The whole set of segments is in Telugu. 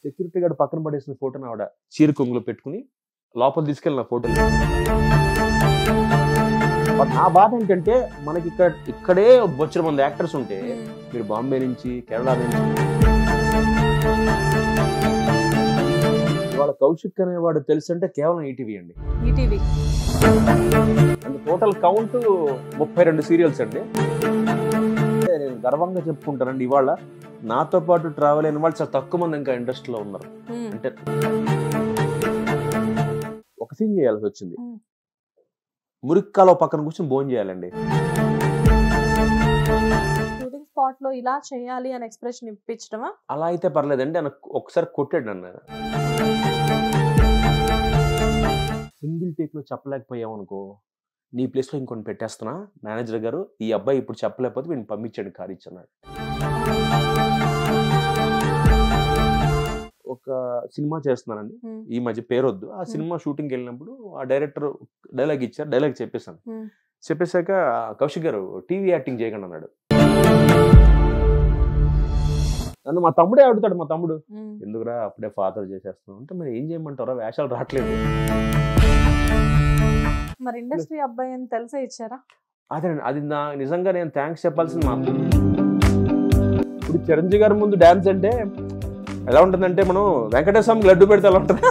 సెక్యూరిటీ గార్డ్ పక్కన పడేసిన ఫోటోని ఆవిడ చీర కొంగులో పెట్టుకుని లోపల తీసుకెళ్ళిన ఫోటోలు. బట్ నా బాధ ఏంటంటే మనకి ఇక్కడే బొచ్చిన మంది యాక్టర్స్ ఉంటే, మీరు బాంబే నుంచి కేరళ నుంచి, ఇవాళ కౌశిక్ అనేవాడు తెలుసు అంటే కేవలం ఈటీవీ అండి. ఈటీవీ అంటే టోటల్ కౌంట్ 32 సీరియల్స్ అండి. నేను గర్వంగా చెప్పుకుంటానండి, ఇవాళ నాతో పాటు ట్రావెల్ అయిన వాళ్ళు చాలా తక్కువ మంది ఇంకా ఇండస్ట్రీలో ఉన్నారు. అంటే ఒక సీన్ చేయాల్సి వచ్చింది, మురిక్కాలో పక్కన కూర్చొని భోజనం చేయాలండి. షూటింగ్ స్పాట్ లో ఇలా చేయాలి అని ఎక్స్ప్రెషన్ ఇప్పించడమా? అలా అయితే పర్లేదండి, ఒకసారి కొట్టాడు నన్ను. సింగిల్ టేక్ లో చెప్పలేకపోయాం అనుకో, నీ ప్లేస్ లో ఇంకొని పెట్టేస్తున్నా, మేనేజర్ గారు ఈ అబ్బాయి ఇప్పుడు చెప్పలేకపోతే వీడిని పంపించండి కారు ఇచ్చన్నాడు. ఒక సినిమా చేస్తున్నానండి ఈ మధ్య, పేరొద్దు. ఆ సినిమా షూటింగ్కి వెళ్ళినప్పుడు ఆ డైరెక్టర్ డైలాగ్ ఇచ్చారు, డైలాగ్ చెప్పేశాను. చెప్పేశాక కౌశిక్ గారు టీవీ యాక్టింగ్ చేయకండి అన్నాడు. నన్ను మా తమ్ముడే అడుగుతాడు, మా తమ్ముడు ఎందుకురా అప్పుడే ఫాదర్ చేసేస్తున్నావు అంటే, మరి ఏం చేయమంటారా వేషాలు రావట్లేదు. మరి ఇండస్ట్రీ అబ్బాయి అని తెలిసే ఇచ్చారా? అదేనండి, అది నిజంగా నేను థ్యాంక్స్ చెప్పాల్సింది మా. ఇప్పుడు చిరంజీవి గారి ముందు డాన్స్ అంటే ఎలా ఉంటుందంటే, మనం వెంకటేశ్వర లడ్డు పెడితే ఎలా ఉంటుంది.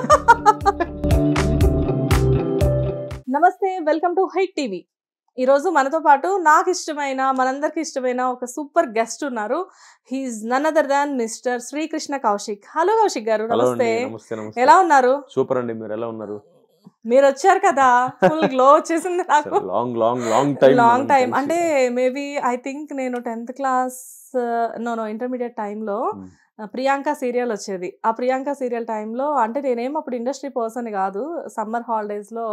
నమస్తే, వెల్కమ్ టు హైట్ టీవీ. ఈరోజు మనతో పాటు నాకు ఇష్టమైన, మనందరికి ఇష్టమైన ఒక సూపర్ గెస్ట్ ఉన్నారు. He's none other than mister Srikrishna Kaushik. Hello Kaushik గారు, నమస్తే. ఎలా ఉన్నారు? సూపర్ అండి, మీరు ఎలా ఉన్నారు? మీరు వచ్చారు కదా, ఫుల్ గ్లో వచ్చేసింది నాకు. లాంగ్ టైం అంటే మేబీ ఐ థింక్ నేను 10th క్లాస్ ఇంటర్మీడియట్ టైంలో ప్రియాంక సీరియల్ వచ్చేది. ఆ ప్రియాంక సీరియల్ టైంలో అంటే నేనేం అప్పుడు ఇండస్ట్రీ పర్సన్ కాదు. సమ్మర్ హాలిడేస్లో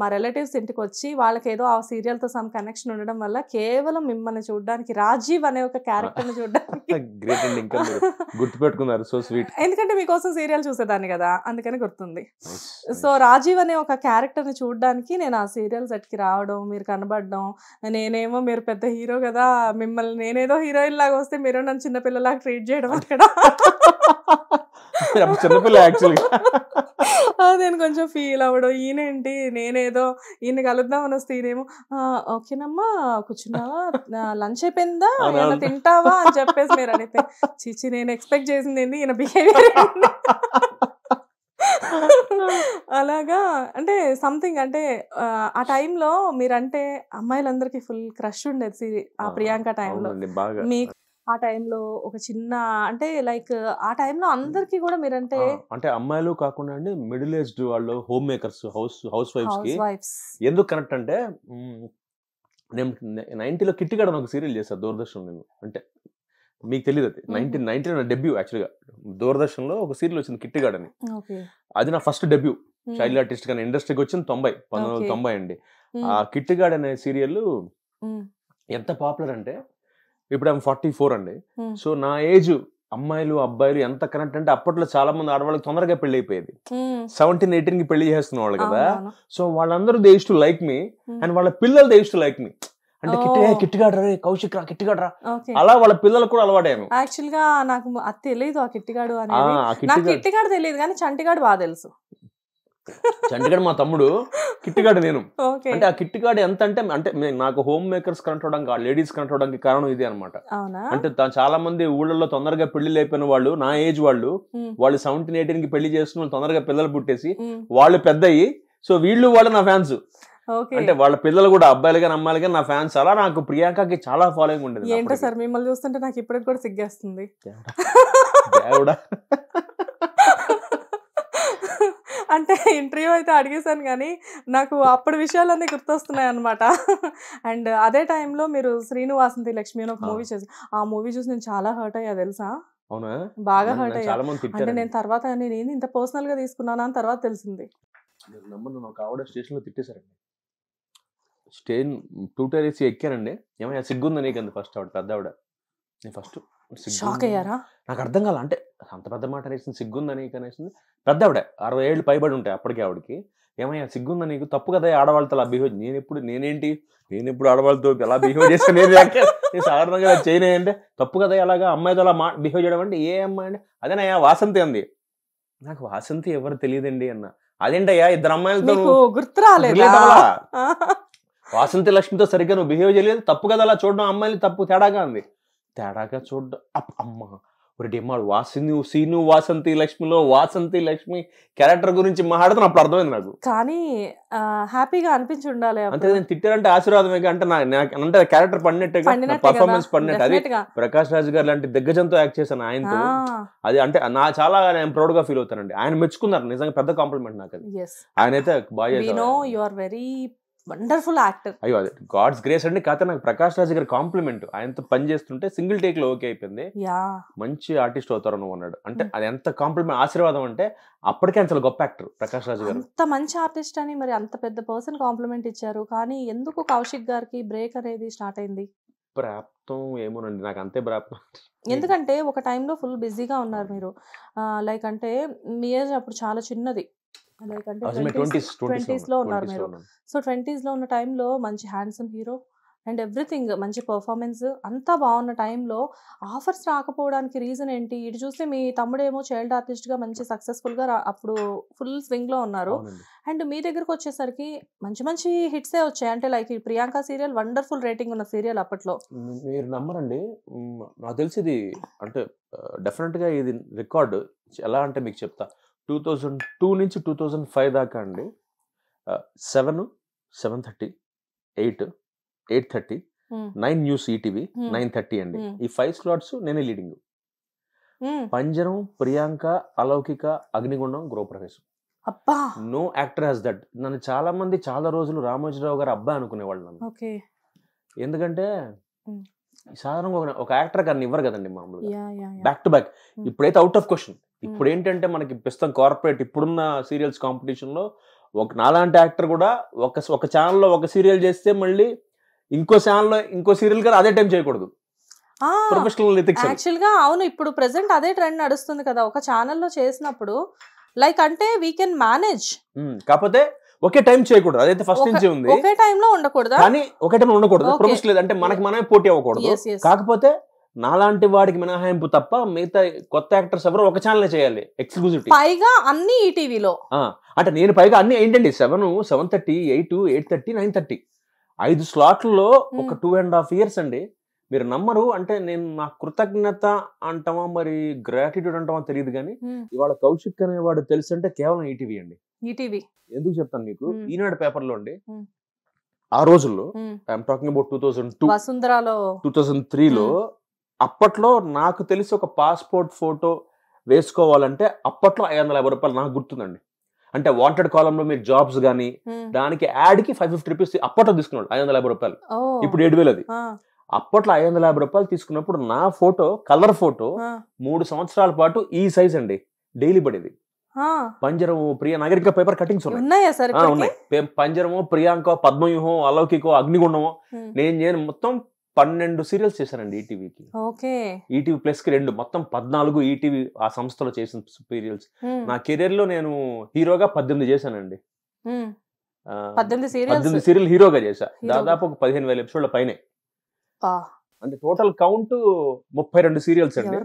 మా రిలేటివ్స్ ఇంటికి వచ్చి వాళ్ళకి ఏదో ఆ సీరియల్తో సమ్ కనెక్షన్ ఉండడం వల్ల కేవలం మిమ్మల్ని చూడడానికి, రాజీవ్ అనే ఒక క్యారెక్టర్ని చూడడానికి గుర్తుపెట్టుకున్నారు. So sweet. ఎందుకంటే మీకోసం సీరియల్ చూసేదాన్ని కదా, అందుకని గుర్తుంది. సో రాజీవ్ అనే ఒక క్యారెక్టర్ని చూడడానికి నేను ఆ సీరియల్ సెట్కి రావడం, మీరు కనబడడం, నేనేమో మీరు పెద్ద హీరో కదా, మిమ్మల్ని నేనేదో హీరోయిన్ లాగా వస్తే మీరు నన్ను చిన్నపిల్లలాగా ట్రీట్ చేయడం అక్కడ చిన్నపిల్ల యాక్చువల్గా నేను కొంచెం ఫీల్ అవ్వడం, ఈయనేంటి నేనేదో ఈయన కలుద్దామని వస్తే ఈయనేమో ఓకేనమ్మా కూర్చున్నావా, లంచ్ అయిపోయిందా, ఏమైనా తింటావా అని చెప్పేసి మీరు అడిగితే, చీచి నేను ఎక్స్పెక్ట్ చేసింది ఏంటి ఈయన బిహేవియర్. అలాగా అంటే సంథింగ్ అంటే ఆ టైంలో మీరంటే అమ్మాయిలందరికీ ఫుల్ క్రష్ ఉండేది ఆ ప్రియాంక టైంలో. మీకు ఆ టైంలో ఒక చిన్న అంటే లైక్ ఆ టైంలో అందరికి కూడా మీరంటే అంటే అమ్మాయిలు కాకుండా అండి, మిడిల్ ఏజ్డ్ వాళ్ళు, హోమ్ మేకర్స్, హౌస్ వైఫ్స్ ఎందుకు కనెక్ట్ అంటే, నేను 90లో కిట్టిగాడ ఒక సీరియల్ చేశాను దూరదర్శన్. నేను అంటే మీకు తెలియదు, అది 1990 నా డెబ్యూ. యాక్చువల్గా దూరదర్శన్లో ఒక సీరియల్ వచ్చింది కిట్టిగాడ్ అని. అది నా ఫస్ట్ డెబ్యూ చైల్డ్ ఆర్టిస్ట్ గా. ఇండస్ట్రీకి వచ్చింది 1990 అండి. ఆ కిట్టిగాడ్ అనే సీరియల్ ఎంత పాపులర్ అంటే, ఇప్పుడు ఆమె 44 అండి. సో నా ఏజ్ అమ్మాయిలు అబ్బాయిలు ఎంత కనెక్ట్ అంటే, అప్పట్లో చాలా మంది ఆడవాళ్ళకి తొందరగా పెళ్లి అయిపోయేది. 17, 18 కి పెళ్లి చేస్తున్న వాళ్ళు కదా. సో వాళ్ళందరూ they used to like me, and వాళ్ళ పిల్లలు దే యూజ్డ్ టు లైక్ మీ. అంటే కిట్టిగాడు రా, కౌశిక్ రా, కిట్టిగాడు రా, అలా వాళ్ళ పిల్లలకు కూడా అలవాటాను. యాక్చువల్ గా నాకు అది తెలియదు ఆ కిట్టిగాడు అనేది. నాకు కిట్టిగాడు తెలియదు కానీ చంటిగాడు బాగా తెలుసు. చంటిగాడు మా తమ్ముడు, కిట్టిగాడు నేను. అంటే ఆ కిట్టిగాడు ఎంత అంటే, అంటే నాకు హోమ్ మేకర్స్ కనెక్ట్ అవడానికి, లేడీస్ కనెక్ట్ అవడానికి కారణం ఇదే అనమాట. అంటే చాలా మంది ఊళ్ళల్లో తొందరగా పెళ్లి అయిపోయిన వాళ్ళు, నా ఏజ్ వాళ్ళు 17, 18 కి పెళ్లి చేసుకుని తొందరగా పిల్లలు పుట్టేసి వాళ్ళు పెద్ద అయ్యి, సో వీళ్ళు వాళ్ళు నా ఫ్యాన్స్. అంటే వాళ్ళ పిల్లలు కూడా అబ్బాయిలు కానీ అమ్మాయిలు కానీ నా ఫ్యాన్స్. అలా నాకు ప్రియాంకకి చాలా ఫాలోయింగ్ ఉండేది. ఏంటో సార్ మిమ్మల్ని చూస్తుంటే నాకు ఇప్పటికి కూడా సిగ్గేస్తుంది. అంటే ఇంటర్వ్యూ అయితే అడిగేశాను కానీ నాకు అప్పటి విషయాలన్నీ గుర్తొస్తున్నాయి అనమాట. అండ్ అదే టైంలో మీరు శ్రీను వాసంతి లక్ష్మి అని ఒక మూవీ చేసి, ఆ మూవీ చూసి నేను చాలా హర్ట్ అయ్యా తెలుసా, బాగా హర్ట్ అయ్యా. అంటే నేను తర్వాత నేను ఏంది ఇంత పర్సనల్ గా తీసుకున్నానా అని తర్వాత తెలిసింది. ఆవిడ స్టేషన్ లో తిట్టేశారండి. స్టేన్ 2 టైర్స్ ఎక్కానండి, ఏమైనా సిగ్గుందా నీకు అంది ఫస్ట్ ఆవిడ, పెద్ద ఆవిడ. నేను ఫస్ట్ షాక్ అయ్యారా? నాకు అర్థం కాల, అంటే అంత పెద్ద మాట అనేసింది, సిగ్గుందని అనేసింది. పెద్ద ఆవిడ 60 ఏళ్ళు పైబడి ఉంటాయి అప్పటికే ఆవిడకి. ఏమయ్యా సిగ్గుందా నీకు, తప్పు కదా ఆడవాళ్ళతో అలా బిహేవ్. నేను ఎప్పుడు ఆడవాళ్ళతో ఎలా బిహేవ్ చేస్తాను, నేను సాధారణంగా చేయనే అంటే తప్పు కదా అలాగా అమ్మాయితో అలా బిహేవ్ చేయడం అంటే, ఏ అమ్మాయి అంటే అదేనయ్యా వాసంతి అంది. నాకు వాసంతి ఎవరు తెలియదండి అన్న. అదేంటయ్యా ఇద్దరు అమ్మాయిలతో గుర్తు రాలేదా? వాసంతి లక్ష్మితో సరిగ్గా నువ్వు బిహేవ్ చేయలేదు, తప్పు కదా అలా చూడడం, అమ్మాయిని తప్పు తేడాగా ఉంది. తేడాగా చూడడం అమ్మ ఒకటి సీను వాసంతి లక్ష్మిలో వాసంతి లక్ష్మి క్యారెక్టర్ గురించి మాట్లాడుతున్నా అప్పుడు అర్థమైంది నాకు. కానీ హ్యాపీగా అనిపించి ఉండాలి. అంటే నేను తిట్టారంటే ఆశీర్వాదమే, అంటే అంటే క్యారెక్టర్ పడినట్టే, పర్ఫార్మెన్స్ పడినట్టు. అది ప్రకాష్ రాజ్ గారు లాంటి దిగ్గజంతో యాక్ట్ చేశాను ఆయనతో. అది అంటే నా చాలా నేను ప్రౌడ్ గా ఫీల్ అవుతానండి. ఆయన మెచ్చుకున్నారు, నిజంగా పెద్ద కాంప్లిమెంట్ నాకు అది. ఆయన అయితే బాగా చేశారు. Wonderful actor. అయ్యో అది గాడ్స్ గ్రేస్ అండి. కాకపోతే నాకు ప్రకాష్ రాజ్ గారి కాంప్లిమెంట్, ఆయనతో పని చేస్తుంటే సింగిల్ టేక్ లో ఓకే అయిపోయింది, మంచి ఆర్టిస్ట్ అవుతారు నువ్వు అన్నాడు. అంటే అది ఎంత కాంప్లిమెంట్, ఆశీర్వాదం అంటే అప్పటికే అంత గొప్ప యాక్టర్ ప్రకాష్ రాజ్ గారు. అంత మంచి ఆర్టిస్ట్ అని మరి అంత పెద్ద పర్సన్ కాంప్లిమెంట్ ఇచ్చారు. కానీ ఎందుకు కౌశిక్ గారికి బ్రేక్ అనేది స్టార్ట్ అయింది? ప్రాప్తం ఏమోనండి, నాకు అంతే ప్రాప్తం. ఎందుకంటే ఒక టైంలో ఫుల్ బిజీగా ఉన్నారు మీరు. లైక్ అంటే మీ ఏజ్ అప్పుడు చాలా చిన్నది, లైక్ అంటే 20s లో ఉన్నారు మీరు. సో 20s లో ఉన్న టైంలో మంచి హ్యాండ్సమ్ హీరో అండ్ ఎవ్రీథింగ్, మంచి పర్ఫార్మెన్స్ అంతా బాగున్న టైంలో ఆఫర్స్ రాకపోవడానికి రీజన్ ఏంటి? ఇటు చూస్తే మీ తమ్ముడేమో చైల్డ్ ఆర్టిస్ట్ గా మంచి సక్సెస్ఫుల్ గా అప్పుడు ఫుల్ స్వింగ్ లో ఉన్నారు. అండ్ మీ దగ్గరకు వచ్చేసరికి మంచి మంచి హిట్సే వచ్చాయి. అంటే like Priyanka serial wonderful rating ఉన్న సీరియల్ అప్పట్లో. మీరు నమ్మరండి, నాకు తెలిసింది అంటే డెఫినెట్ గా ఇది రికార్డు. ఎలా అంటే మీకు చెప్తా, 2002 నుంచి 2005 దాకా అండి 7, 7:30, 8, 8:30, 9 న్యూస్ ఈటీవీ, 9:30 అండి. ఈ 5 స్లాట్స్ నేనే లీడింగ్. పంజరం, Priyanka, Alaukika, Agnigundam, Gruhapravesam. No actor has that. నన్ను చాలా మంది చాలా రోజులు రామోజీరావు గారు అబ్బాయి అనుకునేవాళ్ళు నన్ను. ఎందుకంటే సాధారణంగా ఒక యాక్టర్ గారిని ఇవ్వరు కదండి మామూలుగా బ్యాక్ టు బ్యాక్. ఇప్పుడైతే అవుట్ ఆఫ్ క్వశ్చన్. ఇప్పుడు ఏంటంటే మనకి ప్రస్తుతం కార్పొరేట్ ఇప్పుడున్న సీరియల్స్ కాంపిటీషన్ లో నాలాంటి యాక్టర్ కూడా ఒక ఛానల్లో ఒక సీరియల్ చేస్తే మళ్ళీ ఇంకో ఛానల్లో ఇంకో సీరియల్ గారు అదే టైం చేయకూడదు. ప్రొఫెషనల్ ఎథిక్స్ యాక్చువల్ గా. అవును, ఇప్పుడు ప్రెసెంట్ అదే ట్రెండ్ నడుస్తుంది కదా. ఒక ఛానల్లో చేసినప్పుడు లైక్ అంటే వీ కెన్ మేనేజ్, కాకపోతే ఒకే టైం చేయకూడదు. అదైతే ఫస్ట్ నుంచి ఉంది. ఒకే టైంలో ఉండకూడదు, కానీ ఒకే టైం ఉండకూడదు. ప్రొఫెషనల్ అంటే మనకి మనమే పోటీ అవ్వకూడదు. కాకపోతే నాలాంటి వాడికి మినహాయింపు తప్ప మిగతా కొత్త యాక్టర్స్ ఎవరు ఒక ఛానల్ చేయాలి ఎక్స్క్లూజివ్. పైగా అన్ని ఈటీవీలో. అంటే నేను పైగా అన్ని ఏంటండి 7, 7:30, 8, 8:30, 9:30 5 స్లాట్లలో ఒక 2.5 years అండి. మీరు నమ్మరు. అంటే నేను నా కృతజ్ఞత అంటామా మరి గ్రాటిట్యూడ్ అంటామా తెలియదు, కానీ ఇవాళ కౌశిక్ అనేవాడు తెలుసు అంటే కేవలం ఈటీవీ అండి. ఈటీవీ ఎందుకు చెప్తాను మీకు, ఈనాడు పేపర్ లో అండి ఆ రోజుల్లో, ఐఎమ్ టాకింగ్ అబౌట్ 2002, 2003లో, అప్పట్లో నాకు తెలిసి ఒక పాస్పోర్ట్ ఫోటో వేసుకోవాలంటే అప్పట్లో 550 రూపాయలు నాకు గుర్తుందండి. అంటే వాంటెడ్ కాలం లో మీరు జాబ్స్ గానీ దానికి యాడ్ కి 550 రూపీస్ అప్పట్లో తీసుకున్నాడు. 550 రూపాయలు, ఇప్పుడు 7,000 అది. అప్పట్లో 550 రూపాయలు తీసుకున్నప్పుడు నా ఫోటో, కలర్ ఫోటో 3 సంవత్సరాల పాటు ఈ సైజ్ అండి డైలీ పడేది. పంజరము, నాగరిక పేపర్ కటింగ్స్ ఉన్నాయి. పంజరము, ప్రియాంక, పద్మవ్యూహం, అలౌకికో, అగ్నిగుండమో నేను చేయను. మొత్తం 12 సీరియల్స్ చేశానండి ఈటీవీకి. ఈటీవీ ప్లస్ కి 2, మొత్తం 14 ఈటీవీ ఆ సంస్థలో చేసిన సీరియల్స్. నా కెరీర్ లో నేను హీరోగా 18 చేశానండి. 18 సీరియల్ హీరోగా చేశా. దాదాపు ఒక 15,000 ఎపిసోడ్ల పైనే. అంటే టోటల్ కౌంట్ 32 సీరియల్స్ అండి.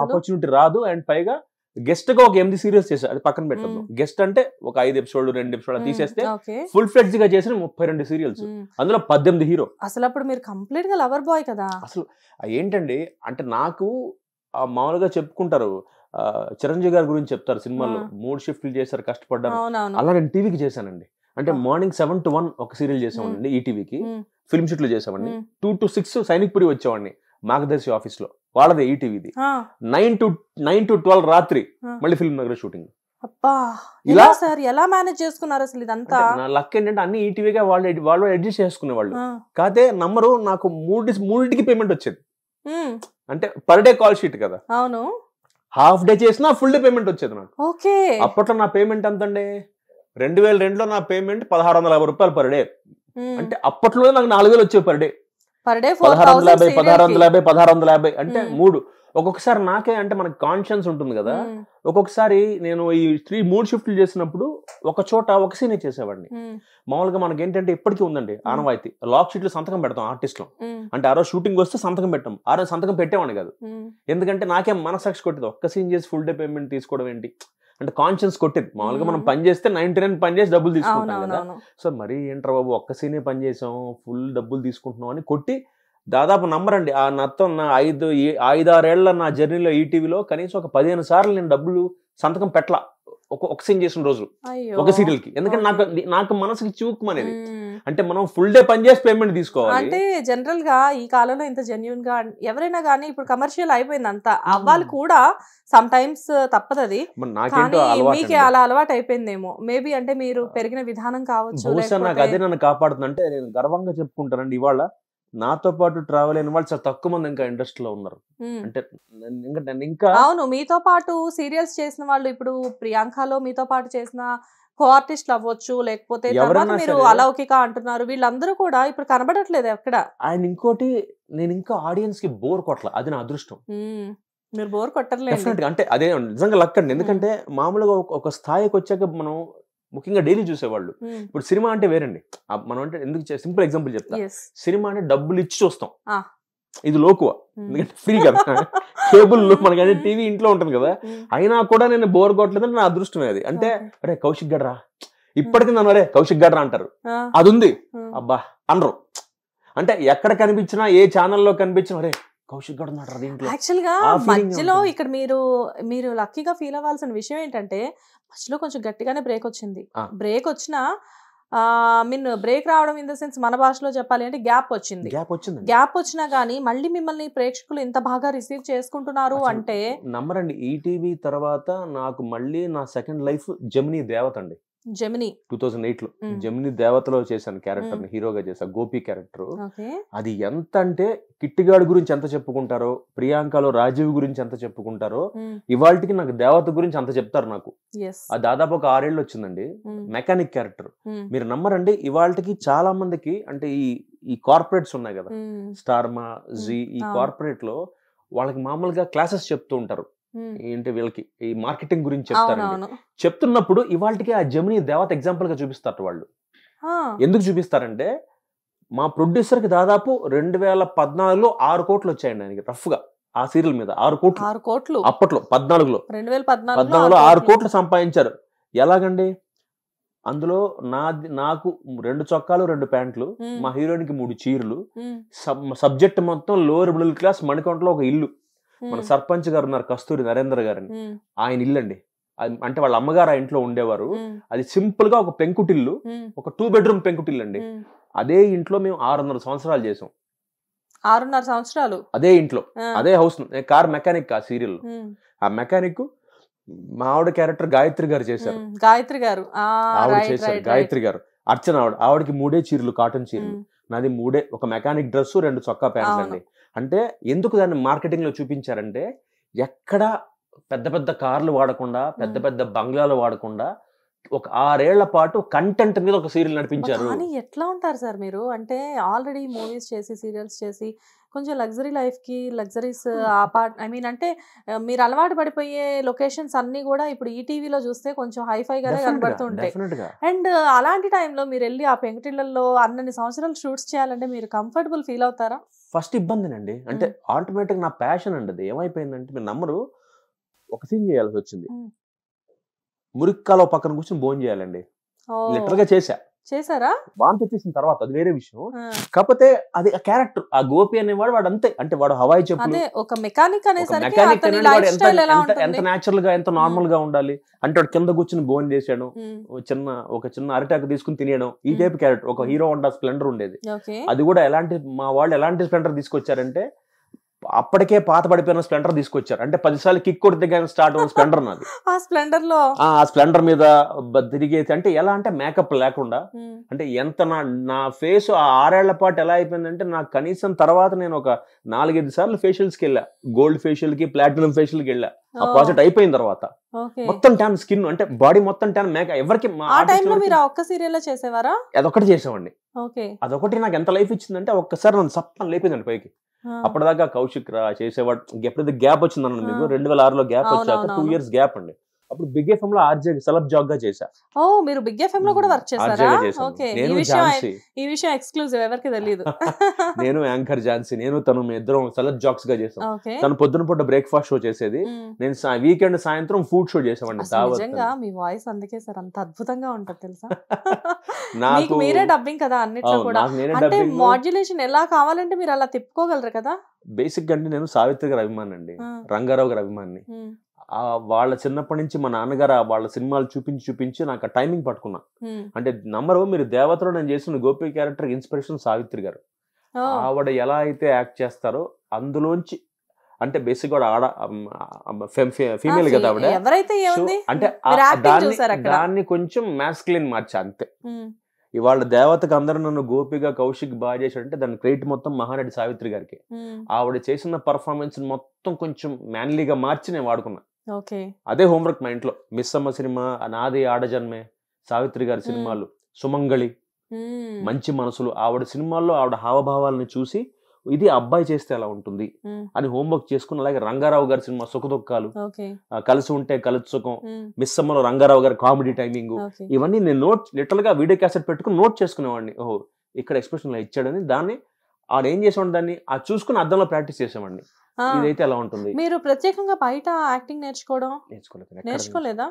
ఆపర్చునిటీ రాదు. అండ్ పైగా గెస్ట్ గా ఒక 8 సీరియల్స్ చేశా. అది పక్కన పెట్టద్దు. గెస్ట్ అంటే ఒక 5 ఎపిసోడ్లు 2 ఎపిసోడ్లు తీసేస్తే ఫుల్ ఫ్లెడ్జ్ గా చేసిన 32 సీరియల్స్, అందులో 18 హీరో. అసలు అప్పుడు మీరు కంప్లీట్ గా లవర్ బాయ్ కదా. అసలు ఏంటండి అంటే నాకు మామూలుగా చెప్పుకుంటారు, చిరంజీవి గారి గురించి చెప్తారు సినిమాలో 3 షిఫ్ట్లు చేశారు, కష్టపడ్డారు. అలా నేను టీవీకి చేశానండి. అంటే మార్నింగ్ 7 to 1 ఒక సీరియల్ చేసామండి ఈటీవీకి. ఫిల్మ్ షూట్లు చేసామండి. 2 to 6 సైనిక్పురి వచ్చేవాడిని మార్గదర్శి ఆఫీస్ లో, వాళ్ళదే ఈటీవీది. 9 to 12 రాత్రి మళ్ళీ ఫిల్మ్ నగర్ షూటింగ్. ఇలా సార్ ఎలా మేనేజ్ చేసుకున్నారు అసలు ఇదంతా? నా లక్ ఏంటంటే అన్ని ఈటీవీగా వాళ్ళు అడ్జస్ట్ చేసుకునేవాళ్ళు. కాదే నమ్మరు, నాకు 3టికి పేమెంట్ వచ్చేది. అంటే పర్ డే కాల్ షీట్ కదా. అవును, హాఫ్ డే చేసినా ఫుల్ డే పేమెంట్ వచ్చేది నాకు. అప్పట్లో నా పేమెంట్ ఎంతండి, 2002లో నా పేమెంట్ 1,650 రూపాయలు పర్ డే. అంటే అప్పట్లో నాకు 4,000 వచ్చేవి పర్ డే. 1,650 అంటే 3 ఒక్కొక్కసారి నాకే అంటే మనకి కాన్షియన్స్ ఉంటుంది కదా, ఒక్కొక్కసారి నేను ఈ 3 షిఫ్ట్లు చేసినప్పుడు ఒక చోట ఒక సీనే చేసేవాడిని. మామూలుగా మనకి ఏంటంటే ఇప్పటికీ ఉందండి ఆనవాయితీ, లాక్ షీట్లు సంతకం పెడతాం ఆర్టిస్ట్లో. అంటే ఆ రోజు షూటింగ్ వస్తే సంతకం పెట్టాం, ఆ రోజు సంతకం పెట్టేవాడిని కాదు. ఎందుకంటే నాకేం మనసాక్షి కొట్టేది, ఒక్క సీన్ చేసి ఫుల్ డే పేమెంట్ తీసుకోవడం ఏంటి అంటే కాన్షియన్స్ కొట్టేది. మామూలుగా మనం పని చేస్తే 99 పని చేసి డబ్బులు తీసుకుంటాం కదా. సో మరీ ఏంట్రా బాబు ఒక్క సీనే పని చేసాం ఫుల్ డబ్బులు తీసుకుంటున్నాం అని కొట్టి, దాదాపు నమ్మరండి ఆ మొత్తం నా 5-6 ఏళ్ల నా జర్నీలో ఈటీవీలో కనీసం ఒక 15 సార్లు నేను డబ్బులు సంతకం పెట్టలా ఒక సీన్ చేసిన రోజు ఒక సీరియల్ కి. ఎందుకంటే నాకు మనసుకి చూకుమనేది, అంటే మనం ఫుల్ డే పని చేసి పేమెంట్ తీసుకోవాలి. అంటే జనరల్ గా ఈ కాలంలో ఇంత జెన్యూన్ గా ఎవరైనా గానీ ఇప్పుడు కమర్షియల్ అయిపోయింది అంతా, అవ్వాలి కూడా సమ్ టైమ్స్ తప్పదు అది. మీకే అలా అలవాటు అయిపోయిందేమో మేబీ, అంటే మీరు పెరిగిన విధానం కావచ్చు. నాకు అదే నన్ను కాపాడుతుంది. అంటే నేను గర్వంగా చెప్పుకుంటానండి, ఇవాళ నాతో పాటు ట్రావెల్ అయిన వాళ్ళు చాలా తక్కువ మంది ఇంకా ఇండస్ట్రీలో ఉన్నారు. అంటే ఇంకా అవును, మీతో పాటు సీరియల్స్ చేసిన వాళ్ళు, ఇప్పుడు ప్రియాంకలో మీతో పాటు చేసిన కో ఆర్టిస్టులు అవ్వచ్చు, లేకపోతే మీరు అలౌకిక అంటున్నారు, వీళ్ళందరూ కూడా ఇప్పుడు కనబడట్లేదు ఎక్కడ. ఆయన ఇంకోటి, నేను ఇంకా ఆడియన్స్ కి బోర్ కొట్టల, అది నా అదృష్టం. మీరు బోర్ కొట్టర్లేదు అంటే అదే నిజంగా లక్ అండి. ఎందుకంటే మామూలుగా ఒక స్థాయికి వచ్చాక మనం ముఖ్యంగా డైలీ చూసేవాళ్ళు, ఇప్పుడు సినిమా అంటే వేరండి. మనం అంటే ఎందుకు సింపుల్ ఎగ్జాంపుల్ చెప్తా, సినిమా అంటే డబ్బులు ఇచ్చి చూస్తాం, ఇది లోకువ, ఎందుకంటే ఫ్రీ కదా, కేబుల్ మనకంటే టీవీ ఇంట్లో ఉంటుంది కదా. అయినా కూడా నేను బోర్ కొట్టలేదంటే నా అదృష్టమే అది. అంటే అరే కౌశిక్ గడ్రా, ఇప్పటికీ నన్ను అరే కౌశిక్ గడ్రా అంటారు, అది ఉంది అబ్బా అనరు. అంటే ఎక్కడ కనిపించినా ఏ ఛానల్లో కనిపించినా అరే కౌశిక్ గడ్ ఉన్నాడు దీంట్లో. యాక్చువల్ గా మధ్యలో ఇక్కడ మీరు లక్కీగా ఫీల్ అవ్వాల్సిన విషయం ఏంటంటే, మధ్యలో కొంచెం గట్టిగానే బ్రేక్ వచ్చింది. బ్రేక్ వచ్చినా బ్రేక్ రావడం ఇన్ ద సెన్స్ మన భాషలో చెప్పాలి అంటే గ్యాప్ వచ్చింది. గ్యాప్ వచ్చినా గానీ మళ్ళీ మిమ్మల్ని ప్రేక్షకులు ఇంత బాగా రిసీవ్ చేసుకుంటున్నారు అంటే నమ్మరండి. ఈటీవీ తర్వాత నాకు మళ్ళీ నా సెకండ్ లైఫ్ జెమినీ దేవత అండి. జెమినీ 2008లో జెమినీ దేవతలో చేశాను క్యారెక్టర్ ని, హీరోగా చేశాను, గోపి క్యారెక్టర్. అది ఎంత అంటే కిట్టిగాడు గురించి ఎంత చెప్పుకుంటారో, ప్రియాంకలో రాజీవ్ గురించి ఎంత చెప్పుకుంటారో, ఇవాళకి నాకు దేవత గురించి అంత చెప్తారు నాకు. అది దాదాపు ఒక 6 ఏళ్ళు వచ్చిందండి. మెకానిక్ క్యారెక్టర్, మీరు నమ్మరండి, ఇవాళకి చాలా మందికి అంటే ఈ కార్పొరేట్స్ ఉన్నాయి కదా, స్టార్మా, జీ, ఈ కార్పొరేట్ లో వాళ్ళకి మామూలుగా క్లాసెస్ చెప్తూ ఉంటారు. ఏంటి వీళ్ళకి ఈ మార్కెటింగ్ గురించి చెప్తారండి. చెప్తున్నప్పుడు ఇవాళకి ఆ జెమినీ దేవత ఎగ్జాంపుల్ గా చూపిస్తారు వాళ్ళు. ఎందుకు చూపిస్తారంటే, మా ప్రొడ్యూసర్ కి దాదాపు 2014లో 6 కోట్లు వచ్చాయండి ఆయనకి రఫ్ గా ఆ సీరియల్ మీద. 6 కోట్లు అప్పట్లో 2014లో 6 కోట్లు సంపాదించారు. ఎలాగండి? అందులో నాకు 2 చొక్కాలు 2 ప్యాంట్లు, మా హీరోయిన్ కి 3 చీరలు, సబ్జెక్ట్ మొత్తం లోవర్ మిడిల్ క్లాస్, మణికొండలో ఒక ఇల్లు, మన సర్పంచ్ గారు ఉన్నారు కస్తూరి నరేంద్ర గారని, ఆయన ఇల్లు అండి. అంటే వాళ్ళ అమ్మగారు ఆ ఇంట్లో ఉండేవారు. అది సింపుల్ గా ఒక పెంకుటిల్లు, ఒక 2 బెడ్రూమ్ పెంకుటిల్లు అండి. అదే ఇంట్లో మేము 600 సంవత్సరాలు చేసాం. 6.5 సంవత్సరాలు అదే ఇంట్లో, అదే హౌస్. కార్ మెకానిక్ ఆ సీరియల్. ఆ మెకానిక్ మా ఆవిడ క్యారెక్టర్ గాయత్రి గారు చేశారు. ఆవిడ చేశారు గాయత్రి గారు. అర్చన ఆవిడకి 3 చీరలు, కాటన్ చీరలు. నాది 3, ఒక మెకానిక్ డ్రెస్, 2 చొక్కా ప్యాంట్లు అండి. అంటే ఎందుకు దాన్ని మార్కెటింగ్ లో చూపించారంటే, ఎక్కడ పెద్ద పెద్ద కార్లు వాడకుండా, పెద్ద పెద్ద బంగ్లాలు వాడకుండా ఒక 6 ఏళ్ల పాటు కంటెంట్ మీద ఒక సీరియల్ నడిపించారు. ఎట్లా ఉంటారు సార్ మీరు? అంటే ఆల్రెడీ మూవీస్ చేసి, సీరియల్స్ చేసి, కొంచెం లగ్జరీ లైఫ్ కి లగ్జరీస్ అంటే మీరు అలవాటు పడిపోయే లొకేషన్స్ అన్ని కూడా ఇప్పుడు ఈటీవీలో చూస్తే కొంచెం హైఫై గానే కనబడుతుంటాయి. అండ్ అలాంటి టైంలో మీరు వెళ్ళి ఆ పెంకుటిళ్లలో అన్ని సంవత్సరాలు షూట్స్ చేయాలంటే మీరు కంఫర్టబుల్ ఫీల్ అవుతారా? ఫస్ట్ ఇబ్బందినండి. అంటే ఆటోమేటిక్ నా ప్యాషన్ అండి అది. ఏమైపోయిందంటే, మీరు నమ్మరు, ఒక సీన్ చేయాల్సి వచ్చింది. మురిక్కాలో పక్కన కూర్చొని భోజనం చేయాలండి. లిటరల్ గా చేశారా? వాంతి వచ్చేసిన తర్వాత అది వేరే విషయం. కాకపోతే అది ఆ క్యారెక్టర్, ఆ గోపి అనేవాడు వాడు అంతే. అంటే వాడు హవాయి చెప్పులు, ఒక మెకానిక్ అనేసరికి ఎంత నేచురల్ గా, ఎంత నార్మల్ గా ఉండాలి అంటే, వాడు కింద కూర్చుని భోజనం చేసాడు, ఒక చిన్న అరిటాకు తీసుకుని తినేయడం, ఈ టైప్ క్యారెక్టర్. ఒక హీరో హోండా స్ప్లెండర్ ఉండేది. అది కూడా మా వాళ్ళు ఎలాంటి స్ప్లెండర్ తీసుకొచ్చారంటే, అప్పటికే పాత పడిపోయిన స్ప్లెండర్ తీసుకొచ్చారు. అంటే 10 సార్లు కిక్ కొడితే కానీ స్టార్ట్ అయిన స్ప్లెండర్ నాది. ఆ స్ప్లెండర్ మీద తిరిగేసి, అంటే ఎలా అంటే మేకప్ లేకుండా, అంటే ఎంత నా ఫేస్ ఆ 6 ఏళ్ల పాటు ఎలా అయిపోయిందంటే, నాకు కనీసం తర్వాత నేను ఒక 4-5 సార్లు ఫేషియల్స్కి వెళ్ళా. గోల్డ్ ఫేషియల్ కి, ప్లాటినం ఫేషియల్ కి వెళ్ళా. ఆ ప్రాజెక్ట్ అయిపోయిన తర్వాత మొత్తం ట్యాన్ స్కిన్ అంటే బాడీ మొత్తం ట్యాన్ మేక ఎవరికి ఒక్క సీరియల్ చేసేవారా? అదొకటి చేసామండి. అదొకటి నాకు ఎంత లైఫ్ ఇచ్చిందంటే ఒక్కసారి నన్ను సప్పని లేపిందండి పైకి. అప్పటిదాకా కౌశిక్ రా చేసేవాడు. ఎప్పుడైతే గ్యాప్ వచ్చిందన్న మీకు 2006లో గ్యాప్ వచ్చాక 2 years గ్యాప్ అండి. అప్పుడు బిగ్ ఎఫ్ఎం లో ఆర్జే సెలబ్ జాబ్ గా చేశా. మీరు బిగ్ ఎఫ్ఎం లో కూడా వర్క్ చేశారా? ఓకే, ఈ విషయం ఎక్స్క్లూజివ్, ఎవరికి తెలియదు. నేను యాంకర్ ఝాన్సీ, నేను తను ఇద్దరం సెలబ్ జాబ్స్ గా చేసాం. తను పొద్దున పూట బ్రేక్ఫాస్ట్ షో చేసేది, నేను వీకెండ్ సాయంత్రం ఫుడ్ షో చేసామండి. నిజంగా మీ వాయిస్ అందుకే సార్ అంత అద్భుతంగా ఉంటది తెలుసా. నాకు మీరే డబ్బింగ్ కదా అన్నిట్లో కూడా, అంటే మాడ్యులేషన్ ఎలా కావాలంటే మీరు అలా తిప్పుకోగలరు కదా. బేసిక్ అంటే నేను సావిత్రి గారి అభిమాని అండి, రంగారావు గారి అభిమాని. వాళ్ళ చిన్నప్పటి నుంచి మా నాన్నగారు వాళ్ళ సినిమాలు చూపించి నాకు ఆ టైమింగ్ పట్టుకున్నా. అంటే నంబర్ మీరు దేవతలో నేను చేసిన గోపి క్యారెక్టర్ ఇన్స్పిరేషన్ సావిత్రి గారు. ఆవిడ ఎలా అయితే యాక్ట్ చేస్తారో అందులోంచి, అంటే బేసిక్ కూడా ఆడ ఫీమేల్ కదా ఆవిడ, అంటే దాన్ని కొంచెం మ్యాస్కులిన్ మార్చా అంతే. ఇవాళ దేవతకు అందరూ నన్ను గోపిగా కౌశిక్ బాగా చేశాడంటే దాని క్రెడిట్ మొత్తం మహానటి సావిత్రి గారికి. ఆవిడ చేసిన పర్ఫార్మెన్స్ మొత్తం కొంచెం మ్యాన్లీగా మార్చి నేను వాడుకున్నా. అదే హోంవర్క్ మా ఇంట్లో. మిస్ అమ్మ సినిమా, నాది ఆడజన్మే, సావిత్రి గారి సినిమాలు, సుమంగళి, మంచి మనసులు, ఆవిడ సినిమాల్లో ఆవిడ హావభావాలను చూసి ఇది అబ్బాయి చేస్తే ఎలా ఉంటుంది అని హోంవర్క్ చేసుకుని, అలాగే రంగారావు గారి సినిమా సుఖదుఖాలు, కలిసి ఉంటే కలిసి సుఖం, మిస్ అమ్మలో రంగారావు గారి కామెడీ టైమింగ్, ఇవన్నీ నేను లిటరల్ గా వీడియో క్యాసెట్ పెట్టుకుని నోట్ చేసుకునేవాడిని. ఓహో ఇక్కడ ఎక్స్ప్రెషన్ ఇలా ఇచ్చాడని. దాన్ని ఆవిడ ఏం చేసేవాడి, దాన్ని ఆ చూసుకుని అద్దంలో ప్రాక్టీస్ చేసేవాడిని. ఇదైతే ఎలా ఉంటుంది. మీరు ప్రత్యేకంగా బయట యాక్టింగ్ నేర్చుకోలేదా?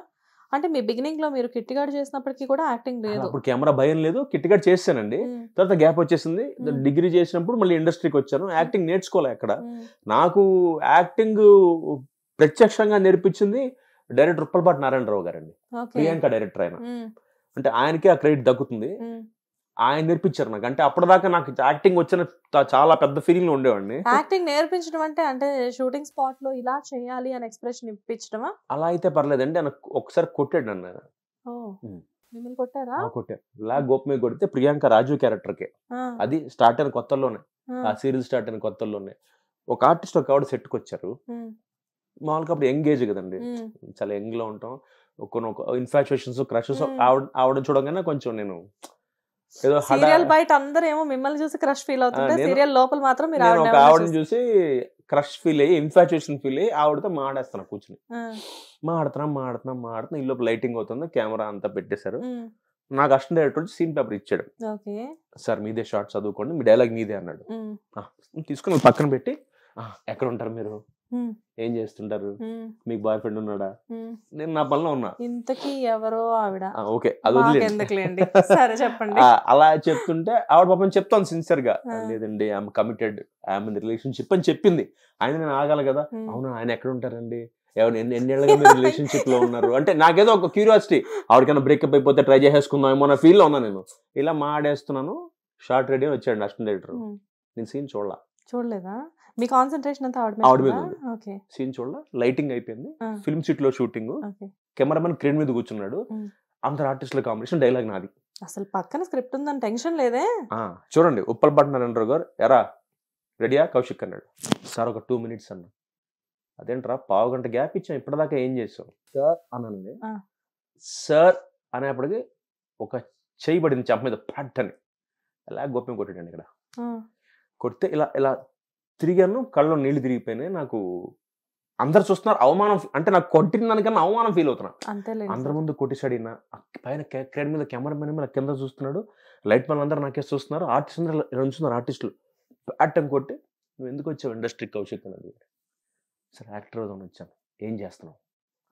అంటే మీ బిగినింగ్ లో మీరు కిట్టిగాడు చేసినప్పటికీ కూడా యాక్టింగ్ లేదు. అప్పుడు కెమెరా భయం లేదు, కిట్టిగాడు చేశానండి. తర్వాత గ్యాప్ వచ్చేసింది. డిగ్రీ చేసినప్పుడు మళ్ళీ ఇండస్ట్రీకి వచ్చాను. యాక్టింగ్ నేర్చుకోలే అక్కడ. నాకు యాక్టింగ్ ప్రత్యక్షంగా నేర్పించింది డైరెక్టర్ ఉప్పలపాటి నారాయణరావు గారండి, ప్రియాంక డైరెక్టర్ ఆయన. అంటే ఆయనకే ఆ క్రెడిట్ దక్కుతుంది. ఆయన నేర్పించారు నాకు. అంటే అప్పటిదాకా నాకు యాక్టింగ్ వచ్చిన చాలా పెద్ద ఫీలింగ్ ఉండేవాడిని. యాక్టింగ్ నేర్పించడం అంటే షూటింగ్ స్పాట్ లో ఇలా చేయాలి అని ఎక్స్ప్రెషన్ ఇప్పించడమా? అలా అయితే పర్లేదండి. ఆయన ఒకసారి కొట్టాడు నన్ను. మిమ్మల్ని కొట్టారా? కొట్టాడు. ఇలా గోపమే కొడితే ప్రియాంక రాజు క్యారెక్టర్ కే, అది స్టార్ట్ అయిన కొత్తల్లోనే, ఆ సీరియల్ స్టార్ట్ అయిన కొత్తల్లోనే ఒక ఆర్టిస్ట్ ఒక ఆవిడ సెట్కి వచ్చారు. మామూలుగా అప్పుడు యంగ్ ఏజ్ కదండి, చాలా యంగ్ లో ఉంటాం. కొన్ని ఇన్ఫాచ్యుయేషన్స్, క్రషెస్. ఆవిడ చూడగానే కొంచెం నేను ఏదో సీరియల్ బయట అందరూ ఏమో మిమ్మల్ని చూసి క్రష్ ఫీల్ అవుతుంటే, సీరియల్ లోపల మాత్రం మీరు ఆవిడని చూసి క్రష్ ఫీల్ అయ్యి, ఇన్ఫాచ్యుయేషన్ ఫీల్ అయ్యి ఆవిడతో మాట్లాడుతున్నా కూర్చుని. మాడుతున్నా ఈ లోపల లైటింగ్ అవుతుంది, కెమెరా అంతా పెట్టేశారు. నాకు అసిస్టెంట్ డైరెక్టర్ వచ్చి సీన్ పేపర్ ఇచ్చాడు. సార్ మీదే షార్ట్ చదువుకోండి, మీ డైలాగ్ మీదే అన్నాడు. తీసుకుని పక్కన పెట్టి, ఎక్కడ ఉంటారు మీరు, ఏం చేస్తుంటారు, మీకు బాయ్ ఫ్రెండ్ ఉన్నాడా, నేను నా పనిలో ఉన్నా. ఇంతకీ ఎవరో ఆవిడ, ఓకే అది సరే చెప్పండి. అలా చెప్తుంటే ఆవిడ పాపం చెప్తాను సిన్సియర్ గా, లేదండి I'm committed, I'm in relationship అని చెప్పింది. ఆయన నేను ఆగాలి కదా. అవునా, ఆయన ఎక్కడ ఉంటారండి, ఎవరు ఎన్నేళ్ళగా మీరు రిలేషన్షిప్ లో ఉన్నారు అంటే నాకేదో ఒక క్యూరియాసిటీ, ఆవిడకైనా బ్రేకప్ అయిపోతే ట్రై చేసేసుకుందాం ఏమో నా ఫీల్ లో ఉన్నా. నేను ఇలా మాడేస్తున్నాను, షార్ట్ రెడీ వచ్చాడు అసిస్టెంట్ డైరెక్టర్. నేను సీన్ చూడలేదా? మీ కాన్సంట్రేషన్ అంతా ఆవిడ మీద ఉంది. సీన్ చూడాల, లైటింగ్ అయిపోయింది, ఫిల్మ్ సిటీ లో షూటింగ్, కెమెరామెన్ క్రేన్ మీద కూర్చున్నాడు, అందరు ఆర్టిస్టుల కాంబినేషన్, డైలాగ్ నాది. అసలు పక్కన స్క్రిప్ట్ ఉందని టెన్షన్ లేదే. చూడండి, ఉప్పలపాటి నారాయణరావు గారు ఎరా రెడీయా కౌశిక్ అన్నాడు. సార్ ఒక 2 minutes అన్నా. అదేంట్రా 1/2 గంట గ్యాప్ ఇచ్చాం, ఇప్పటిదాకా ఏం చేసాం సార్ అన్నానండి. సార్ అనేప్పటికి ఒక చెయ్యి పడింది చెంప మీద, పట్ అని. అలా గోప్యం కొట్టాడండి. ఇక్కడ కొడితే ఇలా ఇలా తిరిగాను, కళ్ళలో నీళ్లు తిరిగిపోయినాయి. నాకు అందరు చూస్తున్నారు, అవమానం. అంటే నాకు కొట్టిన దానికన్నా అవమానం ఫీల్ అవుతున్నా. అందరి ముందు కొట్టిసాడు. పైన క్రేన్ మీద కెమెరా మ్యాన్ మీద కింద చూస్తున్నాడు, లైట్ మ్యాన్ అందరూ నాకే చూస్తున్నారు, ఆర్టిస్ట్ అందరూ ఉంచుతున్నారు, ఆర్టిస్టులు. అట్టం కొట్టి, నువ్వు ఎందుకు వచ్చావు ఇండస్ట్రీ కౌశిక్ అని. సరే యాక్టర్ అవుదామని వచ్చాను, ఏం చేస్తున్నావు.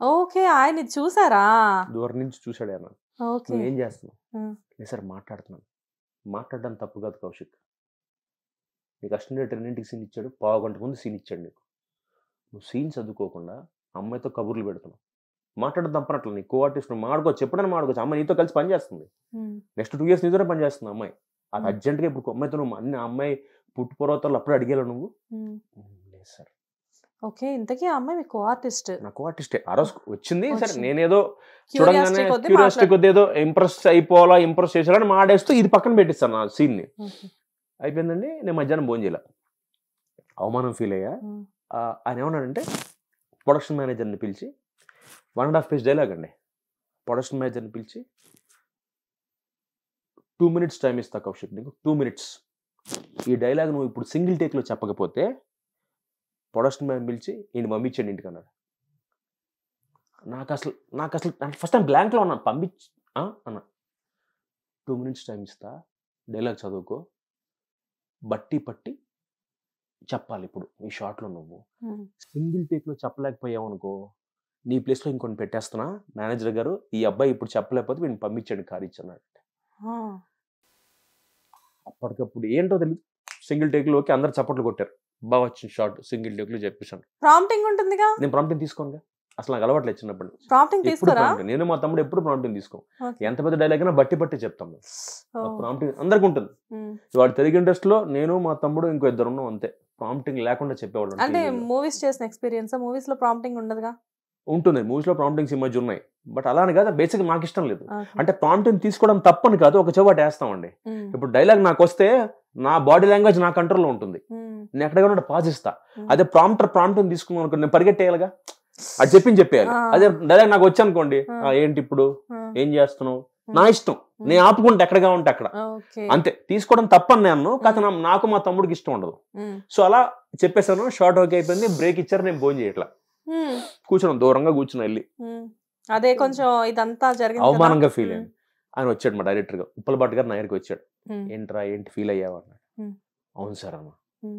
ఓకే, ఆయన చూసారా? దూరం నుంచి చూసాడు ఆయన. నువ్వు ఏం చేస్తున్నావు? నేను సార్ మాట్లాడుతున్నాను. మాట్లాడడం తప్పు కాదు కౌశిక్, నీకు అసిస్టెంట్ రెండింటికి సీన్ ఇచ్చాడు, 1/2 గంట ముందు సీన్ ఇచ్చాడు నీకు. నువ్వు సీన్ చదువుకోకుండా అమ్మాయితో కబుర్లు పెడుతున్నావు. మాట్లాడడం తప్పనట్లు, నీ కో ఆర్టిస్ట్ మాడుకోవచ్చు, ఎప్పుడైనా మాడుకోవచ్చు. అమ్మాయి నీతో కలిసి పనిచేస్తుంది, నెక్స్ట్ 2 years నీతోనే పనిచేస్తుంది అమ్మాయి. అది అర్జెంట్గా ఇప్పుడు అమ్మాయితో నువ్వు అన్ని అమ్మాయి పుట్టు పూర్వతలు అప్పుడు అడిగేలా నువ్వు. లేదు సార్. ఓకే, ఇంతకీ ఆ అమ్మాయి మీ కో ఆర్టిస్ట్? నా కో ఆర్టిస్టే. ఆ రోజు వచ్చింది. సరే నేనేదో చూడంగానే క్యూరియాసిటీ కొద్ది ఏదో ఇంప్రెస్ అయిపోవాలా, ఇంప్రెస్ చేసేలా మాడేస్తూ ఇది పక్కన పెట్టిస్తాను ఆ సీన్ని. అయిపోయిందండి. నేను మధ్యాహ్నం భోజనం చేయాల, అవమానం ఫీల్ అయ్యా. ఆయన ఏమన్నాడంటే, ప్రొడక్షన్ మేనేజర్ని పిలిచి 1.5 పేజ్ డైలాగ్ అండి. ప్రొడక్షన్ మేనేజర్ని పిలిచి 2 minutes టైం ఇస్తా కౌశిక్, నీకు 2 minutes ఈ డైలాగ్ నువ్వు ఇప్పుడు సింగిల్ టేక్లో చెప్పకపోతే ప్రొడక్షన్ మ్యాన్ పిలిచి ఈయన పంపించండి ఇంటికి అన్నాడు. నాకు అసలు ఫస్ట్ టైం బ్లాంక్లో ఉన్నాను. అన్న 2 minutes టైం ఇస్తా, డైలాగ్ చదువుకో, బట్టి పట్టి చెప్పాలి ఇప్పుడు ఈ షార్ట్లో. నువ్వు సింగిల్ టేక్లో చెప్పలేకపోయావు అనుకో, నీ ప్లేస్లో ఇంకొని పెట్టేస్తున్నా, మేనేజర్ గారు ఈ అబ్బాయి ఇప్పుడు చెప్పలేకపోతే వీడిని పంపించండి కారు ఇచ్చన్నాడు. అప్పటికప్పుడు ఏంటో తెలియదు, సింగిల్ టేక్లోకి అందరు చప్పట్లు కొట్టారు. బాగా వచ్చిన షార్ట్ సింగిల్ టేక్లో చెప్పేసాను. ప్రాంప్టింగ్ ఉంటుందిగా, నేను ప్రాంప్టింగ్ తీసుకోను, అసలు నాకు అలవాట్లేదు చిన్నప్పటి నుంచి. ప్రాంప్టింగ్ తీసుకోరా? నేను మా తమ్ముడు ఎప్పుడు ప్రాంప్టింగ్ తీసుకో, ఎంత పెద్ద డైలాగ్ అయినా బట్టి పట్టి చెప్తాం. ప్రాంప్టింగ్ అందరికి ఉంటుంది. వాడు తెలుగు ఇండస్ట్రీలో నేను మా తమ్ముడు ఇంకో 2 ఉన్నాం అంతే, ప్రాంప్టింగ్ లేకుండా చెప్పేవాళ్ళు. అంటే మూవీస్ చేసిన ఎక్స్పీరియన్స్, మూవీస్ లో ప్రాంప్టింగ్ ఉండదుగా? ఉంటుంది, మూవీస్ లో ప్రాంప్టింగ్స్ ఈ మధ్య ఉన్నాయి, బట్ అలానే కాదు, బేసిక్ నాకు ఇష్టం లేదు. అంటే ప్రాంప్టింగ్ తీసుకోవడం తప్పని కాదు, ఒక చెవాటి వేస్తామండి. ఇప్పుడు డైలాగ్ నాకు వస్తే నా బాడీ లాంగ్వేజ్ నా కంట్రోల్లో ఉంటుంది, నేను ఎక్కడికైనా పాజ్ ఇస్తా. అదే ప్రాంప్టింగ్ తీసుకున్నాను అనుకో, నేను పరిగెట్టేయాలిగా, అది చెప్పేయాలి. అదే డైలాగ్ నాకు వచ్చి అనుకోండి, ఏంటి ఇప్పుడు ఏం చేస్తున్నావు, నా ఇష్టం, నేను ఆపుకుంటే ఎక్కడగా ఉంటే అక్కడ అంతే. తీసుకోవడం తప్పని నేను కాదు, నాకు మా తమ్ముడికి ఇష్టం ఉండదు. సో అలా చెప్పేసాను, షార్ట్ ఓకే అయిపోయింది, బ్రేక్ ఇచ్చారు, నేను భోజనం చేయట్లా, కూర్చున్నాం దూరంగా కూర్చున్నా వెళ్ళి. అదే కొంచెం ఇదంతా జరిగింది, అవమానంగా ఫీల్ అయ్యాను. ఆయన వచ్చాడు మా డైరెక్టర్ గా, ఉప్పలపాటి గారు నా దగ్గరికి వచ్చాడు. ఏంటి ఫీల్ అయ్యావు అన్నాడు. అవును సార్ అన్న,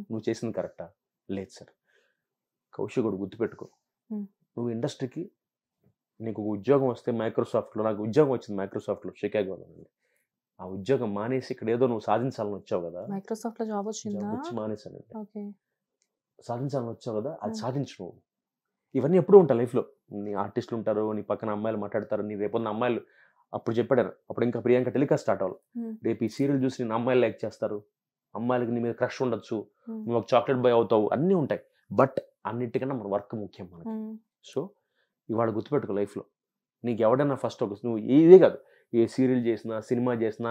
నువ్వు చేసింది కరెక్టా? లేదు సార్. కౌశికుడు గుర్తుపెట్టుకో, నువ్వు ఇండస్ట్రీకి నీకు ఉద్యోగం వస్తే మైక్రోసాఫ్ట్లో, నాకు ఉద్యోగం వచ్చింది మైక్రోసాఫ్ట్లో షికాగోలో. ఆ ఉద్యోగం మానేసి ఇక్కడ ఏదో నువ్వు సాధించాలని వచ్చావు కదా, మైక్రోసాఫ్ట్లో జాబ్ వచ్చి మానేసానండి. సాధించాలని వచ్చావు కదా, అది సాధించు నువ్వు. ఇవన్నీ ఎప్పుడూ ఉంటాయి లైఫ్లో. నీ ఆర్టిస్టులు ఉంటారు, నీ పక్కన అమ్మాయిలు మాట్లాడతారు, నీ రేపొన్న అమ్మాయిలు, అప్పుడు చెప్పాడు అప్పుడు ఇంకా ప్రియాంక టెలికాస్ట్ స్టార్ట్ అవ్వాలి, రేపు ఈ సీరియల్ చూసి నేను అమ్మాయిలు లైక్ చేస్తారు, అమ్మాయిలకి నీ మీద క్రష్ ఉండొచ్చు, నువ్వు ఒక చాక్లెట్ బాయ్ అవుతావు, అన్నీ ఉంటాయి. బట్ అన్నిటికన్నా మన వర్క్ ముఖ్యం మనకి. సో ఇవాళ గుర్తుపెట్టుకో, లైఫ్లో నీకు ఎవడైనా ఫస్ట్ నువ్వు ఇదే కాదు, ఏ సీరియల్ చేసినా, సినిమా చేసినా,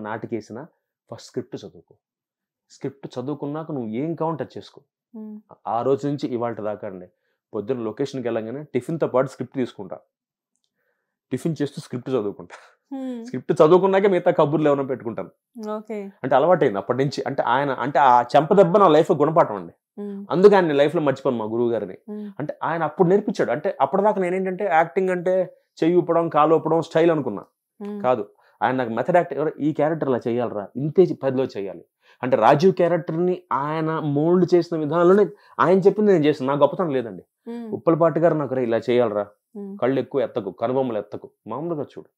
నాటకేసినా ఫస్ట్ స్క్రిప్ట్ చదువుకో. స్క్రిప్ట్ చదువుకున్నాక నువ్వు ఏం కావాలంటే అది చేసుకో. ఆ రోజు నుంచి ఇవాళ దాకా అండి, పొద్దున్న లొకేషన్కి వెళ్ళగానే టిఫిన్తో పాటు స్క్రిప్ట్ తీసుకుంటా, టిఫిన్ చేస్తూ స్క్రిప్ట్ చదువుకుంటా, స్క్రిప్ట్ చదువుకున్నాకే మిగతా కబుర్లు ఏమైనా పెట్టుకుంటాను. అంటే అలవాటైంది అప్పటి నుంచి. అంటే ఆ చెంపదెబ్బ నా లైఫ్ గుణపాఠం అండి. అందుకే ఆయన లైఫ్ లో మర్చిపోను మా గురువు గారిని. అంటే ఆయన అప్పుడు నేర్పించాడు. అంటే అప్పటిదాకా నేనేంటంటే యాక్టింగ్ అంటే చెయ్యి ఊపడం, కాలు ఊపడం స్టైల్ అనుకున్నా. కాదు, ఆయన నాకు మెథడ్ యాక్టింగ్, ఈ క్యారెక్టర్ ఇలా చేయాలరా, ఇంతే 10లో చేయాలి అంటే రాజీవ్ క్యారెక్టర్ని ఆయన మోల్డ్ చేసిన విధానంలోనే ఆయన చెప్పింది నేను చేస్తాను. నాకు గొప్పతనం లేదండి. ఉప్పలపాటి గారు నాకు ఇలా చేయాలరా, కళ్ళు ఎక్కువ ఎత్తకు, కనుబొమ్మలు ఎత్తకు, మామూలుగా చూడు,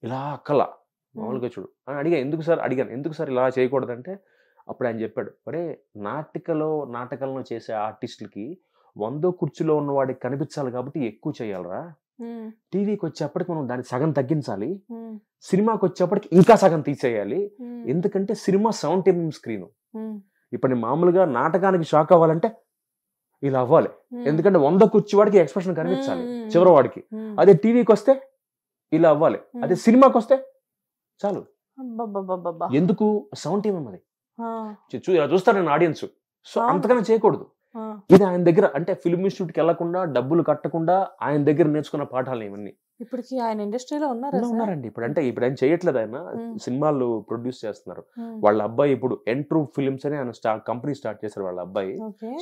ఇలా అక్కలా మామూలుగా చూడు అని అడిగాను. ఎందుకు సార్ ఇలా చేయకూడదంటే అప్పుడు ఆయన చెప్పాడు, ఒరే నాటకాలను చేసే ఆర్టిస్టులకి 100 కుర్చీలో ఉన్న వాడికి కనిపించాలి కాబట్టి ఎక్కువ చేయాలరా, టీవీకి వచ్చేప్పటికి మనం దాన్ని సగం తగ్గించాలి, సినిమాకి వచ్చేప్పటికి ఇంకా సగం తీసేయాలి, ఎందుకంటే సినిమా 70 mm స్క్రీన్. ఇప్పుడు నేను మామూలుగా నాటకానికి షాక్ అవ్వాలంటే ఇలా అవ్వాలి, ఎందుకంటే 100 కుర్చీ వాడికి ఎక్స్ప్రెషన్ కనిపించాలి చివరి వాడికి. అదే టీవీకి వస్తే ఇలా అవ్వాలి, అదే సినిమాకి వస్తే చాలు. ఎందుకు 70 mm అది ఇలా చూస్తారు నేను ఆడియన్స్. సో అంతకన్నా చేయకూడదు. ఇది ఆయన దగ్గర, అంటే ఫిల్మ్ ఇన్స్టిట్యూట్కి వెళ్లకుండా, డబ్బులు కట్టకుండా ఆయన దగ్గర నేర్చుకున్న పాఠాలు ఇవన్నీ. ఇప్పటికి ఆయన ఇండస్ట్రీలో ఉన్నారండి. ఇప్పుడు ఆయన చేయట్లేదు, ఆయన సినిమాలు ప్రొడ్యూస్ చేస్తున్నారు. వాళ్ళ అబ్బాయి ఇప్పుడు ఎంట్రూ ఫిల్మ్స్ అని ఆయన కంపెనీ స్టార్ట్ చేశారు వాళ్ళ అబ్బాయి.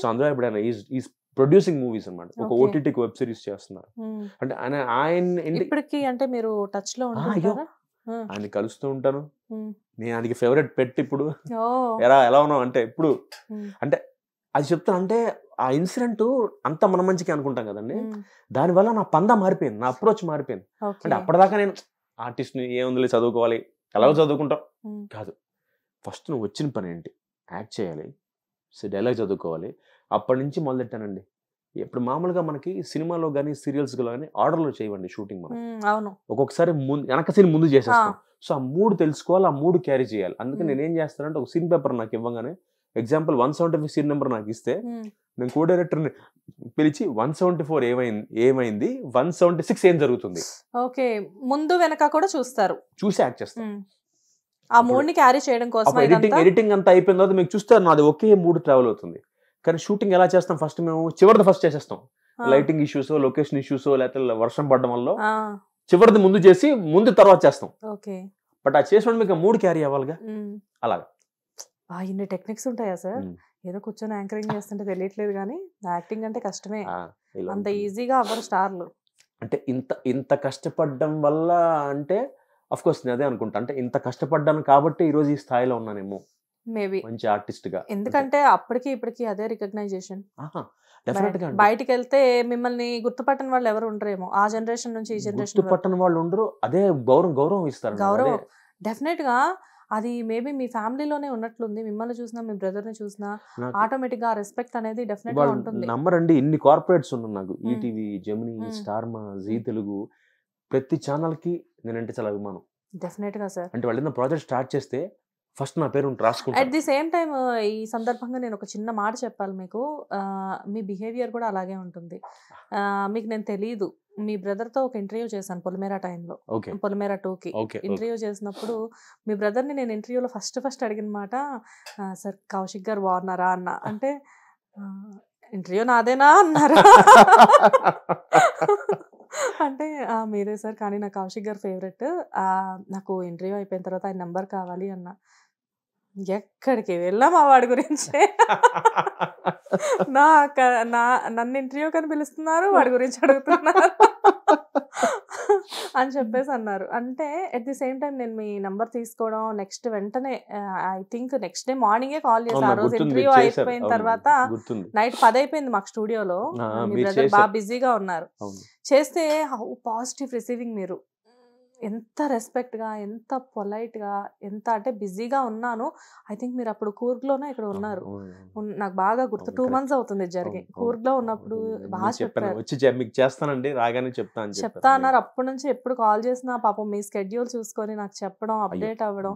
సో అందులో ఇప్పుడు ఆయన ఈజ్ ప్రొడ్యూసింగ్ మూవీస్ అన్నమాట. ఒక ఓటీటీకి వెబ్ సిరీస్ చేస్తున్నారు. అంటే ఆయన ఇప్పటికి అంటే మీరు టచ్ లో ఉంటారా? ఆయన కలుస్తూ ఉంటాను, నేను ఆయనకి ఫేవరెట్ పెట్. ఇప్పుడు ఎలా ఉన్నావు అంటే ఇప్పుడు అంటే అది చెప్తాను. అంటే ఆ ఇన్సిడెంట్ అంతా మన మంచికి అనుకుంటాం కదండి, దానివల్ల నా పందా మారిపోయింది, నా అప్రోచ్ మారిపోయింది. అంటే అప్పటిదాకా నేను ఆర్టిస్ట్ని ఏముంది చదువుకోవాలి, ఎలాగో చదువుకుంటాం కాదు, ఫస్ట్ నువ్వు వచ్చిన పని ఏంటి, యాక్ట్ చేయాలి, డైలాగ్ చదువుకోవాలి. అప్పటి నుంచి మొదలెట్టానండి. ఇప్పుడు మామూలుగా మనకి సినిమాలో కానీ సీరియల్స్ కానీ ఆర్డర్లో చేయవండి షూటింగ్. మనం ఒక్కొక్కసారి వెనక సీన్ ముందు చేసేస్తాం. సో ఆ 3 తెలుసుకోవాలి, ఆ 3 క్యారీ చేయాలి. అందుకే నేను ఏం చేస్తానంటే ఒక సీన్ పేపర్ నాకు ఇవ్వగానే, ఎగ్జాంపుల్ 175 సీన్ నెంబర్ నాకు ఇస్తే నేను కో డైరెక్టర్ని పిలిచి 174 ఏమైంది 176 ఏం జరుగుతుంది, ఓకే ముందు వెనక కూడా చూసి యాక్ట్ చేస్తాను. ఆ 3ని క్యారీ చేయడం కోసం ఎడిటింగ్ అంతా అయిపోయిన తర్వాత మీకు చూస్తే నాది ఒకే 3 ట్రావెల్ అవుతుంది. కానీ షూటింగ్ ఎలా చేస్తాం, ఫస్ట్ మేము చివరిది ఫస్ట్ చేసేస్తాం. లైటింగ్ ఇష్యూస్, లొకేషన్ ఇష్యూస్, లేకపోతే వర్షం పడడం వల్ల చివరిది ముందు చేసి ముందు తర్వాత చేస్తాం. బట్ ఆ చేసిన మీకు 3 క్యారీ అవ్వాలిగా. అలాగా ఇన్ని టెక్నిక్స్ ఉంటాయా సార్? ఏదో కూర్చొని యాంకరింగ్ చేస్తుంటే తెలియట్లేదు కానీ యాక్టింగ్ అంటే కష్టమే. అంత ఈజీగా అవ్వరు స్టార్లు. అంటే ఇంత కష్టపడడం వల్ల అంటే అఫ్ కోర్స్ నేను అదే అనుకుంటా, అంటే ఇంత కష్టపడ్డాను కాబట్టి ఈ రోజు ఈ స్థాయిలో ఉన్నానేమో మేబీ మంచి ఆర్టిస్ట్ గా. ఎందుకంటే అప్పటికి ఇప్పటికి అదే రికగ్నైజేషన్. డెఫినెట్ గా బయటికి వెళ్తే మిమ్మల్ని గుర్తుపట్టని వాళ్ళు ఎవరు ఉండరేమో, ఆ జనరేషన్ నుంచి ఈ జనరేషన్ గుర్తుపట్టని వాళ్ళు ఉండరు. అదే గౌరవం ఇస్తారు. గౌరవం డెఫినెట్ గా అది మేబీ మీ ఫ్యామిలీలోనే ఉన్నట్లుంది. మిమ్మల్ని చూసినా, మీ బ్రదర్ ని చూసినా ఆటోమేటిక్ గా రెస్పెక్ట్ అనేది డెఫినెట్ గా ఉంటుంది. నమ్మరండి, ఇన్ని కార్పొరేట్స్ ఉన్నాయి నాకు. ETV, Gemini, Star Maa, G Telugu, ప్రతి ఛానల్ కి నేనంటే చాలా అభిమానం. డెఫినెట్ గా సార్. అంటే వాళ్ళు ప్రాజెక్ట్ స్టార్ట్ చేస్తే ఫస్ట్ నా పేరు రాసుకుంటా. అట్ ది సేమ్ టైమ్ ఈ సందర్భంగా నేను ఒక చిన్న మాట చెప్పాలి మీకు. మీ బిహేవియర్ కూడా అలాగే ఉంటుంది. మీకు నేను తెలీదు, మీ బ్రదర్ తో ఒక ఇంటర్వ్యూ చేశాను పొలిమేరా టైంలో, పొలిమేరా 2కి ఇంటర్వ్యూ చేసినప్పుడు మీ బ్రదర్ ని నేను ఇంటర్వ్యూలో ఫస్ట్ అడిగిన మాట, సార్ కౌశిక్ గారు బాగున్నారా అన్న. అంటే ఇంటర్వ్యూ నాదేనా అన్నారు. అంటే మీరే సార్, కానీ నాకు కౌశిక్ గారు ఫేవరెట్, నాకు ఇంటర్వ్యూ అయిపోయిన తర్వాత ఆయన నెంబర్ కావాలి అన్న. ఎక్కడికి వెళ్ళాం ఆ వాడి గురించి. నన్ను ఇంటర్వ్యూ కని పిలుస్తున్నారు, వాడి గురించి అడుగుతున్నారు అని చెప్పేసి అన్నారు. అంటే అట్ ది సేమ్ టైం నేను మీ నంబర్ తీసుకోవడం నెక్స్ట్ వెంటనే ఐ థింక్ నెక్స్ట్ డే మార్నింగే కాల్ చేసి, ఆ రోజు ఇంటర్వ్యూ అయిపోయిన తర్వాత నైట్ 10 అయిపోయింది మాకు స్టూడియోలో. మీ బ్రదర్ బాగా బిజీగా ఉన్నారు. చేస్తే హౌ పాజిటివ్ రిసీవింగ్ మీరు, ఎంత రెస్పెక్ట్ గా, ఎంత పొలైట్ గా, ఎంత అంటే బిజీగా ఉన్నాను. ఐ థింక్ మీరు అప్పుడు కూర్గ్లోనే ఇక్కడ ఉన్నారు, నాకు బాగా గుర్తు. 2 months అవుతుంది జరిగి. కూర్గ్లో ఉన్నప్పుడు బాగా చెప్పారు, మీకు చేస్తానండి రాగానే చెప్తా అన్నారు. అప్పటి నుంచి ఎప్పుడు కాల్ చేసినా పాపం మీ స్కెడ్యూల్ చూసుకొని నాకు చెప్పడం, అప్డేట్ అవ్వడం.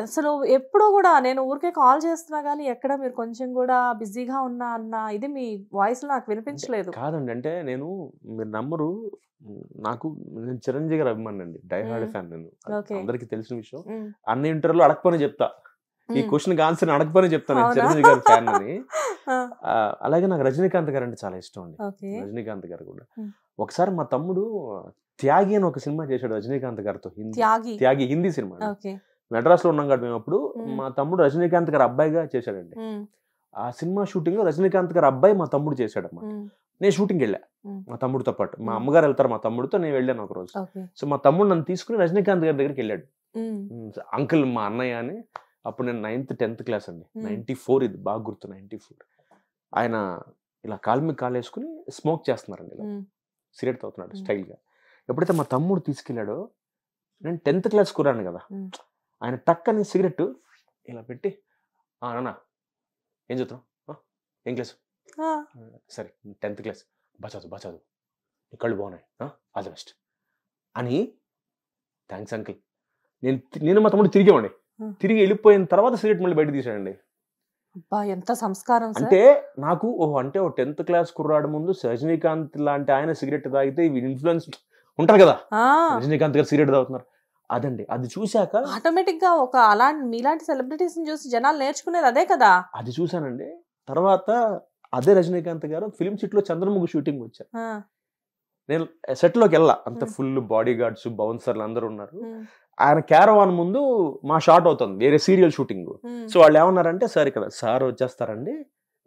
అసలు ఎప్పుడు కూడా నేను ఊరికే కాల్ చేస్తున్నా కానీ ఎక్కడ మీరు కొంచెం కూడా బిజీగా ఉన్నా అన్న ఇది మీ వాయిస్ లో నాకు వినిపించలేదు. కాదండి, అంటే నేను మీరు నమ్మరు, నాకు నేను చిరంజీవి గారు అభిమాని అండి, డై హార్డ్ ఫ్యాన్. నేను అందరికి తెలిసిన విషయం, అన్ని ఇంటర్వ్యూలో అడగపోనే చెప్తా, ఈ క్వశ్చన్ ఆన్సర్ అడగపోనే చెప్తాను నేను చిరంజీవి గారి ఫ్యాన్ అని. అలాగే నాకు రజనీకాంత్ గారు అంటే చాలా ఇష్టం అండి. రజనీకాంత్ గారు కూడా ఒకసారి మా తమ్ముడు త్యాగి అని ఒక సినిమా చేశాడు రజనీకాంత్ గారితో, త్యాగి హిందీ సినిమా. మెడ్రాస్ లో ఉన్నాం కాబట్టి మేము అప్పుడు, మా తమ్ముడు రజనీకాంత్ గారు అబ్బాయిగా చేశాడండి. ఆ సినిమా షూటింగ్ లో రజనీకాంత్ గారు అబ్బాయి మా తమ్ముడు చేశాడు అన్నమాట. నేను షూటింగ్ వెళ్ళా మా తమ్ముడితో పాటు, మా అమ్మగారు వెళ్తారు మా తమ్ముడితో, నేను వెళ్ళాను ఒక రోజు. సో మా తమ్ముడు నన్ను తీసుకుని రజనీకాంత్ గారి దగ్గరికి వెళ్ళాడు. అంకుల్ మా అన్నయ్య అని. అప్పుడు నేను 9th 10th క్లాస్ అండి, 94, ఇది బాగా గుర్తు, 94. ఆయన ఇలా కాలు మీద కాలు వేసుకుని స్మోక్ చేస్తున్నారండి, ఇలా సిగరెట్ తాగుతున్నాడు స్టైల్ గా. ఎప్పుడైతే మా తమ్ముడు తీసుకెళ్ళాడో, నేను 10th క్లాస్ కురాను కదా, ఆయన టక్కని సిగరెట్ ఇలా పెట్టి, నాన్న ఏం చదువుతున్నావు, ఏం క్లాసు, సరే 10th క్లాస్, బాగా నీ కళ్ళు బాగున్నాయి, ఆల్ ది బెస్ట్ అని. Thanks uncle. నేను మా తమ్ముడు తిరిగేవాడి, తిరిగి వెళ్ళిపోయిన తర్వాత సిగరెట్ మళ్ళీ బయట తీసాడండి. ఎంత సంస్కారం. అంటే నాకు అంటే 10th క్లాస్ కుర్రాడు ముందు రజనీకాంత్ లాంటి ఆయన సిగరెట్ తాగితే ఇన్ఫ్లుయెన్స్ ఉంటారు కదా, రజనీకాంత్ గారు సిగరెట్ తాగుతున్నారు, అదండి. అది చూశాక ఆటోమేటిక్ గా ఒక అలాంటి మీలాంటి సెలబ్రిటీస్ చూసి జనాలు నేర్చుకునేది అదే కదా. అది చూసానండి. తర్వాత అదే రజనీకాంత్ గారు ఫిల్మ్ సిట్ లో చంద్రముఖి షూటింగ్ వచ్చారు. నేను సెట్ లోకి వెళ్ళా, అంత ఫుల్ బాడీ గార్డ్స్, బౌన్సర్లు అందరూ ఉన్నారు. ఆయన క్యారవాన్ ముందు మా షాట్ అవుతుంది, వేరే సీరియల్ షూటింగ్. సో వాళ్ళు ఏమన్నారంటే, సార్ ఇక్కడ సార్ వచ్చేస్తారండి,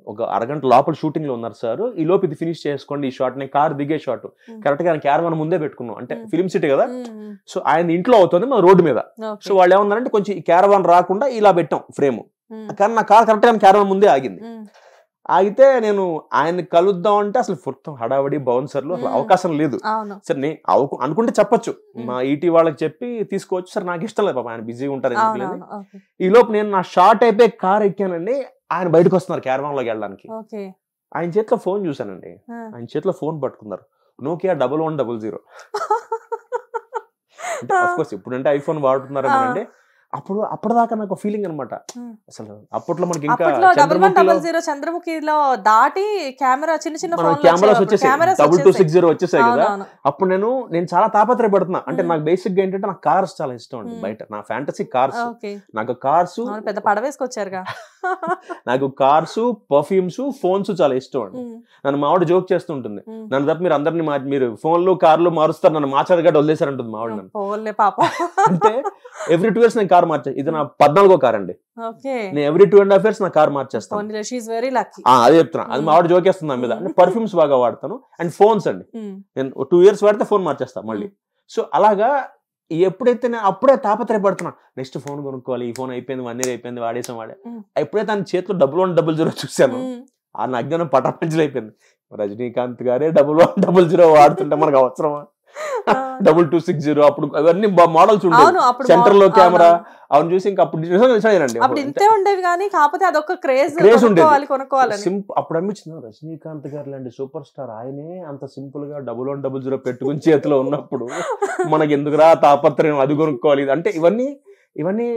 ఒక అరగంట లోపల షూటింగ్ లో ఉన్నారు సార్, ఈ లోపు ఇది ఫినిష్ చేసుకోండి ఈ షాట్. నేను కార్ దిగే షాట్ కరెక్ట్ గా ఆయన క్యారవాన్ ముందే పెట్టుకున్నాం, అంటే ఫిల్మ్ సిటీ కదా. సో ఆయన ఇంట్లో అవుతుంది, మన రోడ్డు మీద. సో వాళ్ళు ఏమన్నారంటే, కొంచెం ఈ క్యారవాన్ రాకుండా ఇలా పెట్టాం ఫ్రేమ్, కానీ నా కార్ కరెక్ట్ గా క్యారవాన్ ముందే ఆగింది. ఆగితే నేను ఆయన కలుద్దాం అంటే అసలు మొత్తం హడావడి, బౌన్సర్లు, అసలు అవకాశం లేదు. సరే నేను అనుకుంటే చెప్పొచ్చు, మా ఈటీ వాళ్ళకి చెప్పి తీసుకోవచ్చు, సరే నాకు ఇష్టం లేదు పాప, ఆయన బిజీగా ఉంటారు. ఈ లోపు నేను నా షార్ట్ అయిపోయి కార్ ఎక్కానండి, ఆయన బయటకు వస్తున్నారు క్యారవాన్ లోకి వెళ్ళడానికి. ఆయన చేతిలో ఫోన్ చూసానండి, ఆయన చేతిలో ఫోన్ పట్టుకున్నారు, Nokia 1100. అంటే ఆఫ్ కోర్స్ ఇప్పుడంటే ఐఫోన్ వాడుతున్నారు అంటే, అప్పటిదాకా నాకు ఫీలింగ్ అనమాట. అసలు అప్పట్లో మనకి ఇంకా 1100 చంద్రముఖిలో దాటి కెమెరా చిన్న కెమెరాస్ వచ్చేసాయి, 2260 వచ్చేసాయి కదా. అప్పుడు నేను చాలా తాపత్రయపడుతున్నా. అంటే నాకు బేసిక్ గా ఏంటంటే, నాకు కార్స్ చాలా ఇష్టం అండి. బయట నా ఫ్యాంటసీ కార్స్, నాకు కార్స్. పెద్ద పడవేసుకొచ్చారుగా. నాకు కార్స్, పర్ఫ్యూమ్స్, ఫోన్స్ చాలా ఇష్టం అండి. నన్ను మావిడ జోక్ చేస్తుంటుంది, నన్ను తప్ప మీరు అందరినీ మీరు ఫోన్లు కార్లు మారుస్తారు, నన్ను మార్చారు వదిలేసారంటుంది మావిడ నన్ను. అంటే ఎవ్రీ 2 years నేను కార్ మార్చా. ఇది నా 14వ కార్ అండి. నేను ఎవ్రీ 2.5 years నా కార్ మార్చేస్తాను. అదే చెప్తున్నా, అది మావిడ జోక్ చేస్తుంది నా మీద. అంటే పర్ఫ్యూమ్స్ బాగా వాడతాను అండ్ ఫోన్స్ అండి. నేను 2 years వాడితే ఫోన్ మార్చేస్తాను మళ్ళీ. సో అలాగా ఎప్పుడైతే నేను అప్పుడే తాపత్రయపడుతున్నా, నెక్స్ట్ ఫోన్ కొనుక్కోవాలి, ఈ ఫోన్ అయిపోయింది, 1 year అయిపోయింది, వాడేసాం. ఎప్పుడైతే తన చేతిలో 1100 చూశాను, ఆ అజ్ఞానం పటాపంచలు అయిపోయింది. రజనీకాంత్ గారే 1100 వాడుతుంటే మనకు అవసరమా? 2260 అప్పుడు అవన్నీ మోడల్స్ ఉండేవి, సెంటర్ లో కెమెరా, అవన్నీ చూసి ఇంకా అప్పుడు ఉండేవి కానీ కాకపోతే అదొక క్రేజ్ ఉండేది. అప్పుడు అనిపించింది రజనీకాంత్ గారు లాంటి సూపర్ స్టార్ ఆయనే అంత సింపుల్ గా 1100 పెట్టుకుని చేతిలో ఉన్నప్పుడు మనకి ఎందుకురా తాపత్రయం అది కొనుక్కోవాలి. అంటే ఇవన్నీ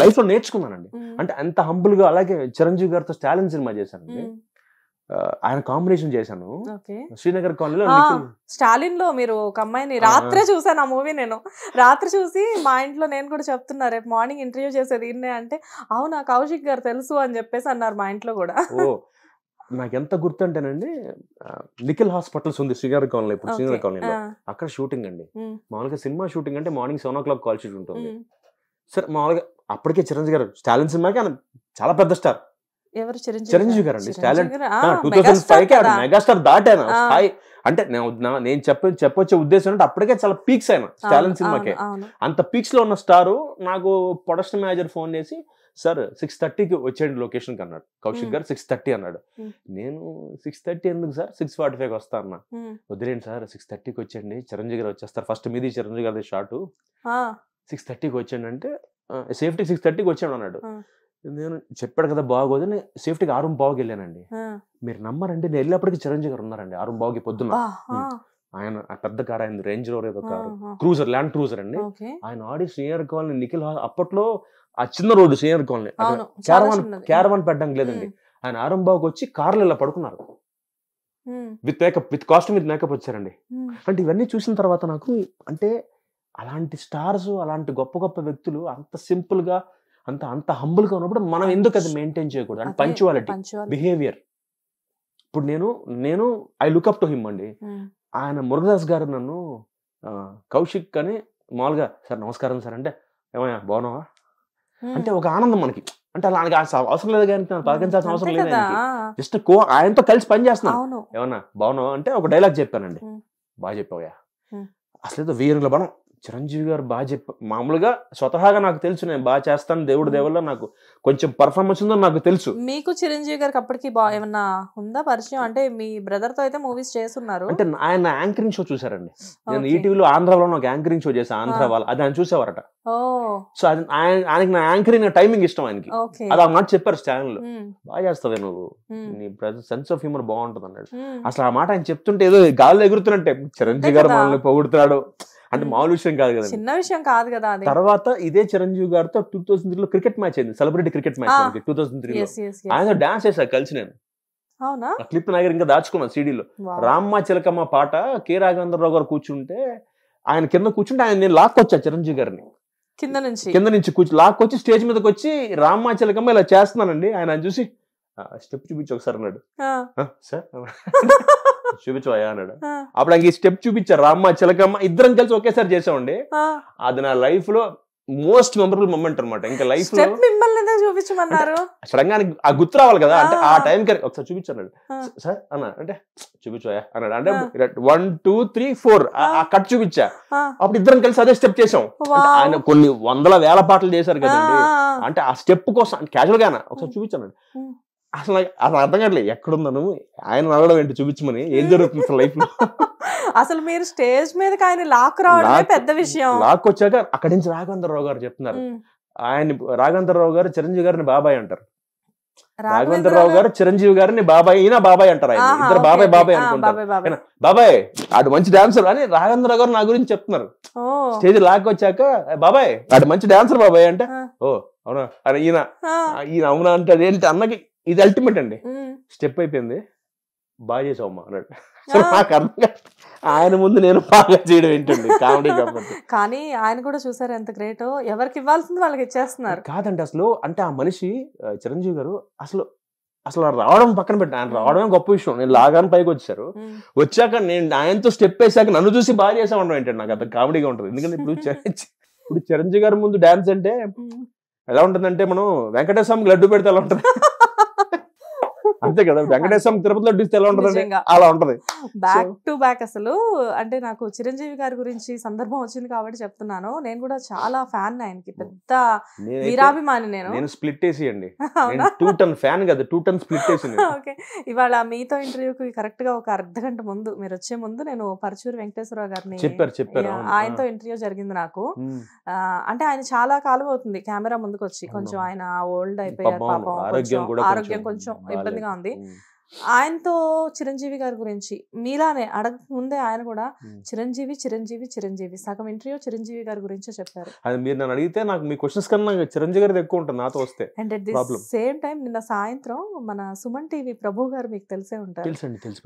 లైఫ్ లో నేర్చుకున్నానండి. అంటే అంత హంబుల్ గా. అలాగే చిరంజీవి గారితో స్టాలిన్ సినిమా చేశానండి, ఆయన కాంబినేషన్ చేశాను శ్రీనగర్ కాలనీలో. స్టాలిన్ లో మీరు ఒక అమ్మాయిని రాత్రే చూసాను, ఆ మూవీ నేను రాత్రి చూసి మా ఇంట్లో నేను కూడా చెప్తున్నా రేపు మార్నింగ్ ఇంటర్వ్యూ చేసేది ఈయనే అంటే, అవునా కౌశిక్ గారు తెలుసు అని చెప్పేసి అన్నారు మా ఇంట్లో కూడా. ఓ నాకు ఎంత గుర్తుంటేనండి, నిఖిల్ హాస్పిటల్స్ ఉంది శ్రీనగర్ కాలనీ, ఇప్పుడు శ్రీనగర్ కాలనీలో, అక్కడ షూటింగ్ అండి. మామూలుగా సినిమా షూటింగ్ అంటే మార్నింగ్ 7 o'clock కాల్ షీట్ ఉంటుంది. సరే మామూలుగా అప్పటికే చిరంజీవి గారు స్టాలిన్ సినిమాకి చాలా పెద్ద స్టార్. చిరంజీవి గారు అండి స్టాలిన్ 2005 మెగాస్టార్ దాటాను స్థాయి. అంటే నేను చెప్పొచ్చే ఉద్దేశం అంటే అప్పటికే చాలా పీక్స్ అయినా స్టాలిన్ సినిమాకే. అంత పీక్స్ లో ఉన్న స్టారు నాకు ప్రొడక్షన్ మేనేజర్ ఫోన్ చేసి, సార్ 6:30కి వచ్చేయండి లొకేషన్ కి అన్నాడు. కౌశిక్ గారు 6:30 అన్నాడు. నేను 6:30 ఎందుకు సార్, 6:45 వస్తా అన్నా. వదిలేండి సార్ 6:30కి వచ్చేయండి, చిరంజీవి గారు వచ్చేస్తారు, ఫస్ట్ మీది చిరంజీవి గారి షాటు, 6:30కి వచ్చేయండి అంటే సేఫ్టీ 6:30కి వచ్చాడు అన్నాడు. నేను చెప్పాడు కదా బాగోదు, నేను సేఫ్టీకి 6:15కి వెళ్ళానండి. మీరు నమ్మరండి, నేను వెళ్ళేప్పటికి చిరంజీవి గారు ఉన్నారండి 6:15కి పొద్దున్న. ఆయన పెద్ద కార్, ఆయన రేంజ్ రోవర్ ఏదో కారు, క్రూజర్, ల్యాండ్ క్రూజర్ అండి. ఆయన ఆడి శ్రీనగర్ కాలనీ నిఖిల్ అప్పట్లో ఆ చిన్న రోడ్డు శ్రీనగర్ కాలనీ, క్యారవాన్ పెట్టడానికి లేదండి. ఆయన 6:15కి వచ్చి కార్లో ఇలా పడుకున్నారు, with makeup, with costume, with makeup వచ్చారండి. అంటే ఇవన్నీ చూసిన తర్వాత నాకు అంటే అలాంటి స్టార్స్, అలాంటి గొప్ప గొప్ప వ్యక్తులు అంత సింపుల్ గా అంత హంబుల్ గా ఉన్నప్పుడు మనం ఎందుకు అది మెయింటైన్ చేయకూడదు? అంటే పంక్చువాలిటీ, బిహేవియర్. ఇప్పుడు నేను I look up to him అండి. ఆయన మురుగదాస్ గారు నన్ను కౌశిక్ అని మామూలుగా సార్ నమస్కారం సార్ అంటే, ఏమయ్యా బాగున్నావా అంటే ఒక ఆనందం మనకి. అంటే అలా అవసరం లేదు కానీ పలకించాల్సిన అవసరం లేదు, జస్ట్ ఆయనతో కలిసి పని చేస్తున్నాను. ఏమన్నా బాగున్నావా అంటే ఒక డైలాగ్ చెప్పానండి, బాగా చెప్పావయ్యా. అసలు ఏదో వీరుల బలం. చిరంజీవి గారు బాగా మామూలుగా స్వతహాగా నాకు తెలుసు నేను బాగా చేస్తాను, దేవుడి దేవుళ్ళ నాకు కొంచెం పర్ఫార్మెన్స్ ఉందో నాకు తెలుసు. మీకు చిరంజీవి గారికి అప్పటికి ఏమన్నా ఉందా పరిచయం? అంటే మీ బ్రదర్ తో అయితే మూవీస్ చేస్తున్నారు. అంటే ఆయన యాంకరింగ్ షో చూసారండి. నేను ఈటీవీలో ఆంధ్రాలో ఒక యాంకరింగ్ షో చేశాను, ఆంధ్ర వాళ్ళు, అది ఆయన చూసేవారట. సో అది ఆయనకి నా యాంకరింగ్ టైమింగ్ ఇష్టం ఆయనకి. అది ఆ మాట చెప్పారు ఛానల్ లో, బాగా చేస్తావే నువ్వు, నీ బ్రదర్ సెన్స్ ఆఫ్ హ్యూమర్ బాగుంటుంది అన్నాడు. అసలు ఆ మాట ఆయన చెప్తుంటే ఏదో గాల్లో ఎగురుతున్నట్టే, చిరంజీవి గారు మనల్ని పొగుడుతున్నాడు అంటే మామూలు విషయం కాదు కదా, చిన్న విషయం కాదు కదా. తర్వాత ఇదే చిరంజీవి గారితో 2003లో క్రికెట్ మ్యాచ్ అయింది, సెలబ్రిటీ క్రికెట్ మ్యాచ్ 2003లో. ఆయన డాన్స్ చేశారు కలిసి. నేను ఆ క్లిప్ నా దగ్గర ఇంకా దాచుకున్నాను సీడీలో. రామ్మ చిలకమ్మ పాట కె రాఘవేంద్రరావు గారు కూర్చుంటే ఆయన కింద కూర్చుంటే ఆయన నేను లాక్కొచ్చా చిరంజీవి గారిని కింద నుంచి లాక్కొచ్చి స్టేజ్ మీదకి వచ్చి రామ్మ చిలకమ్మ ఇలా చేస్తున్నానండి. ఆయన చూసి స్టెప్ చూపించి ఒకసారి అన్నాడు, సార్ చూపించవయ్యా అన్నాడు. అప్పుడు ఈ స్టెప్ చూపించారు రామ్మ చిలకమ్మ, ఇద్దరం కలిసి ఒకేసారి చేసామండి. అది నా లైఫ్ లో మోస్ట్ మెమరబుల్ మూమెంట్ అనమాట. ఇంకా లైఫ్ లో చూపించమన్నారు సడన్గా ఆ గుర్తు రావాలి కదా, అంటే ఆ టైం కి ఒకసారి చూపించాడు. సార్ అన్నా అంటే చూపించవయ్యా అన్నాడు. అంటే 1 2 3 4 ఆ కట్ చూపించా. అప్పుడు ఇద్దరం కలిసి అదే స్టెప్ చేసాం. ఆయన కొన్ని వందల వేల పాటలు చేశారు కదండి. అంటే ఆ స్టెప్ కోసం క్యాజువల్ గానా ఒకసారి చూపించాను. అసలు అర్థం కావట్లేదు ఎక్కడున్నాను, ఆయన నడవడం ఏంటి చూపించమని, ఏం జరుగుతుంది లైఫ్ లో. అసలు మీరు స్టేజ్ మీదకి ఆయన లాక్ రావడమే పెద్ద విషయం. లాక్ వచ్చాక అక్కడి నుంచి రాఘవేంద్రరావు గారు చెప్తున్నారు, ఆయన రాఘవేంద్రరావు గారు చిరంజీవి గారిని బాబాయ్ అంటారు, రాఘవేంద్రరావు గారు చిరంజీవి గారిని బాబాయ్, ఈయన బాబాయ్ అంటారు. ఆయన ఇద్దరు బాబాయ్ బాబాయ్ అనుకుంటారు. బాబాయ్ ఆడు మంచి డాన్సర్ అని రాఘవేంద్రరావు గారు నా గురించి చెప్తున్నారు. స్టేజ్ లాక్ వచ్చాక బాబాయ్ ఆడు మంచి డాన్సర్ బాబాయ్ అంటే, ఓ అవునా అరే ఈయన అవునా అంటే అదేంటి అన్నకి ఇది అల్టిమేట్ అండి. స్టెప్ అయిపోయింది, బాగా చేసావమ్మా అన్నాడు. నాకు అర్థం ఆయన ముందు నేను బాగా చేయడం ఏంటండి కామెడీ కాబట్టి. కానీ ఆయన కూడా చూసారు ఎంత గ్రేటో, ఎవరికి ఇవ్వాల్సింది వాళ్ళకి ఇచ్చేస్తున్నారు. కాదండి అసలు అంటే ఆ మనిషి చిరంజీవి గారు అసలు రావడం పక్కన పెట్టి ఆయన రావడమే గొప్ప విషయం. నేను లాగానే పైకి వచ్చారు, వచ్చాక నేను ఆయనతో స్టెప్ వేసాక నన్ను చూసి బాగా చేసా ఉండడం ఏంటంటే నాకు అంత కామెడీగా ఉంటుంది. ఎందుకంటే ఇప్పుడు చిరంజీవి గారి ముందు డాన్స్ అంటే ఎలా ఉంటుందంటే మనం వెంకటేశ్వర స్వామికి లడ్డు పెడితే ఎలా ఉంటుంది అంతే కదా, వెంకటేశ్వర తిరుపతిలో డిస్తే ఎలా ఉంటుంది అలా ఉంటది. బ్యాక్ టు బ్యాక్ అసలు అంటే నాకు చిరంజీవి గారి గురించి సందర్భం వచ్చింది కాబట్టి చెప్తున్నాను. నేను కూడా చాలా ఫ్యాన్, ఆయనకి పెద్ద వీరాభిమాని. నేను స్ప్లిట్ వేసి అండి, 2 టన్ ఫ్యాన్ కదా, 2 టన్ స్ప్లిట్ వేసి. ఓకే, ఇవాళ మీతో ఇంటర్వ్యూకి కరెక్ట్ గా ఒక అర్ధగంట ముందు, మీరు వచ్చే ముందు నేను పరచూరి వెంకటేశ్వరరావు గారిని చెప్పారు, ఆయనతో ఇంటర్వ్యూ జరిగింది నాకు. అంటే ఆయన చాలా కాలం అవుతుంది కెమెరా ముందుకు వచ్చి, కొంచెం ఆయన ఓల్డ్ అయిపోయారు పాపం, ఆరోగ్యం కొంచెం ఇబ్బందిగా ఉంది. ఆయనతో చిరంజీవి గారి గురించి మీలానే అడగ ముందే ఆయన కూడా చిరంజీవి చిరంజీవి చిరంజీవి సగం ఇంటర్వ్యూ చిరంజీవి గారి గురించే చెప్పారు. అది మీరు నన్ను అడిగితే నాకు మీ క్వశ్చన్స్ కన్నా చిరంజీవి గారిది ఎక్కువ ఉంటుంది నాతో వస్తే. And at the same time నిన్న సాయంత్రం మన సుమన్ టీవీ ప్రభు గారు మీకు తెలిసే ఉంటారు,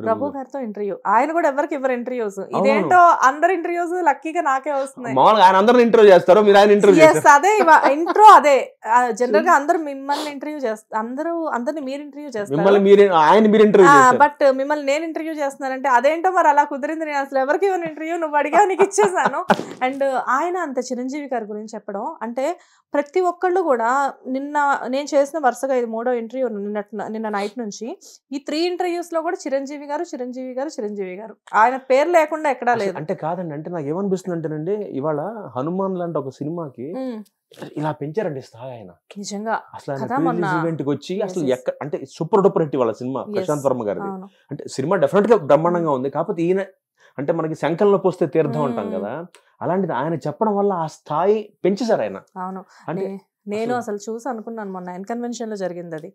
ప్రభు గారితో ఇంటర్వ్యూ. ఆయన కూడా ఎవరికి ఎవరు ఇంటర్వ్యూస్, ఇదేంటో అందరు ఇంటర్వ్యూస్ లక్కీగా నాకే వస్తున్నాయి. అందరూ ఇంటర్వ్యూ చేస్తారు, మీరు ఆయన ఇంటర్వ్యూ చేస్తారు. అదే ఇంట్రో, అదే జనరల్ గా అందరు మిమ్మల్ని ఇంటర్వ్యూ చేస్తారు, అందరిని మీరు ఇంటర్వ్యూ చేస్తారు, బట్ మిమ్మల్ని నేను ఇంటర్వ్యూ చేస్తున్నానంటే అదేంటో మరి అలా కుదిరింది. నేను అసలు ఎవరికి ఇవ్వను ఇంటర్వ్యూ, నువ్వు అడిగా నీకు ఇచ్చేసాను. అండ్ ఆయన అంత చిరంజీవి గారి గురించి చెప్పడం అంటే ప్రతి ఒక్కళ్ళు కూడా, నిన్న నేను చేసిన వరుసగా ఇది 3వ ఇంటర్వ్యూ నిన్న నైట్ నుంచి, ఈ 3 ఇంటర్వ్యూస్ లో కూడా చిరంజీవి గారు చిరంజీవి గారు చిరంజీవి గారు, ఆయన పేరు లేకుండా ఎక్కడా లేదు. అంటే కాదండి, అంటే నాకు ఏమనిపిస్తుంది అంటేనండి, ఇవాళ హనుమాన్ లాంటి ఒక సినిమాకి ఇలా పెంచారండి స్థాయి ఆయన. నిజంగా అసలు ఈవెంట్ కి వచ్చి అసలు అంటే సూపర్ డూపర్ హిట్ వాళ్ళ సినిమా ప్రశాంత్ వర్మ గారిది. అంటే సినిమా డెఫినెట్ గా బ్రహ్మాండంగా ఉంది, కాకపోతే ఈయన అంటే మనకి శంఖంలో పోస్తే తీర్థం అంటాం కదా, అలాంటిది ఆయన చెప్పడం వల్ల ఆ స్థాయి పెంచేశారు ఆయన. అవును, అంటే నేను అసలు చూసి అనుకున్నాను, మొన్న కన్వెన్షన్ లో జరిగింది అది.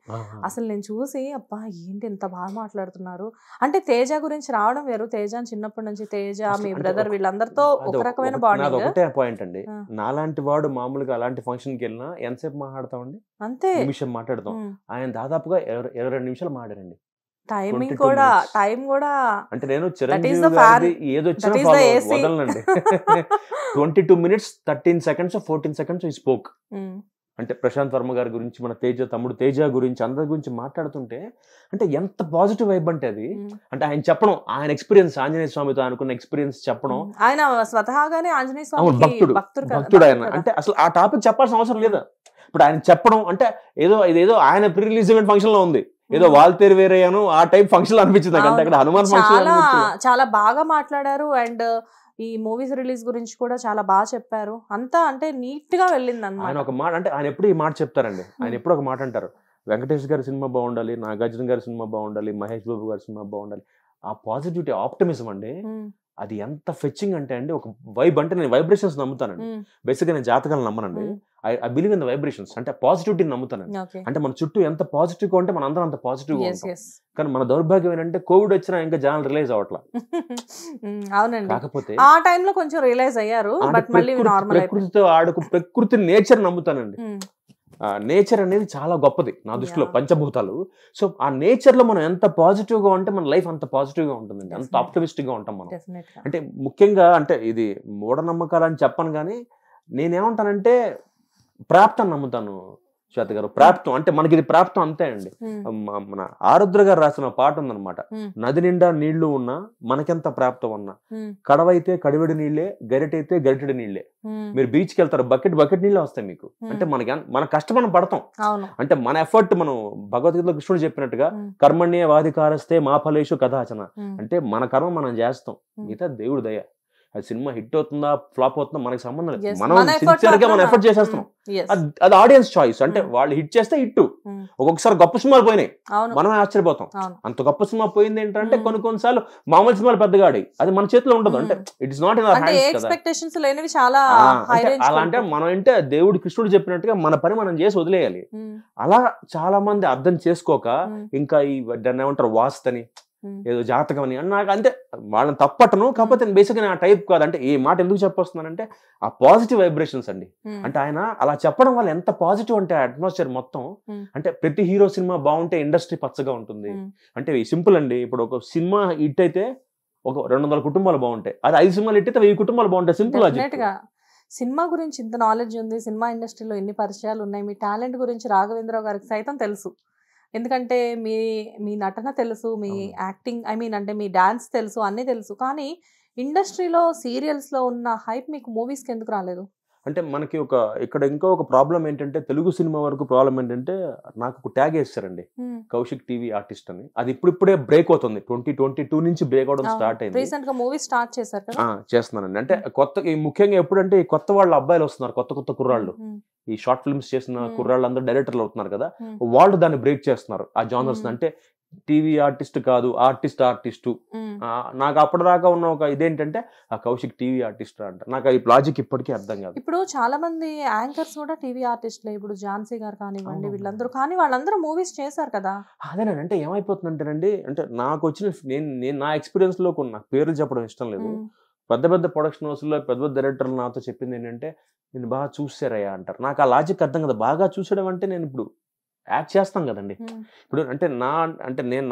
అసలు నేను చూసి అబ్బా ఏంటి ఎంత బాగా మాట్లాడుతున్నారు. అంటే తేజ గురించి రావడం వేరు, తేజ చిన్నప్పటి నుంచి తేజ మీ బ్రదర్ వీళ్ళందరితో ఒక రకమైన బాండింగ్. ఒకటే పాయింట్ అండి, నాలాంటి వాడు మామూలుగా అలాంటి ఫంక్షన్ కి వెళ్ళినా ఎంతసేపు మాట్లాడతామండి, అంతే నిమిషం మాట్లాడతాం. ఆయన దాదాపుగా 22 నిమిషాలు మాట్లాడారండి. టైమింగ్ కూడా టైం కూడా అంటే నేను చిరంజీవి గారిది ఏదొచ్చినా వదలనండి. 22 minutes 13 seconds 14 seconds ఈ స్పోక్. అంటే ప్రశాంత్ వర్మ గారి గురించి, మన తమ్ముడు తేజ గురించి, అందరి గురించి మాట్లాడుతుంటే అంటే ఎంత పాజిటివ్ వైబ్ అంటే అది. అంటే ఆయన చెప్పడం, ఆయన ఎక్స్పీరియన్స్, ఆంజనేయ స్వామితో అనుకున్న ఎక్స్పీరియన్స్ చెప్పడం. ఆయన స్వతహాగానే ఆంజనేయ స్వామి భక్తుడు ఆయన. అంటే అసలు ఆ టాపిక్ చెప్పాల్సిన అవసరం లేదా. ఇప్పుడు ఆయన చెప్పడం అంటే ఇదేదో ఆయన ప్రీ రిలీజ్ ఈవెంట్ ఫంక్షన్ లో ఉంది, ఏదో వాల్తేరు వేరేయాను ఆ టైప్ ఫంక్షన్ అనిపించింది అంటే అక్కడ హనుమాన్ ఫంక్షన్. చాలా బాగా మాట్లాడారు. అండ్ ఈ మూవీస్ రిలీజ్ గురించి కూడా చాలా బాగా చెప్పారు. అంతా అంటే నీట్ గా వెళ్ళింది అన్నమాట. ఆయన ఒక మాట అంటే ఆయన ఎప్పుడు ఈ మాట చెప్తారండి, ఆయన ఎప్పుడు ఒక మాట అంటారు, వెంకటేష్ గారి సినిమా బాగుండాలి, నాగార్జున గారి సినిమా బాగుండాలి, మహేష్ బాబు గారి సినిమా బాగుండాలి. ఆ పాజిటివిటీ, ఆప్టిమిజం అండి, అది ఎంత ఫెచ్చింగ్ అంటే అండి, ఒక వైబ్. అంటే నేను వైబ్రేషన్స్ నమ్ముతానండి, బేసిక్గా నేను జాతకాలను నమ్మనండి. I believe in the vibrations, అంటే పాజిటివిటీని నమ్ముతానండి. అంటే మన చుట్టూ ఎంత పాజిటివ్గా ఉంటే మన అందరం అంత పాజిటివ్గా ఉంటాం. కానీ మన దౌర్భాగ్యం ఏంటంటే కోవిడ్ వచ్చినా ఇంకా జనాలు రిలైజ్ అవ్వట్లా. అవునండి, కాకపోతే ఆ టైంలో కొంచెం రియలైజ్ అయ్యారు. ప్రకృతితో ఆడుకు, ప్రకృతి నేచర్ నమ్ముతానండి. నేచర్ అనేది చాలా గొప్పది నా దృష్టిలో, పంచభూతాలు. సో ఆ నేచర్ లో మనం ఎంత పాజిటివ్ గా ఉంటే మన లైఫ్ అంత పాజిటివ్ గా ఉంటుందండి, అంత ఆప్టమిస్టిక్ గా ఉంటాం మనం. అంటే ముఖ్యంగా అంటే ఇది మూఢనమ్మకాలు అని చెప్పను, కానీ నేనేమంటానంటే ప్రాప్తం నమ్ముతాను శ్వేత గారు. ప్రాప్తం అంటే మనకి ఇది ప్రాప్తం అంతే అండి. మన ఆరుద్ర గారు రాసిన పాట ఉందన్నమాట, నది నిండా నీళ్లు ఉన్నా మనకెంత ప్రాప్తం ఉన్నా, కడవైతే కడివెడి నీళ్లే, గరిటైతే గరిటెడి నీళ్లే. మీరు బీచ్కి వెళ్తారు, బకెట్ నీళ్ళే వస్తాయి మీకు. అంటే మన కష్టం మనం పడతాం, అంటే మన ఎఫర్ట్. మనం భగవద్గీతలో కృష్ణుడు చెప్పినట్టుగా కర్మణ్యే వాధికారస్తే మా ఫలేషు కథాచన, అంటే మన కర్మ మనం చేస్తాం, మిగతా దేవుడు దయ. అది సినిమా హిట్ అవుతుందా ఫ్లాప్ అవుతుందా మనకి సంబంధం లేదు, మనం సిన్సియర్ గా మనం ఎఫర్ట్ చేసేస్తున్నాం. అది ఆడియన్స్ చాయిస్. అంటే వాళ్ళు హిట్ చేస్తే హిట్. ఒక్కొక్కసారి గొప్ప సినిమాలు పోయినాయి, మనమే ఆశ్చర్యపోతాం. అంత గొప్ప సినిమా పోయింది ఏంటంటే కొన్నిసార్లు మామూలు సినిమాలు పెద్దగా ఆడి, అది మన చేతిలో ఉండదు. అంటే it is not in our hands కదా. అలా అంటే మనం అంటే దేవుడు కృష్ణుడు చెప్పినట్టుగా మన పని మనం చేసి వదిలేయాలి. అలా చాలా మంది అర్థం చేసుకోక ఇంకా ఈ దాన్ని ఏమంటారు వాస్తని, ఏదో జాతకం అని. నాకు అంతే, వాళ్ళని తప్పటను, కాకపోతే బేసిక్గా నా టైప్ కాదు. అంటే ఈ మాట ఎందుకు చెప్పొస్తున్నానంటే ఆ పాజిటివ్ వైబ్రేషన్స్ అండి. అంటే ఆయన అలా చెప్పడం వల్ల ఎంత పాజిటివ్ అంటే అట్మాస్ఫియర్ మొత్తం. అంటే ప్రతి హీరో సినిమా బాగుంటే ఇండస్ట్రీ పచ్చగా ఉంటుంది. అంటే సింపుల్ అండి, ఇప్పుడు ఒక సినిమా హిట్ అయితే ఒక 200 కుటుంబాలు బాగుంటాయి, అది 5 సినిమాలు ఎట్టితే 1000 కుటుంబాలు బాగుంటాయి. Simple logic. సినిమా గురించి ఇంత నాలెడ్జ్ ఉంది, సినిమా ఇండస్ట్రీలో ఎన్ని పరిచయాలు ఉన్నాయి, మీ టాలెంట్ గురించి రాఘవేంద్రరావు గారికి సైతం తెలుసు. ఎందుకంటే మీ నటన తెలుసు, మీ యాక్టింగ్ అంటే మీ డాన్స్ తెలుసు, అన్నీ తెలుసు. కానీ ఇండస్ట్రీలో సీరియల్స్లో ఉన్న హైప్ మీకు మూవీస్కి ఎందుకు రాలేదు? అంటే మనకి ఇక్కడ ఇంకో ఒక ప్రాబ్లం ఏంటంటే, తెలుగు సినిమా వరకు ప్రాబ్లం ఏంటంటే, నాకు ఒక ట్యాగ్ వేస్తారండి, కౌశిక్ టీవీ ఆర్టిస్ట్ అని. అది ఇప్పుడిప్పుడే బ్రేక్ అవుతుంది. 2022 నుంచి బ్రేక్ అవడం స్టార్ట్ అయింది. రీసెంట్ గా మూవీ స్టార్ట్ చేశారు కదా? చేస్తున్నానండి. అంటే ముఖ్యంగా ఎప్పుడంటే ఈ కొత్త వాళ్ళ అబ్బాయిలు వస్తున్నారు, కొత్త కుర్రాళ్ళు, ఈ షార్ట్ ఫిల్మ్స్ చేసిన కుర్రాళ్ళు అందరూ డైరెక్టర్లు అవుతున్నారు కదా, వాళ్ళు దాన్ని బ్రేక్ చేస్తున్నారు ఆ జానర్స్. అంటే టీవీ ఆర్టిస్ట్ కాదు, ఆర్టిస్టు. నాకు అప్పటిదాకా ఉన్న ఒక ఇదేంటంటే, ఆ కౌశిక్ టీవీ ఆర్టిస్ట్ అంట. నాకు ఈ లాజిక్ ఇప్పటికీ అర్థం కాదు. ఇప్పుడు చాలా మంది యాంకర్స్ కూడా టీవీ ఆర్టిస్ట్లే. ఇప్పుడు ఝాన్సీ గారు కానివ్వండి, వీళ్ళందరూ, కానీ వాళ్ళందరూ మూవీస్ చేశారు కదా. అదేనండి. అంటే ఏమైపోతుందంటేనండి, అంటే నాకు వచ్చిన నేను నా ఎక్స్పీరియన్స్ లో నాకు పేర్లు చెప్పడం ఇష్టం లేదు. పెద్ద ప్రొడక్షన్ హౌస్లో పెద్ద డైరెక్టర్లు నాతో చెప్పింది ఏంటంటే, నేను బాగా చూసారయ్యా అంటారు. నాకు ఆ లాజిక్ అర్థం కదా. బాగా చూసడం అంటే నేను ఇప్పుడు యాక్ట్ చేస్తాం కదండి. ఇప్పుడు అంటే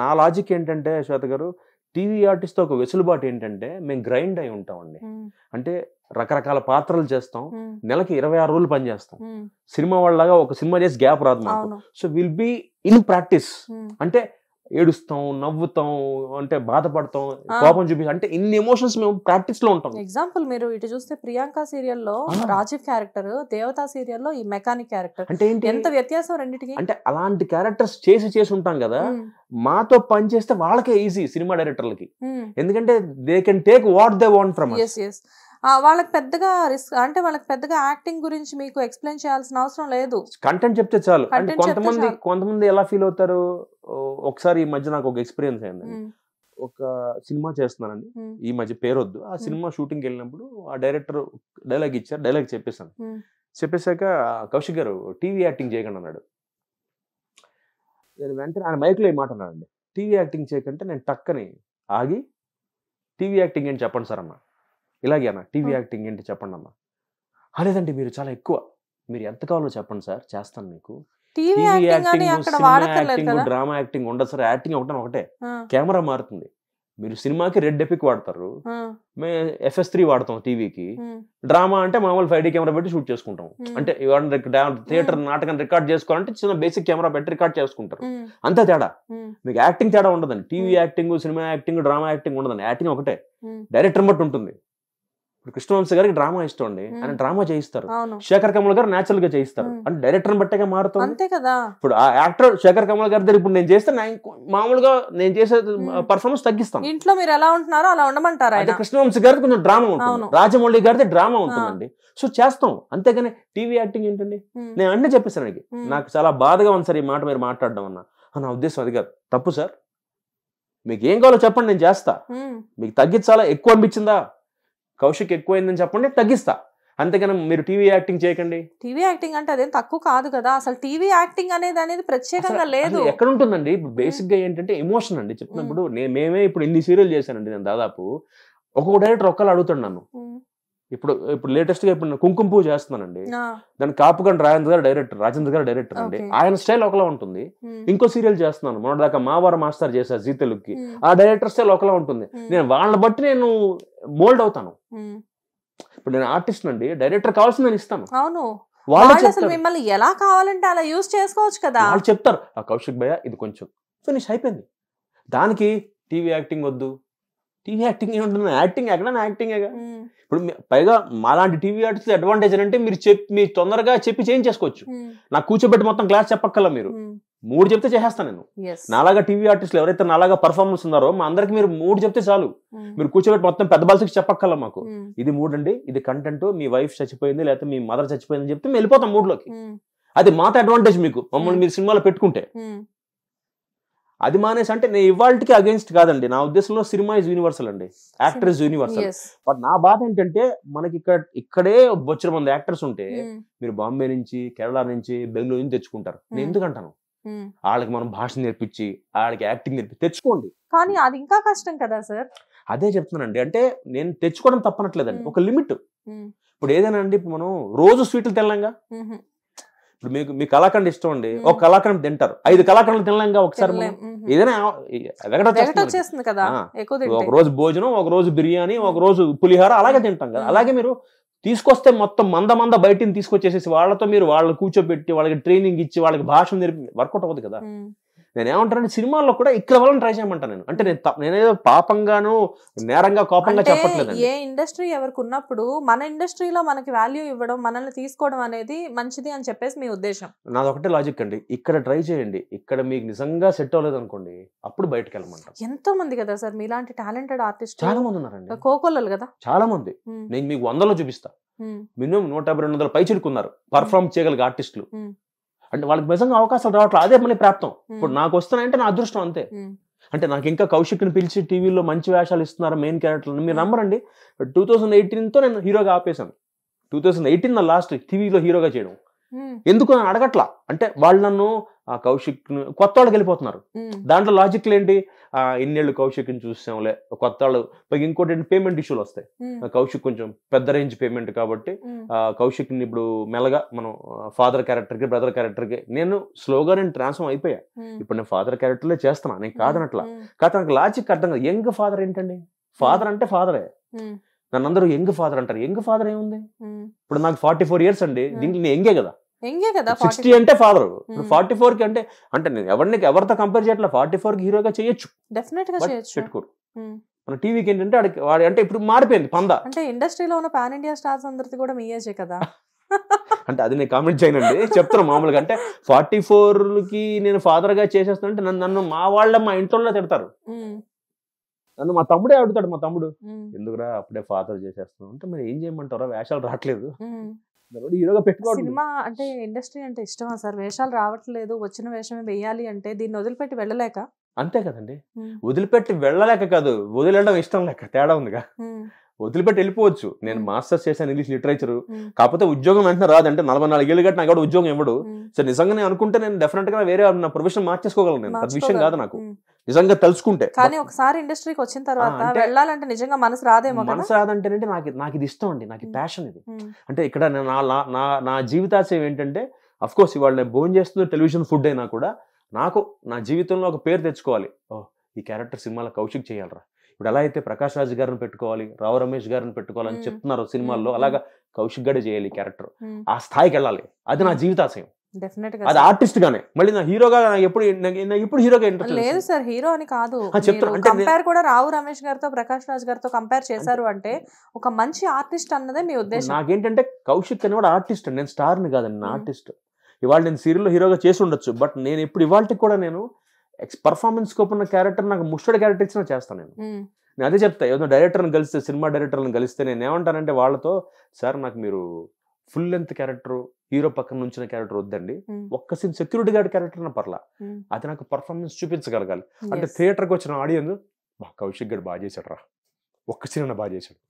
నా లాజిక్ ఏంటంటే శ్వేత గారు, టీవీ ఆర్టిస్ట్ ఒక వెసులుబాటు ఏంటంటే, మేము గ్రైండ్ అయి ఉంటామండి. అంటే రకరకాల పాత్రలు చేస్తాం, నెలకి 26 రోజులు పని చేస్తాం. సినిమా వాళ్ళగా ఒక సినిమా చేసి గ్యాప్ రాదు మాకు. So will be in practice. అంటే ఏడుస్తాం, నవ్వుతాం, అంటే బాధపడతాం, కోపం చూపిస్తాం, అంటే ఇన్ని ఎమోషన్స్ మేము ప్రాక్టీస్ లో ఉంటాం. ఎగ్జాంపుల్ మీరు ఇటు చూస్తే ప్రియాంక సీరియల్లో రాజీవ్ క్యారెక్టర్, దేవతా సీరియల్లో ఈ మెకానిక్ క్యారెక్టర్, అంటే ఎంత వ్యత్యాసం రెండింటికి. అంటే అలాంటి క్యారెక్టర్స్ చేసి ఉంటాం కదా, మాతో పని చేస్తే వాళ్ళకే ఈజీ సినిమా డైరెక్టర్లకి. ఎందుకంటే they can take what they want from us. వాళ్ళకి పెద్దగా రిస్క్, అంటే వాళ్ళకి పెద్దగా యాక్టింగ్ గురించి మీకు ఎక్స్ప్లెయిన్ చేయాల్సిన అవసరం లేదు, కంటెంట్ చెప్తే చాలు. అంటే కొంతమంది ఎలా ఫీల్ అవుతారు, ఒకసారి ఈ మధ్య నాకు ఒక ఎక్స్పీరియన్స్ అయింది. ఒక సినిమా చేస్తున్నానండి, ఈ మధ్య పేరొద్దు. ఆ సినిమా షూటింగ్కి వెళ్ళినప్పుడు ఆ డైరెక్టర్ డైలాగ్ ఇచ్చారు, డైలాగ్ చెప్పేశాక కౌశిక్ గారు టీవీ యాక్టింగ్ చేయకండి అన్నాడు. నేను వెంటనే ఆయన మైక్లో ఈ మాట అన్నాడండి, టీవీ యాక్టింగ్ చేయకంటే నేను టక్కని ఆగి, టీవీ యాక్టింగ్ ఏంటి చెప్పండి సార్ అన్న. ఇలాగే అన్న, టీవీ యాక్టింగ్ ఏంటి చెప్పండి అన్న. లేదండి మీరు చాలా ఎక్కువ, మీరు ఎంత కావాలో చెప్పండి సార్, చేస్తాను మీకు. TV acting, cinema acting, drama acting ఉండదు సార్. యాక్టింగ్ ఒకటే, కెమెరా మారుతుంది. మీరు సినిమాకి రెడ్ ఎపిక్ వాడతారు, మేము FS3 వాడతాం టీవీకి. డ్రామా అంటే మామూలు 5D కెమెరా పెట్టి షూట్ చేసుకుంటాం. అంటే థియేటర్ నాటకం రికార్డ్ చేసుకోవాలంటే చిన్న బేసిక్ కెమెరా పెట్టి రికార్డ్ చేసుకుంటారు, అంతే తేడా. మీకు యాక్టింగ్ తేడా ఉండదండి. TV acting, cinema acting, drama acting ఉండదండి. యాక్టింగ్ ఒకటే, డైరెక్టర్ బట్టి ఉంటుంది. ఇప్పుడు కృష్ణవంశీ గారికి డ్రామా ఇష్టం అండి, ఆయన డ్రామా చేయిస్తారు. శేఖర్ కమల్ గారు నేచురల్ గా చేయిస్తారు, అంటే డైరెక్టర్ బట్టగా మారుతుంది, అంతే కదా. ఇప్పుడు ఆ యాక్టర్ శేఖర్ కమల్ గారి దగ్గర ఇప్పుడు నేను చేస్తే మామూలుగా నేను చేసే పర్ఫార్మెన్స్ తగ్గిస్తాను. ఇంట్లో మీరు ఎలా ఉంటున్నారో అలా ఉండమంటారు. అయితే కృష్ణవంశీ గారికి కొంచెం డ్రామా ఉంటుంది, రాజమౌళి గారిది డ్రామా ఉంటుందండి. సో చేస్తాం, అంతేగాని టీవీ యాక్టింగ్ ఏంటండి. నేను అన్నీ చెప్పేసాను, నాకు చాలా బాధగా ఉంది సార్ ఈ మాట మీరు మాట్లాడడం అన్న. నా ఉద్దేశం అది కాదు, తప్పు సార్. మీకు ఏం కావాలో చెప్పండి, నేను చేస్తా. మీకు తగ్గించాలా, ఎక్కువ అనిపించిందా, కౌశిక్ ఎక్కువైందని చెప్పండి, తగ్గిస్తా. అంతేగాని మీరు టీవీ యాక్టింగ్ చేయకండి. టీవీ యాక్టింగ్ అంటే అదేం తక్కువ కాదు కదా. అసలు టీవీ యాక్టింగ్ అనేది ప్రత్యేకంగా లేదు. ఎక్కడ ఉంటుందండి, ఇప్పుడు బేసిక్ గా ఏంటంటే ఎమోషన్ అండి. చెప్తున్నప్పుడు మేమే ఇప్పుడు ఇన్ని సీరియల్ చేశానండి నేను, దాదాపు ఒక్కొక్క డైరెక్టర్ ఒక్కళ్ళు అడుగుతాడు నన్ను. ఇప్పుడు లేటెస్ట్ గా ఇప్పుడు కుంకుమ పువ్వు చేస్తున్నానండి, దాని కాపుగండి రాజేంద్ర గారు డైరెక్టర్ అండి. ఆయన స్టైల్ ఒకలా ఉంటుంది. ఇంకో సీరియల్ చేస్తున్నాను, మొన్నటిదాకా మావార మాస్టర్ చేశారు జీ తెలుగుకి, ఆ డైరెక్టర్ స్టైల్ ఒకలా ఉంటుంది. నేను వాళ్ళని బట్టి నేను మోల్డ్ అవుతాను. ఇప్పుడు నేను ఆర్టిస్ట్ అండి, డైరెక్టర్ కావాల్సింది నేను ఇస్తాను. అవును, వాళ్ళు మిమ్మల్ని ఎలా కావాలంటే అలా యూజ్ చేసుకోవచ్చు కదా. వాళ్ళు చెప్తారు, ఆ కౌశిక్ భయ్య ఇది కొంచెం ఫినిష్ అయిపోయింది, దానికి టీవీ యాక్టింగ్ వద్దు. టీవీ యాక్టింగ్ ఏముంటుంది, యాక్టింగ్ ఎక్కడ యాక్టింగ్. ఇప్పుడు పైగా మాలాంటి టీవీ ఆర్టిస్ట్ అడ్వాంటేజ్ అంటే మీరు తొందరగా చెప్పి చేంజ్ చేసుకోవచ్చు. నాకు కూర్చోబెట్టి మొత్తం క్లాస్ చెప్పక్కల, మీరు 3 చెప్తే చేసేస్తాను నేను. నాలాగా టీవీ ఆర్టిస్టులు ఎవరైతే నాలాగా పర్ఫార్మెన్స్ ఉన్నారో మా అందరికి మీరు 3 చెప్తే చాలు. మీరు కూర్చోబెట్టి మొత్తం పెద్ద బాల్స్కి చెప్పక్కల మాకు. ఇది 3 అండి, ఇది కంటెంట్, మీ వైఫ్ చచ్చిపోయింది లేకపోతే మీ మదర్ చచ్చిపోయింది చెప్తే మేము వెళ్ళిపోతాం 3లోకి. అది మాతో అడ్వాంటేజ్ మీకు, మమ్మల్ని మీరు సినిమాలో పెట్టుకుంటే. అది మానేసి అంటే నేను ఇవాళకి అగేన్స్ట్ కాదండి, నా ఉద్దేశంలో సినిమా ఇస్ యూనివర్సల్ అండి, యాక్టర్ ఇస్ యూనివర్సల్. బట్ నా బాధ ఏంటంటే మనకి ఇక్కడే బొచ్చర మంది యాక్టర్స్ ఉంటే మీరు బాంబే నుంచి, కేరళ నుంచి, బెంగళూరు నుంచి తెచ్చుకుంటారు. నేను ఎందుకంటాను, వాళ్ళకి మనం భాష నేర్పించి వాళ్ళకి యాక్టింగ్ నేర్పించి తెచ్చుకోండి. కానీ అది ఇంకా కష్టం కదా సార్. అదే చెప్తున్నానండి, అంటే నేను తెచ్చుకోవడం తప్పనట్లేదండి, ఒక లిమిట్. ఇప్పుడు ఏదైనా అండి, ఇప్పుడు మనం రోజు స్వీట్లు తెల్లంగా, ఇప్పుడు మీకు కళాఖండ్ ఇష్టం అండి, ఒక కళాఖండ్ తింటారు, 5 కళాఖండ్లు తినలేంగా ఒకసారి. ఏదైనా వచ్చేస్తుంది కదా, ఒక రోజు భోజనం, ఒక రోజు బిర్యానీ, ఒక రోజు పులిహోర అలాగే తింటాం కదా. అలాగే మీరు తీసుకొస్తే మొత్తం మంద బయటిని తీసుకొచ్చేసేసి వాళ్ళతో మీరు వాళ్ళని కూర్చోబెట్టి వాళ్ళకి ట్రైనింగ్ ఇచ్చి వాళ్ళకి భాష నేర్పి వర్కౌట్ అవ్వదు కదా. నేను ఏమంటానంటే సినిమాల్లో కూడా ఇక్కడ వాళ్ళని ట్రై చేయమంటాను నేను. అంటే నేనేదో పాపంగాను నేరంగా కోపంగా చెప్పట్లేదు. ఏ ఇండస్ట్రీ ఎవరికి ఉన్నప్పుడు మన ఇండస్ట్రీలో మనకి వాల్యూ ఇవ్వడం, మనల్ని తీసుకోవడం అనేది మంచిది అని చెప్పేసి మీ ఉద్దేశం. నాది ఒకటే లాజిక్ అండి, ఇక్కడ ట్రై చేయండి, ఇక్కడ మీకు నిజంగా సెట్ అవ్వలేదు అనుకోండి అప్పుడు బయటకు వెళ్ళమంటారు. ఎంతో మంది కదా సార్ మీలాంటి టాలెంటెడ్ ఆర్టిస్ట్ చాలా మంది ఉన్నారండి, కోకొల్లలు కదా చాలా మంది. నేను మీకు 100లో చూపిస్తా, మినిమం 150-200 పై చిరుకున్నారు పర్ఫార్మ్ చేయగలిగే ఆర్టిస్టులు. అంటే వాళ్ళకి నిజంగా అవకాశాలు రావట్లేదు, అదే మళ్ళీ ప్రాప్తం. ఇప్పుడు నాకు వస్తున్నాయంటే నా అదృష్టం అంతే. అంటే నాకు ఇంకా కౌశిక్ని పిలిచి టీవీలో మంచి వేషాలు ఇస్తున్నారు మెయిన్ క్యారెక్టర్లు. మీరు నమ్మరండి, 2018తో నేను హీరోగా ఆపేశాను. 2018 నా లాస్ట్ టీవీలో హీరోగా చేయడం. ఎందుకు అని అడగట్లా, అంటే వాళ్ళు నన్ను కౌశిక్ కొత్త వాళ్ళకి వెళ్ళిపోతున్నారు. దాంట్లో లాజిక్లు ఏంటి, ఇన్నేళ్ళు కౌశిక్ని చూసాంలే, కొత్త వాళ్ళు. ఇంకోటి పేమెంట్ ఇష్యూలు వస్తాయి. కౌశిక్ కొంచెం పెద్ద రేంజ్ పేమెంట్ కాబట్టి కౌశిక్ని ఇప్పుడు మెల్లగా మనం ఫాదర్ క్యారెక్టర్కి బ్రదర్ క్యారెక్టర్కి నేను స్లోగా నేను ట్రాన్స్ఫార్మ్ అయిపోయా. ఇప్పుడు నేను ఫాదర్ క్యారెక్టర్లే చేస్తున్నా, నేను కాదనట్లా. కాదు నాకు లాజిక్ అర్థం కాదు. యంగ్ ఫాదర్ ఏంటండి, ఫాదర్ అంటే ఫాదరే. నన్ను అందరూ యంగ్ ఫాదర్ అంటారు, యంగ్ ఫాదర్ ఏముంది? ఇప్పుడు నాకు 44 years అండి, దీంట్లో నేను యంగే కదా. 60 అంటే ఫాదర్, 44కి అంటే నేను ఎవరితో కంపేర్ చేయట్లా. 44కి హీరోగా చేయొచ్చు, పెట్టుకోరు. మన టీవీకి ఏంటంటే వాడి అంటే ఇప్పుడు మారిపోయింది పందా. అంటే ఇండస్ట్రీలో ఉన్న పాన్ ఇండియా స్టార్స్ అందరిది కూడా మీ ఏజే కదా. అంటే అది నేను కామెంట్ చేయనండి, చెప్తాను మామూలుగా. అంటే 44కి నేను ఫాదర్ గా చేసేస్తానంటే నన్ను మా ఇంట్లో తిడతారు. నన్ను మా తమ్ముడే అడుగుతాడు, మా తమ్ముడు ఎందుకురా అప్పుడే ఫాదర్ చేసేస్తున్నావు అంటే, మరి ఏం చేయమంటారా, వేషాలు రావట్లేదు, హీరోగా పెట్టుకోవాలి. సినిమా అంటే ఇండస్ట్రీ అంటే ఇష్టమా సార్? వేషాలు రావట్లేదు, వచ్చిన వేషమే వేయాలి అంటే దీన్ని వదిలిపెట్టి వెళ్ళలేక? అంతే కదండి, వదిలిపెట్టి వెళ్ళలేక కాదు, వదిలేయడం ఇష్టం లేక. తేడా ఉందిగా. వదిలిపెట్టి వెళ్ళిపోవచ్చు. నేను మాస్టర్స్ చేశాను ఇంగ్లీష్ లిటరేచర్, కాకపోతే ఉద్యోగం వెంటనే రాదు. అంటే 44 ఏళ్ళు గట్టి నాకు కూడా ఉద్యోగం ఇవ్వడు. సో నిజంగా నేను అనుకుంటే నేను డెఫినెట్ గా వేరే నా ప్రొఫెషన్ మార్చేసుకోగలను. నేను అది విషయం కాదు నాకు నిజంగా తెలుసుకుంటే. కానీ ఒకసారి ఇండస్ట్రీకి వచ్చిన తర్వాత వెళ్ళాలంటే నిజంగా మనసు రాదేమో. మనసు రాదంటేనంటే నాకు ఇది ఇష్టం అండి, నాకు ప్యాషన్ ఇది. అంటే ఇక్కడ నా జీవితాశయం ఏంటంటే, అఫ్ కోర్స్ ఇవాళ నేను భోజనం చేస్తున్న టెలివిజన్ ఫుడ్ అయినా కూడా నాకు నా జీవితంలో ఒక పేరు తెచ్చుకోవాలి. ఈ క్యారెక్టర్ సినిమాలో కౌశిక్ చేయాలరా. ఇప్పుడు ఎలా అయితే ప్రకాష్ రాజ్ గారిని పెట్టుకోవాలి, రావు రమేష్ గారిని పెట్టుకోవాలని చెప్తున్నారు సినిమాల్లో, అలాగా కౌశిక్ గడే చేయాలి క్యారెక్టర్. ఆ స్థాయికి వెళ్ళాలి, అది నా జీవితాశయం. అది ఆర్టిస్ట్ గానే. మళ్ళీ నా హీరోగా ఎప్పుడు హీరోగా ఇంట్రెస్ట్ లేదు సార్. హీరో అని కాదు, కంపేర్ కూడా రావు రమేష్ గారితో ప్రకాష్ రాజ్ గారితో కంపేర్ చేశారు అంటే ఒక మంచి ఆర్టిస్ట్ అన్నదే మీ ఉద్దేశం. నాకేంటంటే కౌశిక్ అని కూడా ఆర్టిస్ట్, నేను స్టార్ని కాదండి, నా ఆర్టిస్ట్. ఇవాళ నేను సీరియల్లో హీరోగా చేసి ఉండొచ్చు, బట్ నేను ఇప్పుడు ఇవాళకి కూడా నేను పర్ఫార్మెన్స్ స్కోప్ ఉన్న క్యారెక్టర్ నాకు ముస్టర్డ్ క్యారెక్టర్ ఇచ్చినా చేస్తాను. నేను అదే చెప్తా, ఏదో డైరెక్టర్ని కలిస్తే, సినిమా డైరెక్టర్ని కలిస్తే నేను ఏమంటానంటే వాళ్ళతో, సార్ నాకు మీరు ఫుల్ లెంత్ క్యారెక్టర్, హీరో పక్కన నుంచిన క్యారెక్టర్ వద్దండి, ఒక్క సీన్ సెక్యూరిటీ గార్డ్ క్యారెక్టర్ నా పర్లా, అది నాకు పర్ఫార్మెన్స్ చూపించగలగాలి. అంటే థియేటర్కి వచ్చిన ఆడియన్స్ కౌశిక్ గారు బాగా చేశాడు రా, ఒక్క సీన్ బాగా చేశాడు,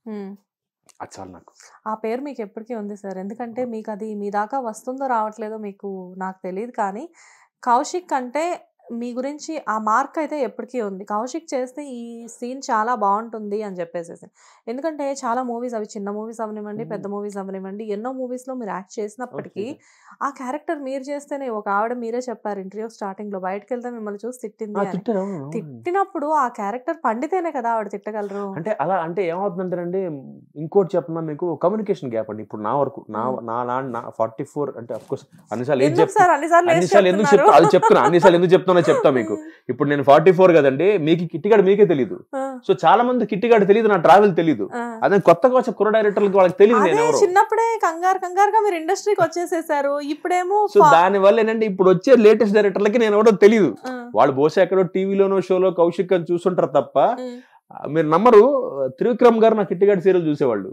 అది చాలు నాకు. ఆ పేరు మీకు ఎప్పటికీ ఉంది సార్. ఎందుకంటే మీకు అది మీ దాకా వస్తుందో రావట్లేదో మీకు నాకు తెలియదు, కానీ కౌశిక్ అంటే మీ గురించి ఆ మార్క్ అయితే ఎప్పటికీ ఉంది. కౌశిక్ చేస్తే ఈ సీన్ చాలా బాగుంటుంది అని చెప్పేసి. ఎందుకంటే చాలా మూవీస్, అవి చిన్న మూవీస్ అవనివ్వండి, పెద్ద మూవీస్ అవనివ్వండి, ఎన్నో మూవీస్లో మీరు యాక్ట్ చేసినప్పటికీ ఆ క్యారెక్టర్ మీరు చేస్తేనే, ఒక ఆవిడ మీరే చెప్పారు ఇంటర్వ్యూ స్టార్టింగ్ లో, బయటకు వెళ్తే మిమ్మల్ని చూసి తిట్టింది. తిట్టినప్పుడు ఆ క్యారెక్టర్ పండితేనే కదా ఆవిడ తిట్టగలరు. అంటే అలా అంటే ఏమవుతుందంటేనండి, ఇంకోటి చెప్పినా మీకు కమ్యూనికేషన్ గ్యాప్ అండి. ఇప్పుడు నా వరకు నా 44 అంటే అఫ్కోర్స్ అన్నిసార్లు ఎందుకు చెప్తున్నా, అన్నిసార్లు ఎందుకు చెప్తున్నా చెప్తా మీకు. ఇప్పుడు నేను 44 కదండి, మీకు కిట్టిగాడు మీకే తెలీదు. సో చాలా మంది కిట్టిగాడు తెలియదు, నా ట్రావెల్ తెలీదు. అదే కొత్తగా వచ్చే కుర్ర డైరెక్టర్లకు వాళ్ళకి తెలియదు. నేను చిన్నప్పుడే కంగారుగా మీరు ఇండస్ట్రీకి వచ్చేసేసారు, ఇప్పుడేమో. సో దాని వల్ల ఏంటంటే ఇప్పుడు వచ్చే లేటెస్ట్ డైరెక్టర్లకి నేను ఎవడో తెలియదు. వాళ్ళు బహుశా ఎక్కడో టీవీలోనో షోలో కౌశిక్ అని చూస్తుంటారు తప్ప, మీరు నమ్మరు, త్రివిక్రమ్ గారు నా కిట్టిగాడు సీరియల్ చూసేవాళ్ళు.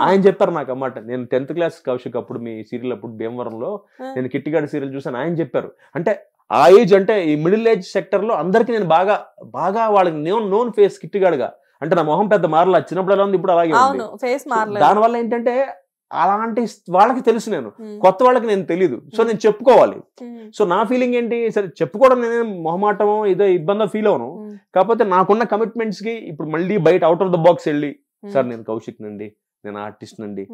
ఆయన చెప్పారు నాకు అన్నమాట. నేను 10th క్లాస్ కౌశిక్ అప్పుడు మీ సీరియల్ అప్పుడు భీమవరంలో నేను కిట్టిగాడు సీరియల్ చూసాను. ఆయన చెప్పారు. అంటే ఆ ఏజ్, అంటే ఈ మిడిల్ ఏజ్ సెక్టర్ లో అందరికి నేను బాగా వాళ్ళకి నోన్ ఫేస్ కిట్టిగాడుగా. అంటే నా మొహం పెద్ద మారలా, చిన్నప్పుడు ఎలా ఉంది ఇప్పుడు అలాగే ఉంది. దానివల్ల ఏంటంటే అలాంటి వాళ్ళకి తెలుసు, నేను కొత్త వాళ్ళకి నేను తెలీదు. సో నేను చెప్పుకోవాలి. సో నా ఫీలింగ్ ఏంటి, సరే చెప్పుకోవడం నేను మొహమాటమో ఏదో ఇబ్బందో ఫీల్ అవను. కాకపోతే నాకున్న కమిట్మెంట్స్ కి ఇప్పుడు మళ్ళీ బయట అవుట్ ఆఫ్ ద బాక్స్ వెళ్ళి, సార్ నేను కౌశిక్ నండి, నేను ఆర్టిస్ట్ నండి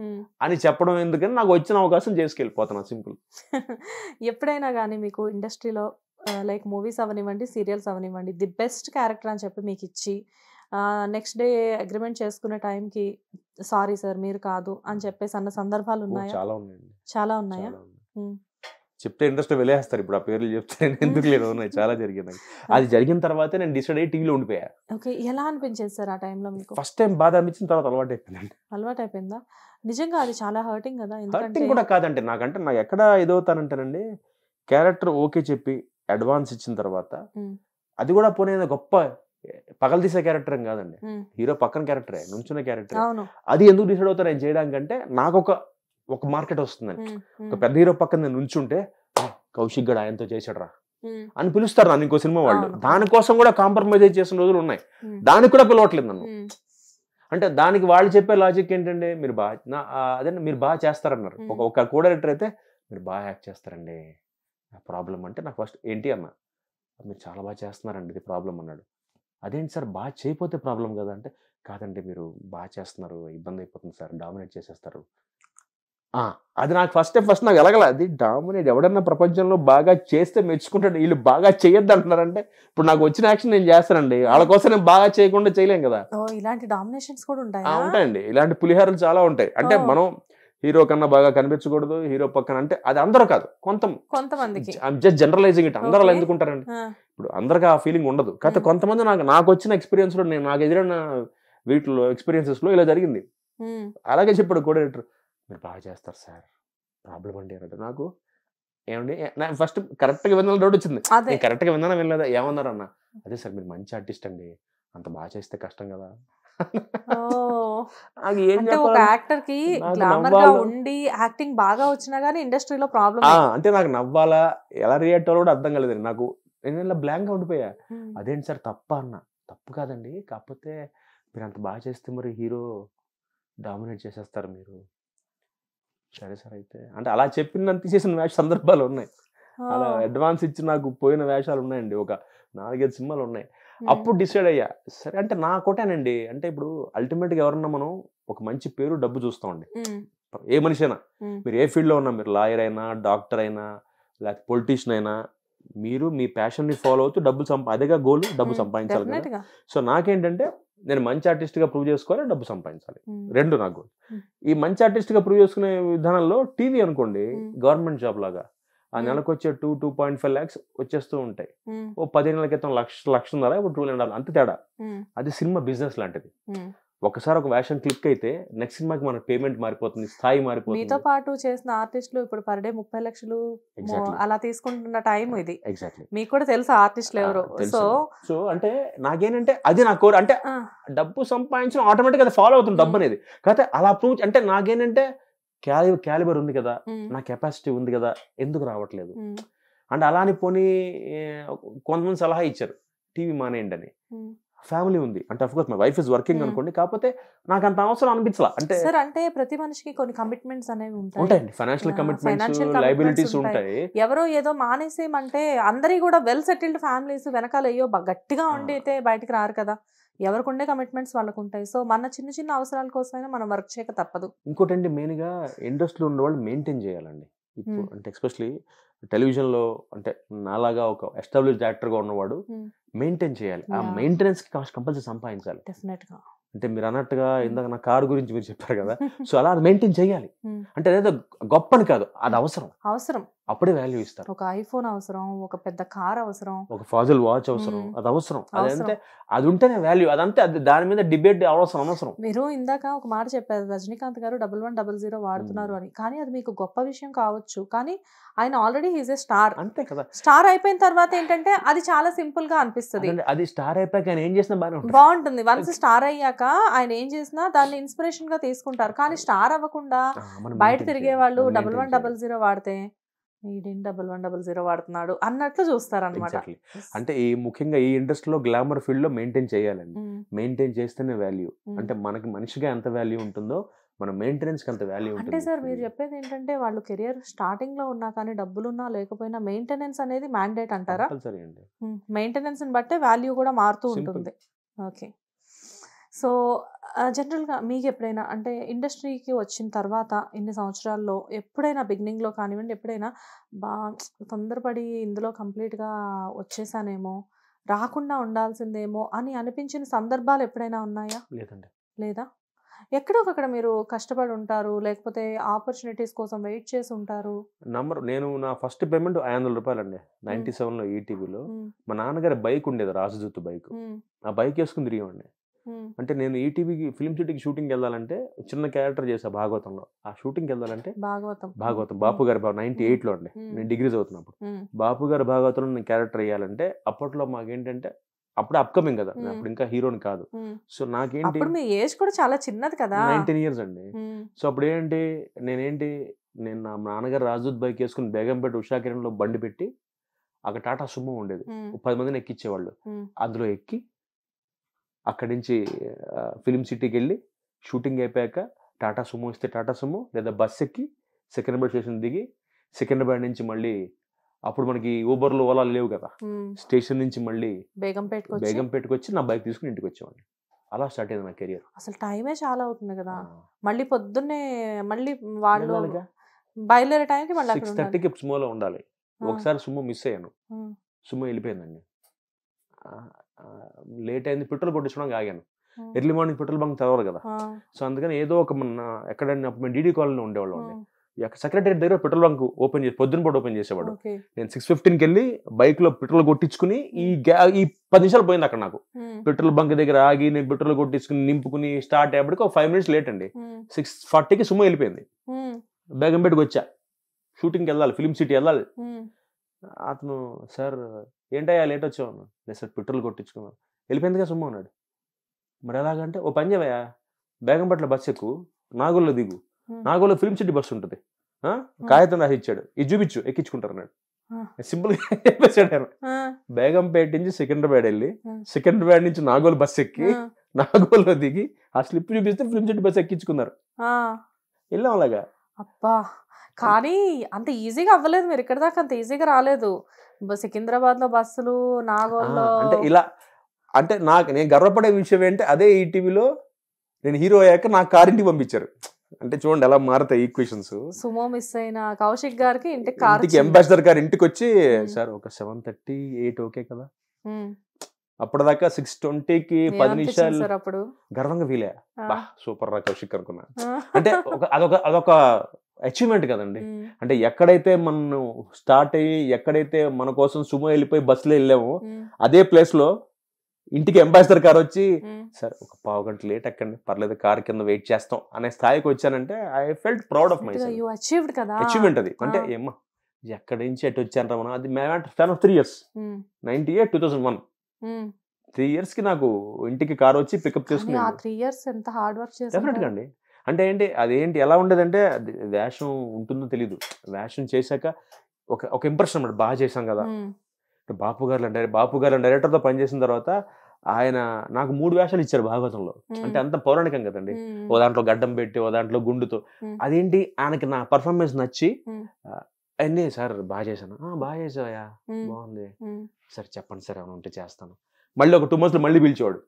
అని చెప్పడం ఎందుకని నాకు వచ్చిన అవకాశం చేసుకెళ్ళిపోతాను సింపుల్. ఎప్పుడైనా కానీ మీకు ఇండస్ట్రీలో లైక్ మూవీస్ అవనివ్వండి, సీరియల్స్ అవనివ్వండి, ది బెస్ట్ క్యారెక్టర్ అని చెప్పి మీకు ఇచ్చి నెక్స్ట్ డే అగ్రిమెంట్ చేసుకునే టైంకి సారీ సార్ మీరు కాదు అని చెప్పేసి అన్న సందర్భాలు ఉన్నాయా? చాలా ఉన్నాయండి. చాలా ఉన్నాయా? చెప్తే ఇంట్రెస్ట్ వెళ్ళేస్తారు. ఇప్పుడు ఆ పేర్లు చెప్తే ఎందుకు లేదు, ఉన్నాయి చాలా జరిగింది. అది జరిగిన తర్వాత నేను డిసైడ్ అయ్యి టీవీలో ఉండిపోయా. ఓకే, ఎలా అనిపించేది సార్ ఆ టైంలో మీకు? ఫస్ట్ టైం బాధ అనిపించిన తర్వాత అలవాటు అయిపోయిందండి. అలవాటు అయిపోయిందా? నిజంగా అది చాలా హర్టింగ్ కదా. హర్టింగ్ కూడా కాదంటే నాకు ఎక్కడ ఎదవుతానంటేనండి, క్యారెక్టర్ ఓకే చెప్పి అడ్వాన్స్ ఇచ్చిన తర్వాత అది కూడా పోనీ గొప్ప పగలు తీసే క్యారెక్టర్ ఏం కాదండి, హీరో పక్కన క్యారెక్టరే, నుంచున్న క్యారెక్టర్. అది ఎందుకు డిసైడ్ అవుతారు నేను చేయడానికంటే నాకు ఒక మార్కెట్ వస్తుందని. ఒక పెద్ద హీరో పక్కన నేను నుంచుంటే కౌశిక్ గడ్ ఆయనతో చేసాడరా అని పిలుస్తారు నన్ను ఇంకో సినిమా వాళ్ళు. దానికోసం కూడా కాంప్రమైజ్ చేసిన రోజులు ఉన్నాయి. దానికి కూడా పిలవట్లేదు నన్ను. అంటే దానికి వాళ్ళు చెప్పే లాజిక్ ఏంటంటే మీరు బాగా చేస్తారన్నారు. ఒక కో డైరెక్టర్ అయితే మీరు బాగా యాక్ట్ చేస్తారండి, ప్రాబ్లం అంటే నాకు ఫస్ట్ ఏంటి అన్న, మీరు చాలా బాగా చేస్తున్నారండి, ఇది ప్రాబ్లం అన్నాడు. అదేంటి సార్ బాగా చేయకపోతే ప్రాబ్లం కదా అంటే, కాదండి మీరు బాగా చేస్తున్నారు, ఇబ్బంది అయిపోతుంది సార్, డామినేట్ చేసేస్తారు. అది నాకు ఫస్ట్ నాకు ఎలాగల, అది డామినేట్ ఎవడన్నా ప్రపంచంలో బాగా చేస్తే మెచ్చుకుంటాడు, వీళ్ళు బాగా చేయొద్దు అంటున్నారంటే ఇప్పుడు నాకు వచ్చిన యాక్షన్ నేను చేస్తానండి, వాళ్ళ కోసం నేను బాగా చేయకుండా చేయలేం కదా. ఇలాంటి డామినేషన్స్ కూడా ఉంటాయండి, ఇలాంటి పులిహారాలు చాలా ఉంటాయి. అంటే మనం హీరో కన్నా బాగా కనిపించకూడదు, హీరో పక్కన అంటే అది అందరూ కాదు, కొంతమందికి. జస్ట్ జనరలైజింగ్ ఇట్, అందరూ అలా ఎందుకుంటారండి, ఇప్పుడు అందరికీ ఆ ఫీలింగ్ ఉండదు. కాకపోతే కొంతమంది నాకు వచ్చిన ఎక్స్పీరియన్స్ లో, నాకు ఎదురైన వీటిలో ఎక్స్పీరియన్సెస్ లో ఇలా జరిగింది. అలాగే చెప్పాడు కో డైరెక్టర్, మీరు బాగా చేస్తారు సార్, ప్రాబ్లం అండి అన్నట్టు. నాకు ఏమండి ఫస్ట్ కరెక్ట్గా వినాలని డౌట్ వచ్చింది, నేను కరెక్ట్గా వినలేదా, ఏమన్నారు అన్న, అదే సార్ మీరు మంచి ఆర్టిస్ట్ అండి, అంత బాగా చేస్తే కష్టం కదా. ఒక యాక్టర్ కి గ్లామర్ గా ఉండి యాక్టింగ్ బాగా వచ్చినా గానీ ఇండస్ట్రీలో ప్రాబ్లం. అంటే నాకు నవ్వాలా ఎలా రియాక్ట్ అవ్వాలో కూడా అర్థం కాలేదు నాకు. నేను ఇలా బ్లాంక్ గా ఉండిపోయా. అదేంటి సార్ తప్ప అన్న, తప్పు కాదండి, కాకపోతే మీరు అంత బాగా చేస్తే మరి హీరో డామినేట్ చేసేస్తారు మీరు. సరే సార్ అయితే అంటే అలా చెప్పినంత తీసేసిన సందర్భాలు ఉన్నాయి, అలా అడ్వాన్స్ ఇచ్చి నాకు పోయిన వేషాలు ఉన్నాయండి, ఒక 4-5 సినిమాలు ఉన్నాయి. అప్పుడు డిసైడ్ అయ్యా సరే అంటే నాకోటేనండి. అంటే ఇప్పుడు అల్టిమేట్ గా ఎవరన్నా మనం ఒక మంచి పేరు డబ్బు చూస్తామండి, ఏ మనిషి అయినా, మీరు ఏ ఫీల్డ్ లో ఉన్నా, మీరు లాయర్ అయినా, డాక్టర్ అయినా, లేకపోతే పొలిటీషియన్ అయినా, మీరు మీ ప్యాషన్ ని ఫాలో అవుతూ అదేగా గోల్, డబ్బు సంపాదించాలి కదా. సో నాకేంటంటే నేను మంచి ఆర్టిస్ట్ గా ప్రూవ్ చేసుకోవాలి, డబ్బు సంపాదించాలి, రెండు నా గోల్. ఈ మంచి ఆర్టిస్ట్ గా ప్రూవ్ చేసుకునే విధానంలో టీవీ అనుకోండి గవర్నమెంట్ జాబ్ లాగా, ఆ నెలకు వచ్చే 2.5 lakhs వచ్చేస్తూ ఉంటాయి. ఓ 10 ఏళ్ల క్రితం లక్షన్నర, ఇప్పుడు 2 lakhs, అంత తేడా. అది సినిమా బిజినెస్ లాంటిది. ఒకసారి ఒక వేషం క్లిక్ అయితే నెక్స్ట్ సినిమాకి మన పేమెంట్ మారిపోతుంది, స్థాయి మారిపోతుంది. మీతో పాటు చేసిన ఆర్టిస్టులు ఇప్పుడు పర్ డే 30 లక్షలు అలా తీసుకుంటున్న టైం ఇది. ఎగ్జాక్ట్లీ, మీకు కూడా తెలుసు ఆర్టిస్టులు ఎవరు. సో అంటే నాకేంటంటే అది నా కోర్, అంటే డబ్బు సంపాదించడం ఆటోమేటిక్ అది ఫాలో అవుతుంది డబ్బు అనేది. కాకపోతే అలా ప్రూవ్ అంటే నాకేంటంటే క్యాలిబర్ ఉంది కదా, నా కెపాసిటీ ఉంది కదా, ఎందుకు రావట్లేదు అంటే అలా అని పోనీ కొంతమంది సలహా ఇచ్చారు టీవీ మానేయండి అని. ఫ్యామిలీ ఉంది అంటే of course my wife is working అనుకోండి, కాకపోతే నాకు అంత అవసరం అనిపించలా. అంటే సార్ అంటే ప్రతి మనిషికి కొన్ని కమిట్మెంట్స్ అనేవి ఉంటాయండి, ఫైనాన్షియల్ కమిట్మెంట్స్, లయబిలిటీస్ ఉంటాయి. ఎవరో ఏదో మానేసేమంటే అందరి కూడా వెల్ సెటిల్డ్ ఫ్యామిలీస్ వెనకాల అయ్యో గట్టిగా ఉండి అయితే బయటకు రారు కదా, ఎవరికి ఉండే కమిట్మెంట్స్ వాళ్ళకు ఉంటాయి. సో మన చిన్న చిన్న అవసరాల కోసమైనా మనం వర్క్ చేయక తప్పదు. ఇంకోటండి మెయిన్ గా ఇండస్ట్రీలో ఉన్న వాళ్ళు మెయింటైన్ చేయాలండి. ఇప్పుడు అంటే ఎస్పెషలీ టెలివిజన్ లో అంటే నాలాగా ఒక ఎస్టాబ్లిష్డ్ యాక్టర్ గా ఉన్నవాడు మెయింటైన్ చేయాలి, ఆ మెయింటెనెన్స్ కి కంపల్సరీ సంపాదించాలి. డెఫినెట్ గా అంటే మీరు అన్నట్టుగా ఇందాక నా కారు గురించి మీరు చెప్పారు కదా, సో అలా మెయింటైన్ చేయాలి. అంటే అదేదో గొప్పని కాదు, అది అవసరం, అప్పుడే వాల్యూ ఇస్తారు. ఒక ఐఫోన్ అవసరం, ఒక పెద్ద కార్ అవసరం, ఒక ఫాజిల్ వాచ్ అవసరం, అది అవసరం. అదంటే అది ఉంటేనే వాల్యూ, అదంతే, అది దాని మీద డిబేట్ అనవసరం. మీరు ఇందాక ఒక మాట చెప్పారు, రజనీకాంత్ గారు 1100 వాడుతున్నారు అని. కానీ అది మీకు గొప్ప విషయం కావచ్చు, కానీ ఆయన ఆల్రెడీ హీజ్ ఏ స్టార్, అంతే కదా. స్టార్ అయిపోయిన తర్వాత ఏంటంటే అది చాలా సింపుల్ గా అనిపిస్తుంది. అది స్టార్ అయిపోయాక ఆయన ఏం చేసినా బాగుంటుంది. వన్స్ స్టార్ అయ్యాక ఆయన ఏం చేసినా దాన్ని ఇన్స్పిరేషన్ గా తీసుకుంటారు. కానీ స్టార్ అవ్వకుండా బయట తిరిగే వాళ్ళు 1100 వాడితే 1100 వాడుతున్నాడు అన్నట్లు చూస్తారు అనమాట. అంటే ఈ ముఖ్యంగా ఈ ఇండస్ట్రీలో గ్లామర్ ఫీల్డ్ లో మెయింటైన్ చేయాలండి, మెయింటైన్ చేస్తేనే వాల్యూ. అంటే మనకి మనిషిగా ఎంత వాల్యూ ఉంటుందో మన మెయింటెనెన్స్ కి అంత వాల్యూ ఉంటుంది. అంటే సార్ మీరు చెప్పేది ఏంటంటే వాళ్ళు కెరియర్ స్టార్టింగ్ లో ఉన్నా కానీ డబ్బులున్నా లేకపోయినా మెయింటెనెన్స్ అనేది మ్యాండేట్ అంటారా? సరే అండి, మెయింటెనెన్స్ ని బట్టే వాల్యూ కూడా మారుతూ ఉంటుంది. ఓకే సో జనరల్గా మీకు ఎప్పుడైనా అంటే ఇండస్ట్రీకి వచ్చిన తర్వాత ఇన్ని సంవత్సరాల్లో ఎప్పుడైనా బిగినింగ్లో కానివ్వండి ఎప్పుడైనా బా తొందరపడి ఇందులో కంప్లీట్గా వచ్చేసానేమో రాకుండా ఉండాల్సిందేమో అని అనిపించిన సందర్భాలు ఎప్పుడైనా ఉన్నాయా? లేదండి. లేదా? ఎక్కడో ఒకక్కడ మీరు కష్టపడి ఉంటారు, లేకపోతే ఆపర్చునిటీస్ కోసం వెయిట్ చేసి ఉంటారు. నేను నా ఫస్ట్ పేమెంట్ ₹500 అండి 97లో ఈటీవీలో. మా నాన్నగారి బైక్ ఉండేది, రాజదూత్ బైక్. ఆ బైక్ వేసుకుని తిరిగేవాడిని. అంటే నేను ఈటీవీకి ఫిల్మ్ సిటీకి షూటింగ్కి వెళ్ళాలంటే చిన్న క్యారెక్టర్ చేసా భాగవతంలో. ఆ షూటింగ్కి వెళ్ళాలంటే భాగవతం బాపు గారి 98లో అండి, నేను డిగ్రీ చదువుతున్నప్పుడు బాపు గారి భాగవతంలో నేను క్యారెక్టర్ వేయాలంటే అప్పట్లో మాకేంటంటే అప్పుడే అప్కమింగ్ కదా, అప్పుడు ఇంకా హీరోని కాదు. సో నాకేంటి మీ ఏజ్ కూడా చాలా చిన్నది కదా, 19 years అండి. సో అప్పుడు నేను నా నాన్నగారు రాజదూత్ బైక్ వేసుకుని బేగంపేట ఉషా కిరణ్లో బండి పెట్టి అక్కడ టాటా సుమో ఉండేది, 10 మందిని ఎక్కించేవాళ్ళు. అందులో ఎక్కి అక్కడి నుంచి ఫిలిం సిటీకి వెళ్ళి షూటింగ్ అయిపోయాక టాటా సుమో ఇస్తే టాటా సుమో లేదా బస్ ఎక్కి సికింద్రాబాద్ స్టేషన్ దిగి సికింద్రాబాద్ నుంచి మళ్ళీ అప్పుడు మనకి ఊబర్లు ఓలాలు లేవు కదా, స్టేషన్ నుంచి మళ్ళీ బేగంపేటకి వచ్చి నా బైక్ తీసుకుని ఇంటికి వచ్చేవాడిని. అలా స్టార్ట్ అయింది నా కెరియర్. అసలు టైమే చాలా అవుతుంది కదా, మళ్ళీ పొద్దున్నే మళ్ళీ వాళ్ళు బయలుదేరే టైంకి 6:30కి సుమోలో ఉండాలి. ఒకసారి సుమో మిస్ అయ్యాను, సుమో వెళ్ళిపోయిందండి, లేట్ అయింది, పెట్రోల్ కొట్టించడానికి ఆగాను. ఎర్లీ మార్నింగ్ పెట్రోల్ బంక్ తెరవరు కదా, సో అందుకని ఏదో ఒక ఎక్కడైనా మేము డీడీ కాలనీలో ఉండేవాళ్ళం అండి. సెక్రటరీ దగ్గర పెట్రోల్ బంక్ ఓపెన్ చేసి పొద్దున పూట ఓపెన్ చేసేవాడు. నేను 6:15కి వెళ్ళి బైక్ లో పెట్రోల్ కొట్టించుకుని ఈ 10 నిమిషాలు పోయింది అక్కడ నాకు. పెట్రోల్ బంక్ దగ్గర ఆగి నేను పెట్రోల్ కొట్టించుకుని నింపుకుని స్టార్ట్ అయ్యేప్పటికి ఒక 5 minutes లేట్ అండి. 6:40కి సుమో వెళ్ళిపోయింది. బేగంపేటకి వచ్చా, షూటింగ్కి వెళ్ళాలి, ఫిలిం సిటీ వెళ్ళాలి. అతను సార్ ఏంటయ్యా లేట్ వచ్చావు అన్నాడు. లేదు సార్ పెట్రోల్ కొట్టించుకున్నాను. వెళ్ళిపోయిందిగా సుమో అన్నాడు. మరి ఎలాగంటే ఓ పని చేయవయ్యా, బేగంపేటలో బస్సు ఎక్కువ, నాగోల్లో దిగు, నాగోల్లో ఫిలిం సిటీ బస్సు ఉంటుంది, కాగితం రాసి ఇచ్చాడు, ఇది చూపించు ఎక్కించుకుంటారు అన్నాడు. సింపుల్ గా చెప్పేసాడు. బేగంపేట నుంచి సికింద్రాబాద్ వెళ్ళి సికింద్రాబాద్ నుంచి నాగోల్ బస్సు ఎక్కి నాగోల్లో దిగి ఆ స్లిప్ చూపిస్తే ఫిలిం సిటీ బస్సు ఎక్కించుకున్నారు. వెళ్ళాం అలాగా. అబ్బా, కానీ అంత ఈజీగా అవ్వలేదు, మీరు ఇక్కడ దాకా అంత ఈజీగా రాలేదు. సికింద్రాబాద్ లో బస్సులు, నాగోల్లో అంటే ఇలా అంటే నేను గర్వపడే విషయం ఏంటి, అదే ఈటీవీలో నేను హీరో అయ్యాక నాకు కారింటికి పంపించారు. అంటే చూడండి ఎలా మారుతాయి ఈక్వేషన్స్. సుమో మిస్ అయిన కౌశిక్ గారికి ఇంటికి అంబాసిడర్ గారు ఇంటికి వచ్చి సార్ ఒక 7:38 ఓకే కదా, అప్పటిదాకా 6:20కి 10 నిమిషాలు అప్పుడు గర్వంగా ఫీల్ అయ్యా. సూపర్ రా కౌశిక్ అనుకున్నా. అంటే అదొక అచీవ్మెంట్ కదండి. అంటే ఎక్కడైతే మనం స్టార్ట్ అయ్యి ఎక్కడైతే మన కోసం సుమో వెళ్ళిపోయి బస్సులో వెళ్ళామో అదే ప్లేస్ లో ఇంటికి అంబాసిడర్ కార్ వచ్చి సార్ ఒక 1/2 గంట లేట్ ఎక్కండి పర్లేదు, కార్ కింద వెయిట్ చేస్తాం అనే స్థాయికి వచ్చానంటే I felt proud of my self. Achievement అది. అంటే ఏమ్మా ఎక్కడి నుంచి ఎటు వచ్చాను రా మనం, అది స్పాన్ ఆఫ్ 3 years, 98, 2001, 3 years కి నాకు ఇంటికి కార్ వచ్చి పికప్ చేసుకుని. 3 years ఎంత హార్డ్ వర్క్ చేశారు. డెఫినెట్ గా అండి. అంటే ఏంటి అదేంటి ఎలా ఉండేదంటే వేషం ఉంటుందో తెలీదు, వేషం చేశాక ఒక ఇంప్రెషన్ అన్నమాట, బాగా చేశాం కదా. బాపు గారు డైరెక్టర్తో పనిచేసిన తర్వాత ఆయన నాకు 3 వేషాలు ఇచ్చారు భాగవతంలో. అంటే అంత పౌరాణికం కదండి, ఓ దాంట్లో గడ్డం పెట్టి ఓ దాంట్లో గుండుతో. అదేంటి ఆయనకి నా పర్ఫార్మెన్స్ నచ్చి అన్నీ సార్ బాగా చేశాను, బాగా చేసావా, బాగుంది సార్, చెప్పండి సార్ ఏమైనా ఉంటే చేస్తాను. మళ్ళీ ఒక 2 months మళ్ళీ పిలిచేవాడు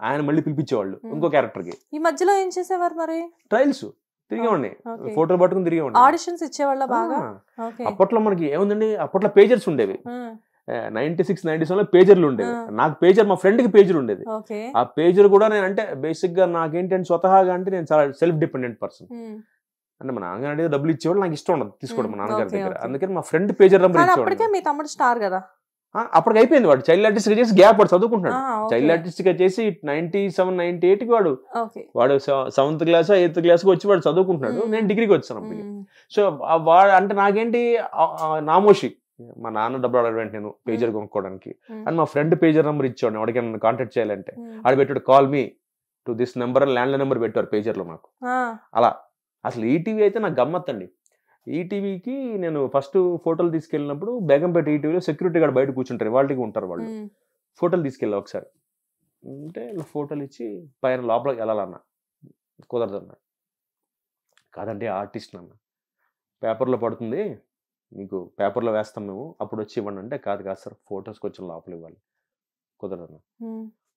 ఆయన, మళ్ళీ పిలిపించేవాళ్ళు ఇంకో క్యారెక్టర్ కి. ఈ మధ్యలో ఏం చేసేవారు మరి? ట్రయల్స్ తిరిగేవాడిని, ఫోటోలు పట్టుకుని తిరిగేవాడిని, ఆడిషన్స్ ఇచ్చేవాళ్ళ బాగా. అప్పట్లో మనకి ఏముందండి, అప్పట్లో పేజర్స్ ఉండేవి, 96, 97లో పేజర్లు ఉండేవి. నాకు పేజర్, మా ఫ్రెండ్ కి పేజర్ ఉండేది. ఆ పేజర్ కూడా నేను అంటే బేసిక్ గా నాకేంటంటే స్వతహాగా అంటే నేను చాలా సెల్ఫ్ డిపెండెంట్ పర్సన్. అంటే మా నాన్నగారు అడిగితే డబ్బులు ఇచ్చేవాళ్ళు, నాకు ఇష్టం ఉండదు తీసుకోవడం మా నాన్నగారి దగ్గర. అందుకని మా ఫ్రెండ్ పేజర్ నెంబర్ ఇచ్చేవాడు. మీ తమ్ముడు స్టార్ కదా, అప్పటికి అయిపోయింది, వాడు చైల్డ్ ఆర్టిస్ట్ గా చేసి గ్యాప్ వాడు చదువుకుంటున్నాడు. చైల్డ్ ఆర్టిస్ట్ గా చేసి 97, 98 కి వాడు 7th class, 8th class కి వచ్చి వాడు చదువుకుంటున్నాడు. నేను డిగ్రీకి వచ్చాను అప్పటికి. సో వాడు అంటే నాకేంటి నామోషి, మా నాన్న డబ్బులు అడగడానికి నేను పేజర్ కొనుక్కోవడానికి, అండ్ మా ఫ్రెండ్ పేజర్ నెంబర్ ఇచ్చాడు వాడికి నన్ను కాంటాక్ట్ చేయాలంటే. ఆడ పెట్టాడు call me to this number, land line number పెట్టారు పేజర్ లో నాకు. అలా అసలు ఈటీవీ అయితే నాకు గమ్మత్ అండి. ఈటీవీకి నేను ఫస్ట్ ఫోటోలు తీసుకెళ్ళినప్పుడు బేగంపేట ఈటీవీలో సెక్యూరిటీ గార్డ్ బయట కూర్చుంటారు, వాళ్ళకి ఉంటారు వాళ్ళు. ఫోటోలు తీసుకెళ్ళా ఒకసారి, అంటే ఫోటోలు ఇచ్చి పైన లోపలికి వెళ్ళాలన్నా, కుదరదన్నా. కాదండి ఆర్టిస్ట్ అన్న, పేపర్లో పడుతుంది మీకు, పేపర్లో వేస్తాం మేము, అప్పుడు వచ్చి ఇవ్వండి అంటే, కాదు సార్ ఫొటోస్కి వచ్చి లోపల ఇవ్వాలి, కుదరదన్నా.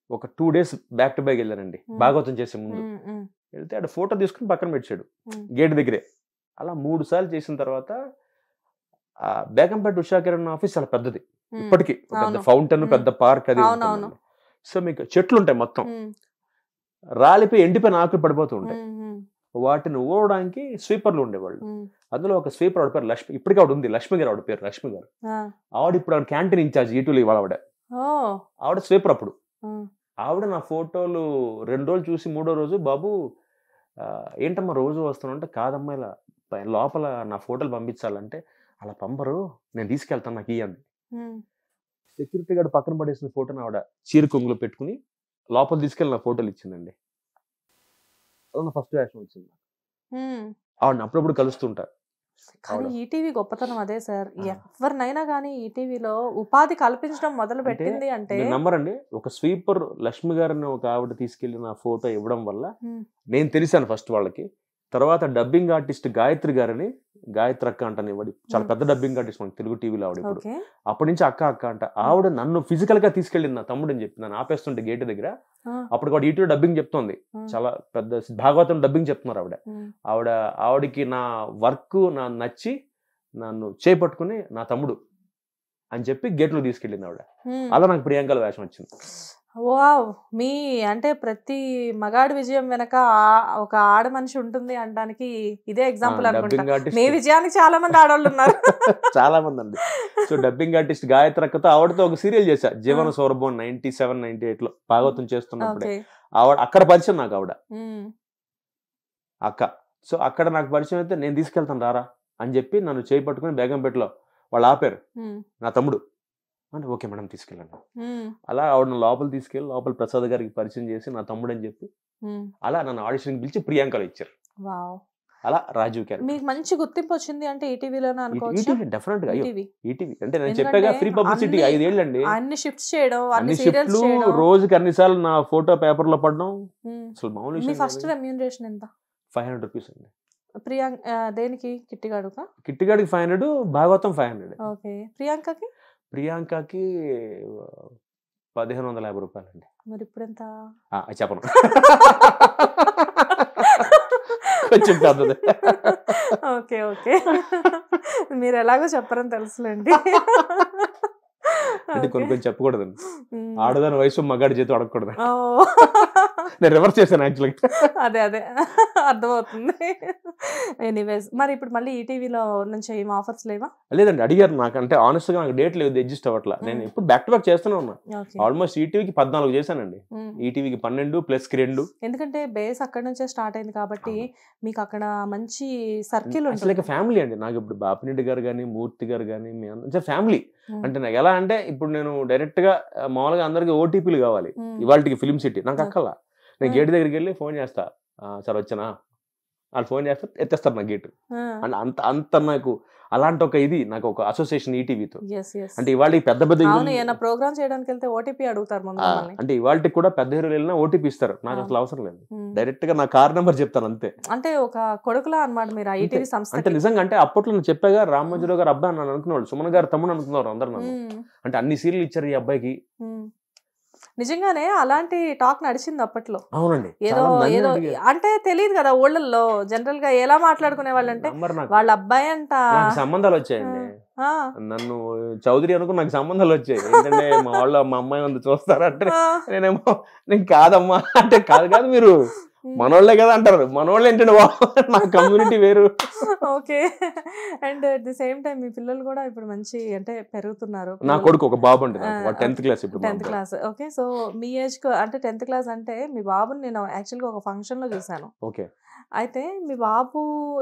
ఒక 2 days బ్యాక్ టు బ్యాక్ వెళ్ళానండి భాగవతం చేసే ముందు. వెళ్తే ఆడ ఫోటో తీసుకుని పక్కన పెట్టాడు గేట్ దగ్గరే. అలా 3 సార్లు చేసిన తర్వాత బేగంపేట ఉషా కిరణ్ ఆఫీస్ చాలా పెద్దది ఇప్పటికీ, పెద్ద ఫౌంటైన్, పెద్ద పార్క్ అది. సో మీకు చెట్లు ఉంటాయి మొత్తం, రాలిపోయి ఎండిపోయిన ఆకులు పడిపోతూ ఉంటాయి. వాటిని ఊడడానికి స్వీపర్లు ఉండేవాళ్ళు. అందులో ఒక స్వీపర్ ఆవిడ పేరు లక్ష్మి, ఇప్పటికీ ఆవిడ ఉంది, లక్ష్మి గారు ఆవిడ పేరు, లక్ష్మి గారు. ఆవిడ ఇప్పుడు ఆవిడ క్యాంటీన్ ఇన్ఛార్జ్ ఈటూలు ఇవాళ. ఆవిడ స్వీపర్ అప్పుడు. ఆవిడ నా ఫోటోలు 2 రోజులు చూసి 3వ రోజు, బాబు ఏంటమ్మా రోజు వస్తున్నావు అంటే, కాదమ్మా ఇలా లోపల నా ఫోటోలు పంపించాలంటే, అలా పంపరు, నేను తీసుకెళ్తాను, నాకు ఇయ్యండి. సెక్యూరిటీ గార్డ్ పక్కన పడేసిన ఫోటోని ఆవిడ చీర కొంగులో పెట్టుకుని లోపల తీసుకెళ్ళి నా ఫోటోలు ఇచ్చిందండి. అలా నా ఫస్ట్ వేషం వచ్చింది. ఆవిడ అప్పుడప్పుడు కలుస్తుంటారు. కానీ ఈటీవీ గొప్పతనం అదే సార్, ఎవరినైనా కానీ ఈటీవీలో ఉపాధి కల్పించడం మొదలు పెట్టింది అంటే నమ్మరండి. ఒక స్వీపర్ లక్ష్మి గారిని ఒక ఆవిడ తీసుకెళ్లి నా ఫోటో ఇవ్వడం వల్ల నేను తెలిసాను ఫస్ట్ వాళ్ళకి. తర్వాత డబ్బింగ్ ఆర్టిస్ట్ గాయత్రి గారిని, గాయత్రి అక్క అంటాను, ఇవ్వడి చాలా పెద్ద డబ్బింగ్ ఆర్టిస్ట్ మనకి తెలుగు టీవీలో ఆవిడ. ఇప్పుడు అప్పటి నుంచి అక్క అక్క అంట. ఆవిడ నన్ను ఫిజికల్ గా తీసుకెళ్ళింది నా తమ్ముడు అని చెప్పి, నన్ను ఆపేస్తుంటే గేట్ దగ్గర. అప్పుడు కూడా ఈటీవీ డబ్బింగ్ చెప్తోంది, చాలా పెద్ద భాగవతం డబ్బింగ్ చెప్తున్నారు ఆవిడ. ఆవిడకి నా వర్క్ నా నచ్చి నన్ను చేపట్టుకుని నా తమ్ముడు అని చెప్పి గేట్లో తీసుకెళ్ళింది ఆవిడ. అలా నాకు ప్రియాంకల వేషం వచ్చింది. వావ్! మీ అంటే ప్రతి మగాడి విజయం వెనక ఒక ఆడ మనిషి ఉంటుంది అనడానికి ఇదే ఎగ్జాంపుల్ అనుకుంటా. మీ విజయానికి చాలా మంది ఆడవాళ్ళు ఉన్నారు. చాలా మంది అండి. సో డబ్బింగ్ ఆర్టిస్ట్ గాయత్రి అక్కతో ఆవిడతో ఒక సీరియల్ చేశా, జీవన సౌరభం 97, 98లో భాగవతం చేస్తున్నప్పుడే. ఆవిడ అక్కడ పరిచయం నాకు, ఆవిడ అక్క. సో అక్కడ నాకు పరిచయం అయితే, నేను తీసుకెళ్తాను రారా అని చెప్పి నన్ను చేపట్టుకుని బేగంపేటలో వాళ్ళు ఆపారు. నా తమ్ముడు అంటే ఓకే మేడం తీసుకెళ్ళండి. అలా ఆవిడ లోపల తీసుకెళ్ళి లోపల ప్రసాద్ గారికి పరిచయం చేసి నా తమ్ముడు అని చెప్పి అలా నన్ను ఆడిషన్ పిలిచి ప్రియాంకలో ఇచ్చారు. అలా రాజీవ్ క్యారెక్టర్. మీకు మంచి గుర్తింపు వచ్చింది అంటే ఈటీవీలోనే అనుకోవచ్చు. డెఫినెట్ గా ఈటీవీ అంటే నేను చెప్పాగా ఫ్రీ పబ్లిసిటీ. 5 ఏళ్ళు అండి, అన్ని షిఫ్ట్స్ చేయడం, అన్ని షిఫ్ట్లు, రోజుకి అన్నిసార్లు నా ఫోటో పేపర్ లో పడడం. అసలు మామూలు. మీ ఫస్ట్ రెమ్యూనరేషన్ ఎంత? 500 రూపీస్ అండి. దేనికి? కిట్టిగాడుకా? కిట్టిగాడికి 500, భాగవతం 500. ఓకే. ప్రియాంకకి? ప్రియాంకకి 1550 రూపాయలండి. మరి ఇప్పుడు ఎంత? చెప్పను, కొంచెం పెద్దది. ఓకే ఓకే, మీరు ఎలాగో చెప్పరని తెలుసులేండి. అంటే కొన్ని చెప్పకూడదండి, ఆడదాని వయసు మగాడి చేతి అడగకూడదు. నేను రివర్స్ చేశాను యాక్చువల్గా. అదే అర్థమవుతుంది. ఎనీవేస్, మరి ఇప్పుడు మళ్ళీ ఈటీవీలో నుంచి ఏం ఆఫర్స్ లేవా? లేదండి, అడిగారు నాకు. అంటే ఆనెస్ట్ గా నాకు డేట్ లేదు, అడ్జస్ట్ అవ్వట్లా. నేను ఇప్పుడు బ్యాక్ టు బ్యాక్ చేస్తూనే ఉన్నా. ఆల్మోస్ట్ ఈటీవీకి 14 చేశానండి, ఈటీవీకి 12 ప్లస్ 2. ఎందుకంటే బేస్ అక్కడ నుంచే స్టార్ట్ అయింది కాబట్టి మీకు అక్కడ మంచి సర్కిల్ ఉంటుంది. ఫ్యామిలీ అండి నాకు. ఇప్పుడు బాపిరెడ్డి గారు కానీ, మూర్తి గారు కానీ, మీ అందరూ ఫ్యామిలీ. అంటే నాకు ఎలా అంటే, ఇప్పుడు నేను డైరెక్ట్ గా మామూలుగా అందరికి ఓటీపీలు కావాలి ఇవాళకి ఫిల్మ్ సిటీ, నాకు అక్కలా. నేను గేట్ దగ్గరికి వెళ్ళి ఫోన్ చేస్తా, సార్ వచ్చానా, వాళ్ళు ఫోన్ చేస్తే ఎత్తేస్తారు నా గేటు. అంటే అంత నాకు అలాంటి ఒక ఇది, నాకు ఒక అసోసియేషన్ ఈటీవీతో. అంటే ఇవాళ పెద్ద పెద్ద ప్రోగ్రామ్ చేయడానికి వెళ్తే ఓటీపీ అడుగుతారు. అంటే ఇవాళ కూడా పెద్ద హీరోలు వెళ్ళినా ఓటీపీ ఇస్తారు, నాకు అసలు అవసరం లేదు. డైరెక్ట్ గా నా కార్ నెంబర్ చెప్తాను అంతే. అంటే ఒక కొడుకులా అన్నమాట మీరు ఈటీవీ సంస్థ. అంటే నిజంగా, అంటే అప్పట్లో నేను చెప్పాగా, రామోజీరావు గారు అబ్బాయి నన్ను అనుకునేవాళ్ళు, సుమన్ గారు తమ్ముడు అనుకున్నారు అందరు నన్ను. అంటే అన్ని సీరియల్ ఇచ్చారు ఈ అబ్బాయికి. నిజంగానే అలాంటి టాక్ నడిచింది అప్పట్లో. అవునండి. ఏదో అంటే తెలియదు కదా ఊళ్ళల్లో జనరల్ గా ఎలా మాట్లాడుకునే వాళ్ళు అంటే, వాళ్ళ అబ్బాయి అంట. సంబంధాలు వచ్చాయండి, నన్ను చౌదరి అనుకుని నాకు సంబంధాలు వచ్చాయి. ఏంటంటే మా వాళ్ళు మా అమ్మాయి ఉంది చూస్తారంటే, నేనేమో నేను కాదమ్మా అంటే, కాదు మీరు మనోళ్లే కదా అంటారు. మనోళ్ళు ఏంటంటే నా కమ్యూనిటీ వేరు. Okay. And at the same time మీ పిల్లలు కూడా ఇప్పుడు మంచి అంటే పెరుగుతున్నారు. నా కొడుకు ఒక బాబు అండి, 10th క్లాస్ ఇప్పుడు. 10th class. ఓకే. సో మీ ఏజ్ అంటే 10th క్లాస్ అంటే మీ బాబుని నేను యాక్చువల్గా ఒక ఫంక్షన్ లో చూసాను. ఓకే. అయితే మీ బాబు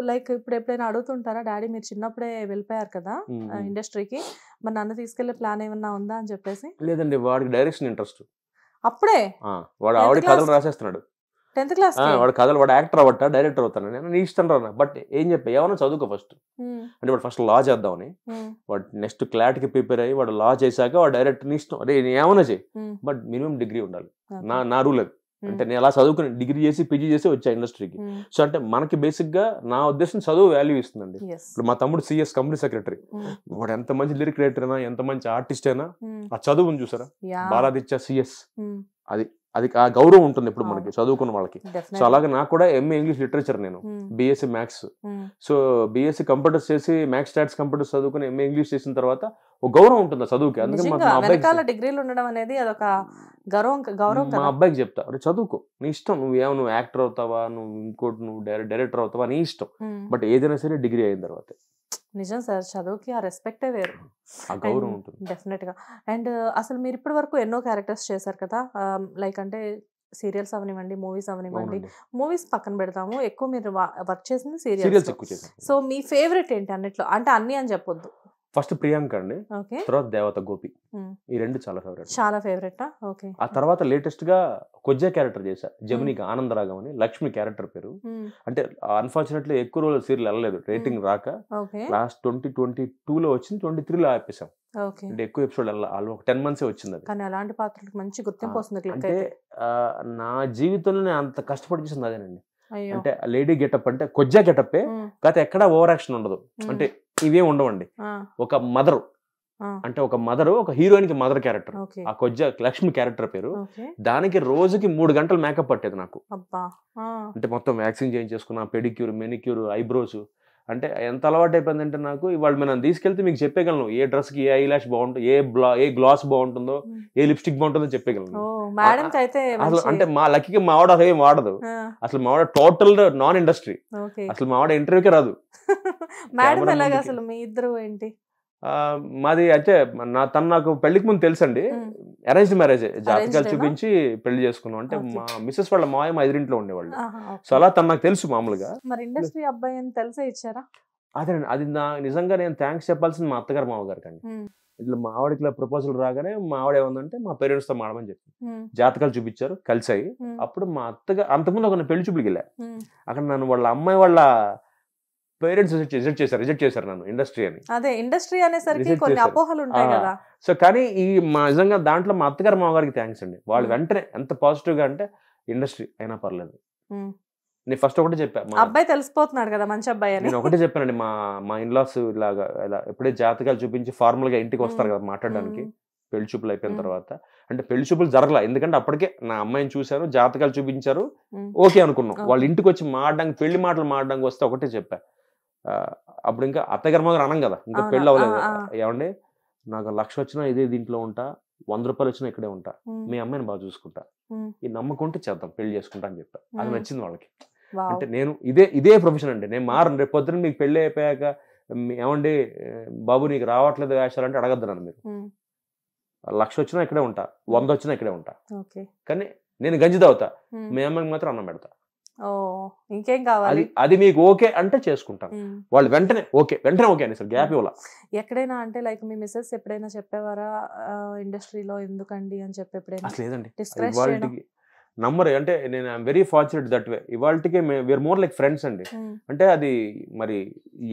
లైక్ ఇప్పుడు ఎప్పుడైనా అడుగుతుంటారా, డాడీ మీరు చిన్నప్పుడే వెళ్ళిపోయారు కదా ఇండస్ట్రీకి, మరి నన్ను తీసుకెళ్లే ప్లాన్ ఏమన్నా ఉందా అని చెప్పేసి? లేదండి, వాడికి డైరెక్షన్ ఇంట్రెస్ట్. అప్పుడే వాడు ఆవిడ కథలు రాసేస్తున్నాడు. 10th క్లాస్ వాడు కథలు, వాడు యాక్టర్ అవ్వట, డైరెక్టర్ అవుతాను. నేను నీ ఇష్టం రా, బట్ ఏం చెప్పా, ఏమన్నా చదువుకో ఫస్ట్ అంటే, వాడు ఫస్ట్ లా చేద్దామని. వాడు నెక్స్ట్ క్లాట్కి ప్రిపేర్ అయ్యి వాడు లా చేశాక వాడు డైరెక్టర్ నీ ఇష్టం, అదే ఏమన్నా చేయి, బట్ మినిమం డిగ్రీ ఉండాలి. నా రూల్ అది. అంటే నేను అలా చదువుకుని డిగ్రీ చేసి పీజీ చేసి వచ్చా ఇండస్ట్రీకి. సో అంటే మనకి బేసిక్ గా నా ఉద్దేశం చదువు వాల్యూ ఇస్తుందండి. ఇప్పుడు మా తమ్ముడు CS కంపెనీ సెక్రటరీ, వాడు ఎంత మంచి లిరిక్ రైటర్ అయినా, ఎంత మంచి ఆర్టిస్ట్ అయినా, ఆ చదువుని చూసారా, బాలాదిత్య CS అది అది ఆ గౌరవం ఉంటుంది ఇప్పుడు మనకి చదువుకున్న వాళ్ళకి. సో అలాగే నాకు కూడా ఎంఏ ఇంగ్లీష్ లిటరేచర్, నేను BSc maths. So BSc computers చేసి మ్యాథ్స్ స్టాట్స్ కంప్యూటర్స్ చదువుకుని ఎంఏ ఇంగ్లీష్ చేసిన తర్వాత ఒక గౌరవం ఉంటుంది చదువుకి. అందుకే మా అబ్బాయికి చెప్తా, అరే చదువుకో, నీ ఇష్టం, నువ్వు యాక్టర్ అవుతావా, నువ్వు ఇంకోటి, నువ్వు డైరెక్టర్ అవుతావా, నీ ఇష్టం, బట్ ఏదైనా సరే డిగ్రీ అయిన తర్వాత. నిజం సార్, చదువుకి ఆ రెస్పెక్టే వేరు, ఆ గౌరవం ఉంటుంది డెఫినెట్ గా. అండ్ అసలు మీరు ఇప్పటి వరకు ఎన్నో క్యారెక్టర్స్ చేశారు కదా, లైక్ అంటే సీరియల్స్ అవనివ్వండి, మూవీస్ అవనివ్వండి. మూవీస్ పక్కన పెడతాము, ఎక్కువ మీరు వర్క్ చేసింది సీరియల్స్. సో మీ ఫేవరెట్ ఏంటి అన్నిట్లో? అంటే అన్ని అని చెప్పొద్దు. ఫస్ట్ ప్రియాంక అండి, తర్వాత దేవత గోపి, ఈ రెండు చాలా ఫేవరెట్. ఓకే. ఆ తర్వాత లేటెస్ట్ గా కొజ్జా క్యారెక్టర్ చేశా, జమినికి ఆనందరాగం అని, లక్ష్మి క్యారెక్టర్ పేరు. అంటే అన్ఫార్చునేట్లీ ఎక్కువ రోజులు సీరియల్ వెళ్ళలేదు, రేటింగ్ రాక. లాస్ట్ 2022లో వచ్చింది, 23లో ఆపేసాం. అంటే ఎక్కువ ఎపిసోడ్ వెళ్ళాలి, 10 months వచ్చింది అది. కానీ అలాంటి పాత్రలకు మంచి గుర్తింపు వస్తుంది. అంటే నా జీవితంలో నేను అంత కష్టపడి చేసింది అదేనండి. అంటే లేడీ గెటప్, అంటే కొజ్జా గెటప్పే, కాకపోతే ఎక్కడ ఓవర్ యాక్షన్ ఉండదు, అంటే ఇవేం ఉండవండి. ఒక మదర్, అంటే ఒక మదర్, ఒక హీరోయిన్ కి మదర్ క్యారెక్టర్, ఆ కొజ్జా లక్ష్మి క్యారెక్టర్ పేరు. దానికి రోజుకి 3 గంటలు మేకప్ పట్టేది నాకు. అంటే మొత్తం వ్యాక్సింగ్ చేయించేసుకున్నా, పెడిక్యూర్, మెనిక్యూర్, ఐబ్రోస్. అంటే ఎంత అలవాటు అయిపోయిందంటే నాకు, ఇవాళ మనం తీసుకెళ్తే మీకు చెప్పగలను ఏ డ్రెస్ కి ఏ ఐ లాష్ బాగుంటుంది, ఏ గ్లాస్ బాగుంటుందో, ఏ లిప్స్టిక్ బాగుంటుందో చెప్పగలను. అసలు అంటే మా లక్కీకి మా ఆవిడ అసలు ఏం వాడదు, అసలు మా ఆవిడ టోటల్ నాన్ ఇండస్ట్రీ, అసలు మా ఆవిడ ఇంటర్వ్యూకే రాదు. అసలు మీ ఇద్దరు ఏంటి? మాది అయితే తను నాకు పెళ్లికి ముందు తెలుసండి, అరేంజ్డ్ మ్యారేజ్, జాతకాలు చూపించి పెళ్లి చేసుకున్నాం. అంటే మా మిస్సెస్ వాళ్ళ మాయ మా ఎదురింట్లో ఉండేవాళ్ళు. సో అలా తను నాకు తెలుసు మామూలుగా. మరి ఇండస్ట్రీ అబ్బాయి అని తెలిసే ఇచ్చారా? అదేనండి, అది నిజంగా నేను థ్యాంక్స్ చెప్పాల్సింది మా అత్తగారు మామగారికి అండి. ఇట్లా మా ఆవిడకి ఇలా ప్రపోజల్ రాగానే మా ఆవిడ ఏమందంటే మా పేరెంట్స్ తో మాడమని చెప్పి జాతకాలు చూపించారు, కలిసాయి. అప్పుడు మా అత్తగా అంతకుముందు ఒక పెళ్లి చూపులకి వెళ్ళా, అక్కడ నన్ను వాళ్ళ అమ్మాయి వాళ్ళ పేరెంట్స్ రిజెక్ట్ చేశారు నన్ను ఇండస్ట్రీ అని. అదే ఇండస్ట్రీ అనేసరికి కొన్ని అపోహలు ఉంటాయి కదా. సో కానీ ఈ నిజంగా దాంట్లో మా అత్తగారు మామగారికి థ్యాంక్స్ అండి. వాళ్ళు వెంటనే ఎంత పాజిటివ్ గా అంటే ఇండస్ట్రీ అయినా పర్లేదు. నేను ఫస్ట్ ఒకటే చెప్పా, అబ్బాయి తెలిసిపోతున్నాడు కదా మంచి అబ్బాయి అని. నేను ఒకటే చెప్పానండి, మా ఇన్లాస్ ఇలాగా ఇలా ఎప్పుడే జాతకాలు చూపించి ఫార్మల్ గా ఇంటికి వస్తారు కదా మాట్లాడడానికి, పెళ్లి చూపులు అయిపోయిన తర్వాత. అంటే పెళ్లి చూపులు జరగలా, ఎందుకంటే అప్పటికే నా అమ్మాయిని చూశారు, జాతకాలు చూపించారు, ఓకే అనుకున్నాం. వాళ్ళ ఇంటికి వచ్చి మాట్లాడడానికి, పెళ్లి మాటలు మాట్లాడడానికి వస్తే ఒకటే చెప్పా, అప్పుడు ఇంకా అత్తగారు మాత్రం అనం కదా, ఇంకా పెళ్ళి అవ్వలేదు. ఏమండి, నాకు 1,00,000 వచ్చినా ఇదే దీంట్లో ఉంటా, 100 రూపాయలు వచ్చినా ఇక్కడే ఉంటా, మీ అమ్మాయిని బాగా చూసుకుంటా, ఈ నమ్మకం ఉంటే చేద్దాం, పెళ్లి చేసుకుంటా అని చెప్పా. అది నచ్చింది వాళ్ళకి. అంటే నేను ఇదే ప్రొఫెషన్ అండి, నేను మారను. రేపు పొద్దున మీకు పెళ్లి అయిపోయాక ఏమండి బాబు నీకు రావట్లేదు వేషాలంటే అడగద్దు నన్ను మీరు. 1,00,000 వచ్చినా ఇక్కడే ఉంటా, 100 వచ్చినా ఇక్కడే ఉంటా, కానీ నేను గంజి తాగుతా, మీ అమ్మాయికి మాత్రం అన్నం పెడతా. ఇంకేం కావాలి, అది మీకు ఓకే అంటే చేసుకుంటాను. వాళ్ళు వెంటనే ఓకే అని సార్ గ్యాప్ ఇవ్వాల. ఎక్కడైనా అంటే లైక్ మీ మిస్సెస్ ఎప్పుడైనా చెప్పేవారా ఇండస్ట్రీలో ఎందుకండి అని చెప్పి? ఎప్పుడైనా లేదండి, ఇవాళకి నంబర్. అంటే నేను I'm very fortunate that way. ఇవాళకి వీఆర్ మోర్ లైక్ ఫ్రెండ్స్ అండి. అంటే అది మరి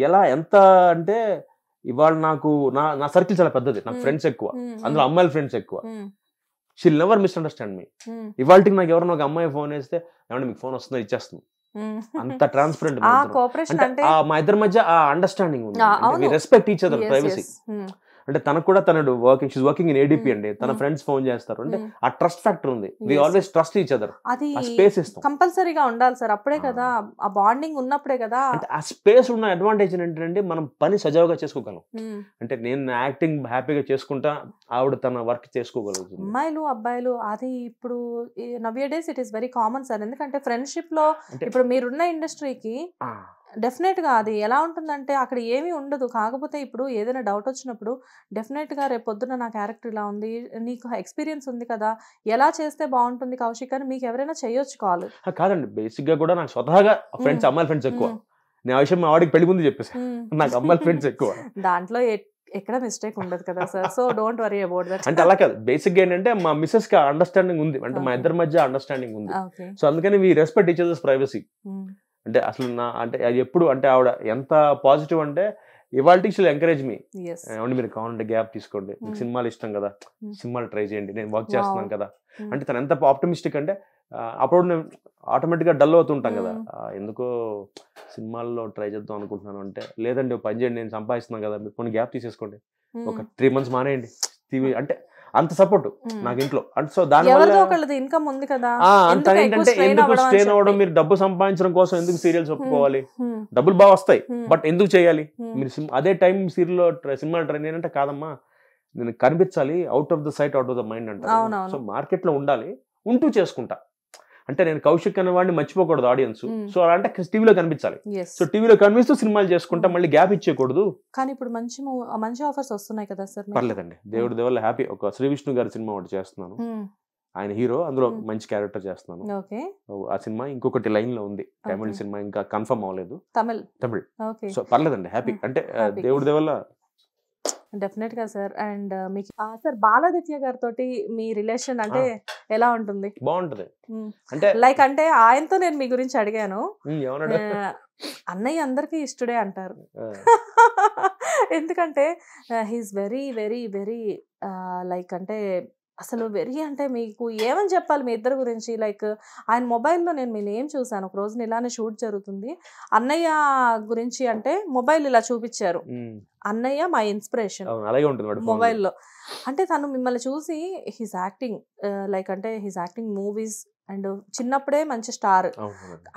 ఎలా ఎంత అంటే ఇవాళ నాకు నా సర్కిల్ చాలా పెద్దది, నాకు ఫ్రెండ్స్ ఎక్కువ, అందులో అమ్మాయిల ఫ్రెండ్స్ ఎక్కువ. షీల్ నెవర్ మిస్అండర్స్టాండ్ మీ. ఇవాళకి నాకు ఎవరైనా ఒక అమ్మాయి ఫోన్ చేస్తే ఏమంటే మీకు ఫోన్ వస్తుందో ఇచ్చేస్తుంది, అంత ట్రాన్స్పరెంట్. మా ఇద్దరి మధ్య ఆ అండర్స్టాండింగ్ ఉంది, రెస్పెక్ట్ ఈచ్ అదర్ ప్రైవసీ. అంటే తనకు కూడా తనడు వర్కింగ్ ఇన్ ఏడీపీ అండి, తన ఫ్రెండ్స్ ఫోన్ చేస్తారు, అంటే ఆ ట్రస్ట్ ఫ్యాక్టర్ ఉంది. We always trust each other. అది స్పేస్ ఇస్తాం, కంపల్సరీగా ఉండాలి సార్, అప్పుడే కదా ఆ బాండింగ్ ఉన్నప్పుడే కదా. అంటే ఆ స్పేస్ ఉన్న అడ్వాంటేజ్ ఏంటంటే మనం పని సజావుగా చేసుకోగలం. అంటే నేను యాక్టింగ్ హ్యాపీగా చేసుకుంటా, ఆవిడ తన వర్క్ చేసుకోగలుగుతుంది. అమ్మాయిలు అబ్బాయిలు అది ఇప్పుడు nowadays it is very common sir. ఎందుకంటే ఫ్రెండ్షిప్ లో ఇప్పుడు మీరున్న ఇండస్ట్రీకి డెఫినెట్ గా అది ఎలా ఉంటుందంటే అక్కడ ఏమీ ఉండదు. కాకపోతే ఇప్పుడు ఏదైనా డౌట్ వచ్చినప్పుడు డెఫినెట్ గా రేపు పొద్దున నా క్యారెక్టర్ ఇలా ఉంది, నీకు ఎక్స్పీరియన్స్ ఉంది కదా, ఎలా చేస్తే బాగుంటుంది కౌశిక్ అని మీకు ఎవరైనా చేయొచ్చు కాల్. కాదండి, బేసిక్ గా కూడా నాకు స్వతహాగా ఫ్రెండ్స్, అమ్మాయిల ఫ్రెండ్స్ ఎక్కువ. నేను ఆ విషయం మా వాడికి పెళ్లి ముందు చెప్పేసి, నాకు అమ్మాయిల ఫ్రెండ్స్ ఎక్కువ. దాంట్లో ఎక్కడ మిస్టేక్ ఉండదు కదా sir, so don't worry about that. అంటే అలా కాదు, బేసిక్ గా ఏంటంటే మా మిస్సెస్ కి అండర్స్టాండింగ్ ఉంది, అంటే మా ఇద్దరి మధ్య అండర్స్టాండింగ్ ఉంది. సో అందుకని we respect each others privacy. అంటే అసలు అంటే అది ఎప్పుడు అంటే ఆవిడ ఎంత పాజిటివ్ అంటే ఇవాళ షీల్ ఎంకరేజ్ మీ, ఏమంటే మీరు కావాలంటే గ్యాప్ తీసుకోండి, మీకు సినిమాలు ఇష్టం కదా, సినిమాలు ట్రై చేయండి, నేను వర్క్ చేస్తున్నాను కదా. అంటే తను ఎంత ఆప్టమిస్టిక్ అంటే అప్పుడు నేను ఆటోమేటిక్ గా డల్ అవుతుంటాం కదా, ఎందుకో సినిమాల్లో ట్రై చేద్దాం అనుకుంటున్నాను అంటే, లేదండి పని చేయండి, నేను సంపాదిస్తున్నాను కదా, మీరు కొన్ని గ్యాప్ తీసేసుకోండి, ఒక 3 months మానేయండి. అంటే అంత సపోర్ట్ నాకు ఇంట్లో. అంటే సో దానివల్ల ఇన్కమ్ ఉంది కదా, ఏంటంటే ఎందుకు స్ట్రెయిన్ అవ్వడం, మీరు డబ్బు సంపాదించడం కోసం ఎందుకు సీరియల్స్ ఒప్పుకోవాలి, డబ్బులు బాగా వస్తాయి బట్ ఎందుకు చేయాలి మీరు అదే టైం సినిమా ట్రైన్ ఏంటంటే కాదమ్మా నేను కనిపించాలి, out of the site out of the mind అంటారు. సో మార్కెట్ లో ఉండాలి, ఉంటూ చేసుకుంటా. అంటే నేను కౌశిక్ అనే వాడిని మర్చిపోకూడదు ఆడియన్స్. సో అలా అంటే టీవీలో కనిపించాలి. సో టీవీలో కనిపిస్తూ సినిమాలు చేసుకుంటా, మళ్ళీ గ్యాప్ ఇచ్చేయకూడదు. కానీ ఇప్పుడు మంచి ఆఫర్స్ వస్తున్నాయి కదా సార్. పర్లేదండి, దేవుడి దేవల్ల హ్యాపీ. ఒక శ్రీ విష్ణు గారి సినిమా ఒకటి చేస్తున్నాను, ఆయన హీరో, అందులో మంచి క్యారెక్టర్ చేస్తున్నాను. ఆ సినిమా ఇంకొకటి లైన్ లో ఉంది, తమిళ సినిమా, ఇంకా కన్ఫర్మ్ అవ్వలేదు. తమిళ్. సో పర్లేదండి, హ్యాపీ. అంటే దేవుడి దేవల్ల డెఫినెట్ గా సార్. అండ్ మీకు సార్ బాలాదిత్య గారితో మీ రిలేషన్ అంటే ఎలా ఉంటుంది? బాగుంటది. అంటే లైక్ అంటే ఆయనతో నేను మీ గురించి అడిగాను, అన్నయ్య అందరికి ఇష్టడే అంటారు. ఎందుకంటే he's very very very like అంటే అసలు వెరీ అంటే మీకు ఏమని చెప్పాలి మీ ఇద్దరు గురించి. లైక్ ఆయన మొబైల్లో నేను ఏం చూసాను, ఒక రోజున ఇలానే షూట్ జరుగుతుంది, అన్నయ్య గురించి అంటే మొబైల్ ఇలా చూపించారు, అన్నయ్య మా ఇన్స్పిరేషన్ మొబైల్లో. అంటే తను మిమ్మల్ని చూసి హీస్ యాక్టింగ్ లైక్ అంటే హీస్ యాక్టింగ్ మూవీస్ అండ్ చిన్నప్పుడే మంచి స్టార్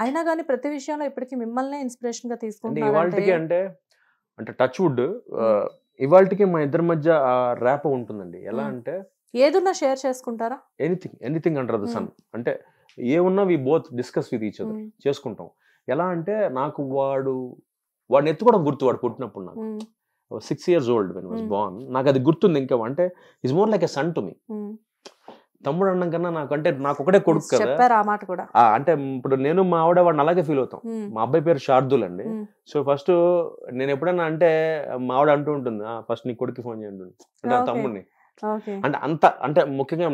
అయినా కానీ ప్రతి విషయంలో ఇప్పటికీ మిమ్మల్ని ఇన్స్పిరేషన్ గా తీసుకుంటున్నారు. అంటే టచ్ వుడ్ ఇవాళకి మా ఇద్దరి మధ్య ర్యాప్ ఉంటుందండి. ఎలా అంటే ఏదున్నా షేర్ చేసుకుంటారా, ఎనీథింగ్ అండర్ ద సన్. అంటే ఏమున్నా we both discuss with each other, చేసుకుంటాం. ఎలా అంటే నాకు వాడిని ఎత్తుకోవడం గుర్తు, వాడు పుట్టినప్పుడు నాకు 6 years old when I was born. నాకు అది గుర్తుంది ఇంకా. అంటే is more like a son to me. తమ్ముడు అన్నం కన్నా నాకు ఒకటే కొడుకు కదా. అంటే ఇప్పుడు నేను మా ఆవిడ వాడిని అలాగే ఫీల్ అవుతాం. మా అబ్బాయి పేరు శార్దుల్ అండి. సో ఫస్ట్ నేను ఎప్పుడైనా అంటే మా ఆవిడ అంటూ ఉంటుంది, ఫస్ట్ నీ కొడుకు ఫోన్ చేయండి అంటే తమ్ముడిని. అంటే అంత అంటే ముఖ్యంగా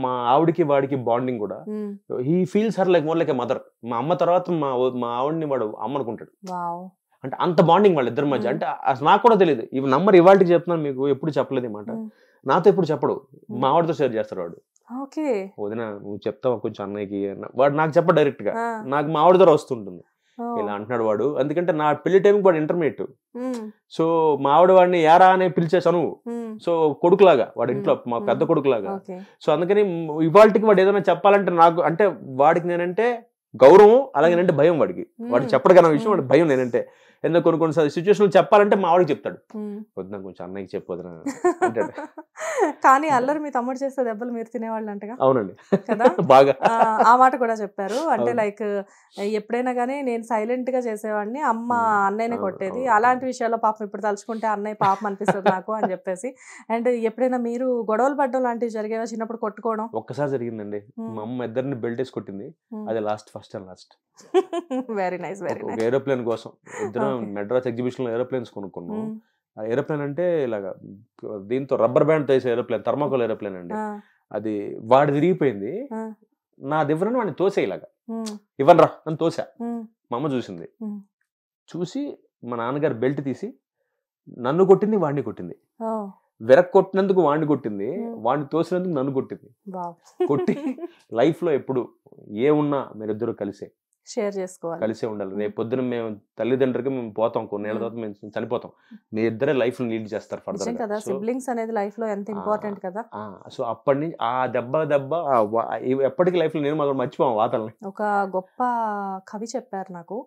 మా ఆవిడకి వాడికి బాండింగ్ కూడా, he feels her like more like a mother. మా అమ్మ తర్వాత మా ఆవిడని వాడు అమ్మ అనుకుంటాడు. అంటే అంత బాండింగ్ వాళ్ళ ఇద్దరి మధ్య. అంటే నాకు కూడా తెలియదు, ఇవి నంబర్ ఇవాళకి చెప్తున్నాను మీకు, ఎప్పుడు చెప్పలేదు మాట. నాతో ఎప్పుడు చెప్పడు, మా ఆవిడతో షేర్ చేస్తాడు వాడు. వదిన నువ్వు చెప్తావా కొంచెం అన్నయ్యకి, వాడు నాకు చెప్పడు డైరెక్ట్ గా, నాకు మా ఆవిడ ద్వారా వస్తుంటుంది. ఇలా అంటున్నాడు వాడు, ఎందుకంటే నా పెళ్లి టైంకి వాడు ఇంటర్మీడియట్. సో మా ఆవిడ వాడిని యారా అనే పిలిచేసాను. సో కొడుకులాగా వాడు ఇంట్లో మా పెద్ద కొడుకులాగా. సో అందుకని ఇవాళకి వాడు ఏదైనా చెప్పాలంటే నాకు అంటే వాడికి నేనంటే గౌరవం, అలాగే అంటే భయం వాడికి. వాడు చెప్పడగల విషయం వాడి భయం నేనంటే. ఎందుకు కొన్ని సిచ్యువేషన్ చెప్పాలంటే మా వాడికి చెప్తాడు, వద్దు కొంచెం అన్నయ్యకి చెప్పొద్దునా అంటాడు. కానీ అల్లరి మీ తమ్ముడు చేస్తే దెబ్బలు మీరు తినేవాళ్ళు అంటగా. అవునండి కదా, బాగా ఆ మాట కూడా చెప్పారు. అంటే లైక్ ఎప్పుడైనా కానీ నేను సైలెంట్ గా చేసేవాడిని, అమ్మ అన్నయ్యనే కొట్టేది. అలాంటి విషయాల్లో పాపం ఇప్పుడు తలుచుకుంటే అన్నయ్య పాపం అనిపిస్తుంది నాకు అని చెప్పేసి. అండ్ ఎప్పుడైనా మీరు గొడవలు పడ్డం లాంటివి జరిగేవా చిన్నప్పుడు, కొట్టుకోవడం? ఒక్కసారి జరిగిందండి. మా అమ్మ ఇద్దరిని బెల్ట్ వేసి కొట్టింది, అది first and last. Very nice, very nice. Aeroplane కోసం ఇద్దరు మెడ్రాస్ ఎగ్జిబిషన్ లో ఏరోప్లేన్స్ కొనుక్కున్నాం. ఆ ఏరోప్లేన్ అంటే ఇలాగా దీంతో రబ్బర్ బ్యాండ్ వేసే ఏరోప్లేన్, థర్మాకోల్ ఏరోప్లేన్ అండి. అది వాడి తిరిగిపోయింది, నాది ఇవ్వనని వాడిని తోసే, ఇలాగా ఇవ్వనరా నన్ను తోసా. మా అమ్మ చూసింది, చూసి మా నాన్నగారు బెల్ట్ తీసి నన్ను కొట్టింది, వాడిని కొట్టింది. వెరక్ కొట్టినందుకు వాడిని కొట్టింది, వాడిని తోసినందుకు నన్ను కొట్టింది. కొట్టి లైఫ్ లో ఎప్పుడు ఏమున్నా మీరిద్దరు షేర్ చేసుకోవాలి, కలిసే ఉండాలి. రేపు పొద్దున మేము తల్లిదండ్రులకి మేము పోతాం, కొన్నేళ్ల తర్వాత మేము చనిపోతాం, మీ ఇద్దరే లైఫ్ లీడ్ చేస్తారు ఫర్దర్ గా. సిబ్లింగ్స్ అనేది లైఫ్ లో ఎంత ఇంపార్టెంట్ కదా. సో అప్పటి నుంచి ఆ దెబ్బ ఎప్పటికీ లైఫ్ లో నేను మాకు మర్చిపోయాం వాతల్ని. ఒక గొప్ప కవి చెప్పారు నాకు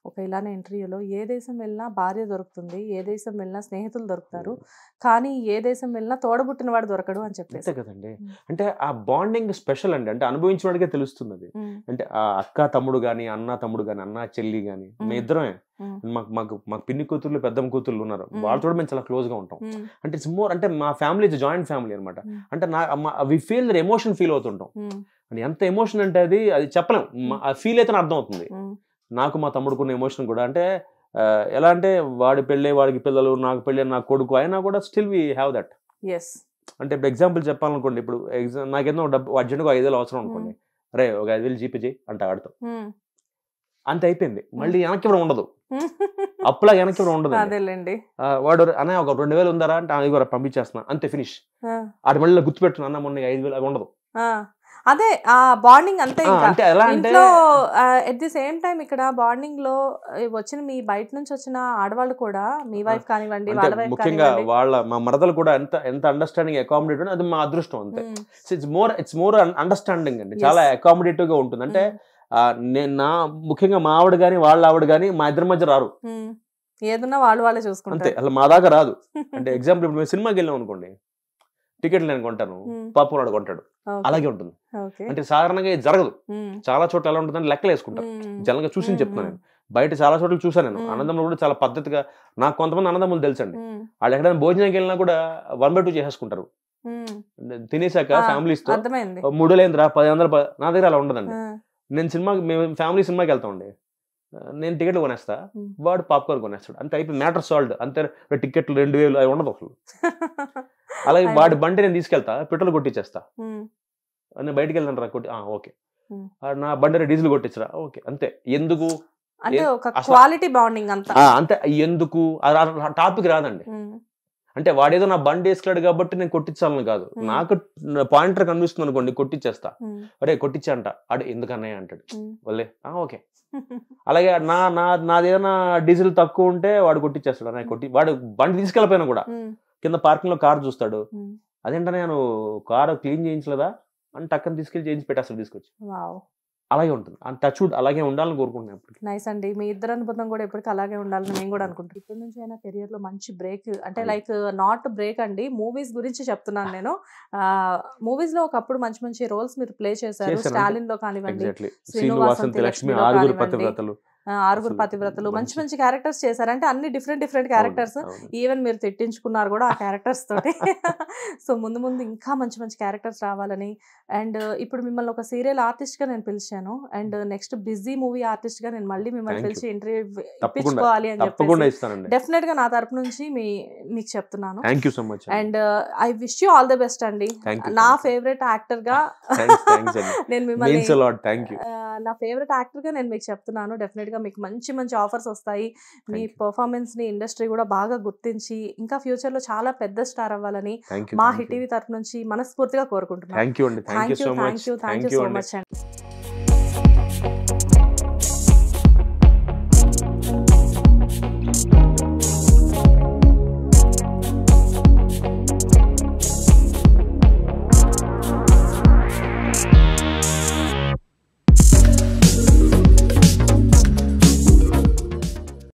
ఒక ఇలానే ఇంటర్వ్యూలో, ఏ దేశం వెళ్ళినా భార్య దొరుకుతుంది, ఏ దేశం వెళ్ళినా స్నేహితులు దొరుకుతారు, కానీ ఏ దేశం వెళ్ళినా తోడబుట్టిన వాడు దొరకడు అని చెప్పేసి కదండి. అంటే ఆ బాండింగ్ స్పెషల్ అండి. అంటే అనుభవించిన వాడికే తెలుస్తుంది అది. అంటే ఆ అక్క తమ్ముడు గాని, అన్న తమ్ముడు గాని, అన్న చెల్లి గాని, మీ ఇద్దరమే. మాకు పిన్ని కూతుర్లు పెద్దమ్మ కూతుర్లు ఉన్నారు, వాళ్ళతో మేము చాలా క్లోజ్ గా ఉంటాం. అంటే ఇట్స్ మోర్ అంటే మా ఫ్యామిలీ జాయింట్ ఫ్యామిలీ అనమాట. అంటే we feel their emotion feel అవుతుంటాం. అంటే ఎంత ఎమోషన్ అంటే అది చెప్పలేం, ఫీల్ అయితే అర్థం అవుతుంది. నాకు మా తమ్ముడుకున్న ఎమోషన్ కూడా అంటే ఎలా అంటే వాడి పెళ్ళే వాడికి పిల్లలు, నాకు పెళ్ళే నాకు కొడుకు, అయినా కూడా స్టిల్ వి హ్యావ్ దట్. అంటే ఇప్పుడు ఎగ్జాంపుల్ చెప్పాలనుకోండి, ఇప్పుడు నాకేదో డబ్బు అర్జెంట్గా 5,000 అవసరం అనుకోండి, రే ఒక 5,000 జీపే చేయి అంటే ఆడతాం, అంత అయిపోయింది. మళ్ళీ వెనక్కి ఇవ్వడం ఉండదు, అప్పులా వెనక్కి ఇవ్వడం ఉండదు. వాడు అనే ఒక 2,000 ఉందారా అంటే అది కూడా పంపించేస్తున్నా, అంతే ఫినిష్. ఆడి మళ్ళీ గుర్తుపెట్టున్నా అన్న మొన్న 5,000 అవి ఉండదు. అదే ఆ బాండింగ్ అంతే. అంటే ఎలా అంటే ఇంట్లో ఎట్ ది సేమ్ టైం ఇక్కడ బాండింగ్ లో వచ్చిన మీ బయట నుంచి వచ్చిన ఆడవాళ్ళు కూడా మీ వైఫ్ కానివ్వండి, వాళ్ళ వైఫ్ ముఖ్యంగా వాళ్ళ మా మరదలు కూడా ఎంత అండర్స్టాండింగ్ అకామిడేటివ్ అది మా అదృష్టం అంతే. ఇట్స్ మోర్ అండర్స్టాండింగ్ అండి, చాలా అకామిడేటివ్ గా ఉంటుంది. అంటే నేను ముఖ్యంగా మా ఆవిడ గానీ వాళ్ళ ఆవిడ గానీ మా ఇద్దరి మధ్య రారు, ఏదన్నా వాళ్ళే చూసుకుంటారు అంతే. అసలు మా దాకా రాదు. అంటే ఎగ్జాంపుల్ ఇప్పుడు మేము సినిమాకి వెళ్ళాం అనుకోండి, టికెట్లు నేను కొంటాను, పాపం వాడు కొంటాడు, అలాగే ఉంటుంది. అంటే సాధారణంగా ఇది జరగదు. చాలా చోట్ల ఎలా ఉంటుందని లెక్కలు వేసుకుంటారు. జనరల్గా చూసి చెప్తున్నాను నేను, బయట చాలా చోట్ల చూసాను నేను. అన్నదమ్ములు కూడా చాలా పద్ధతిగా, నాకు కొంతమంది అన్నదమ్ములు తెలుసండి, వాళ్ళు ఎక్కడైనా భోజనానికి వెళ్ళినా కూడా 1/2 చేసేసుకుంటారు. తినేసాక ఫ్యామిలీస్ తో 3,000 10,000 నా దగ్గర అలా ఉండదండి. నేను మేము ఫ్యామిలీ సినిమాకి వెళ్తామండి, నేను టికెట్లు కొనేస్తా, వాడు పాప్కార్న్ కొనేస్తాడు, అంతే అయిపోయి మ్యాటర్ సాల్వ్డ్. అంతే టికెట్లు 2,000 అవి ఉండదు అసలు. అలాగే వాడి బండి నేను తీసుకెళ్తా, పెట్రోల్ కొట్టించేస్తా, నేను బయటికి వెళ్తాను రా కొట్టి, ఓకే. నా బండి డీజిల్ కొట్టించరా, ఓకే, అంతే. ఎందుకు అంతే, ఎందుకు టాపిక్ రాదండి. అంటే వాడేదో నా బండి వేసుకున్నాడు కాబట్టి నేను కొట్టించాలని కాదు, నాకు పాయింటర్ కనిపిస్తుంది అనుకోండి, కొట్టించేస్తా. అరే కొట్టించా అంట, అడు ఎందుకన్నాయి అంటాడు, వల్లే ఓకే. అలాగే నాదేదైనా డీజిల్ తక్కువ ఉంటే వాడు కొట్టించేస్తాడు, అన్నయ్య కొట్టి. వాడు బండి తీసుకెళ్ళిపోయినా కూడా కింద పార్కింగ్ లో కార్ చూస్తాడు, అదేంటనే నేను కారు క్లీన్ చేయించలేదా అని టక్కన తీసుకెళ్ళి చేయించి పెట్టేస్తాడు తీసుకొచ్చి. అలాగే ఉంటుంది. టచ్ వుడ్ అలాగే ఉండాలని కోరుకుంటున్నాను. నైస్ అండి, మీ ఇద్దరు అనుబంధం కూడా ఎప్పటికీ అలాగే ఉండాలని మేము కూడా అనుకుంటున్నాం. ఇప్పటి నుంచి అయినా కెరియర్ లో మంచి బ్రేక్, అంటే లైక్ నాట్ బ్రేక్ అండి, మూవీస్ గురించి చెప్తున్నాను నేను. మూవీస్ లో ఒకప్పుడు మంచి మంచి రోల్స్ మీరు ప్లే చేశారు. స్టాలిన్ లో కానివ్వండి, శ్రీనివాసంతి లక్ష్మి, ఆరుగురు పతివ్రతలు, మంచి మంచి క్యారెక్టర్స్ చేశారు. అంటే అన్ని డిఫరెంట్ క్యారెక్టర్స్, ఈవెన్ మీరు తిట్టించుకున్నారు కూడా ఆ క్యారెక్టర్స్ తోటి. సో ముందు ఇంకా మంచి క్యారెక్టర్స్ రావాలని. అండ్ ఇప్పుడు మిమ్మల్ని ఒక సీరియల్ ఆర్టిస్ట్ గా నేను పిలిచాను, and next busy movie artist గా నేను మళ్ళీ మిమ్మల్ని పిలిచి ఇంటర్వ్యూ ఇప్పించుకోవాలి అని చెప్పి డెఫినెట్ గా నా తరపు నుంచి మీకు చెప్తున్నాను. And I wish you all the best అండి. నా ఫేవరెట్ యాక్టర్ గా నేను మిమ్మల్ని, నా ఫేవరెట్ యాక్టర్ గా నేను మీకు చెప్తున్నాను. డెఫినెట్ గా మీకు మంచి ఆఫర్స్ వస్తాయి. మీ పర్ఫార్మెన్స్ ని ఇండస్ట్రీ కూడా బాగా గుర్తించి ఇంకా ఫ్యూచర్ లో చాలా పెద్ద స్టార్ అవ్వాలని మా హిట్ టీవీ తరపు నుంచి మనస్ఫూర్తిగా కోరుకుంటున్నాను. థ్యాంక్ యూ సో మచ్ అండి.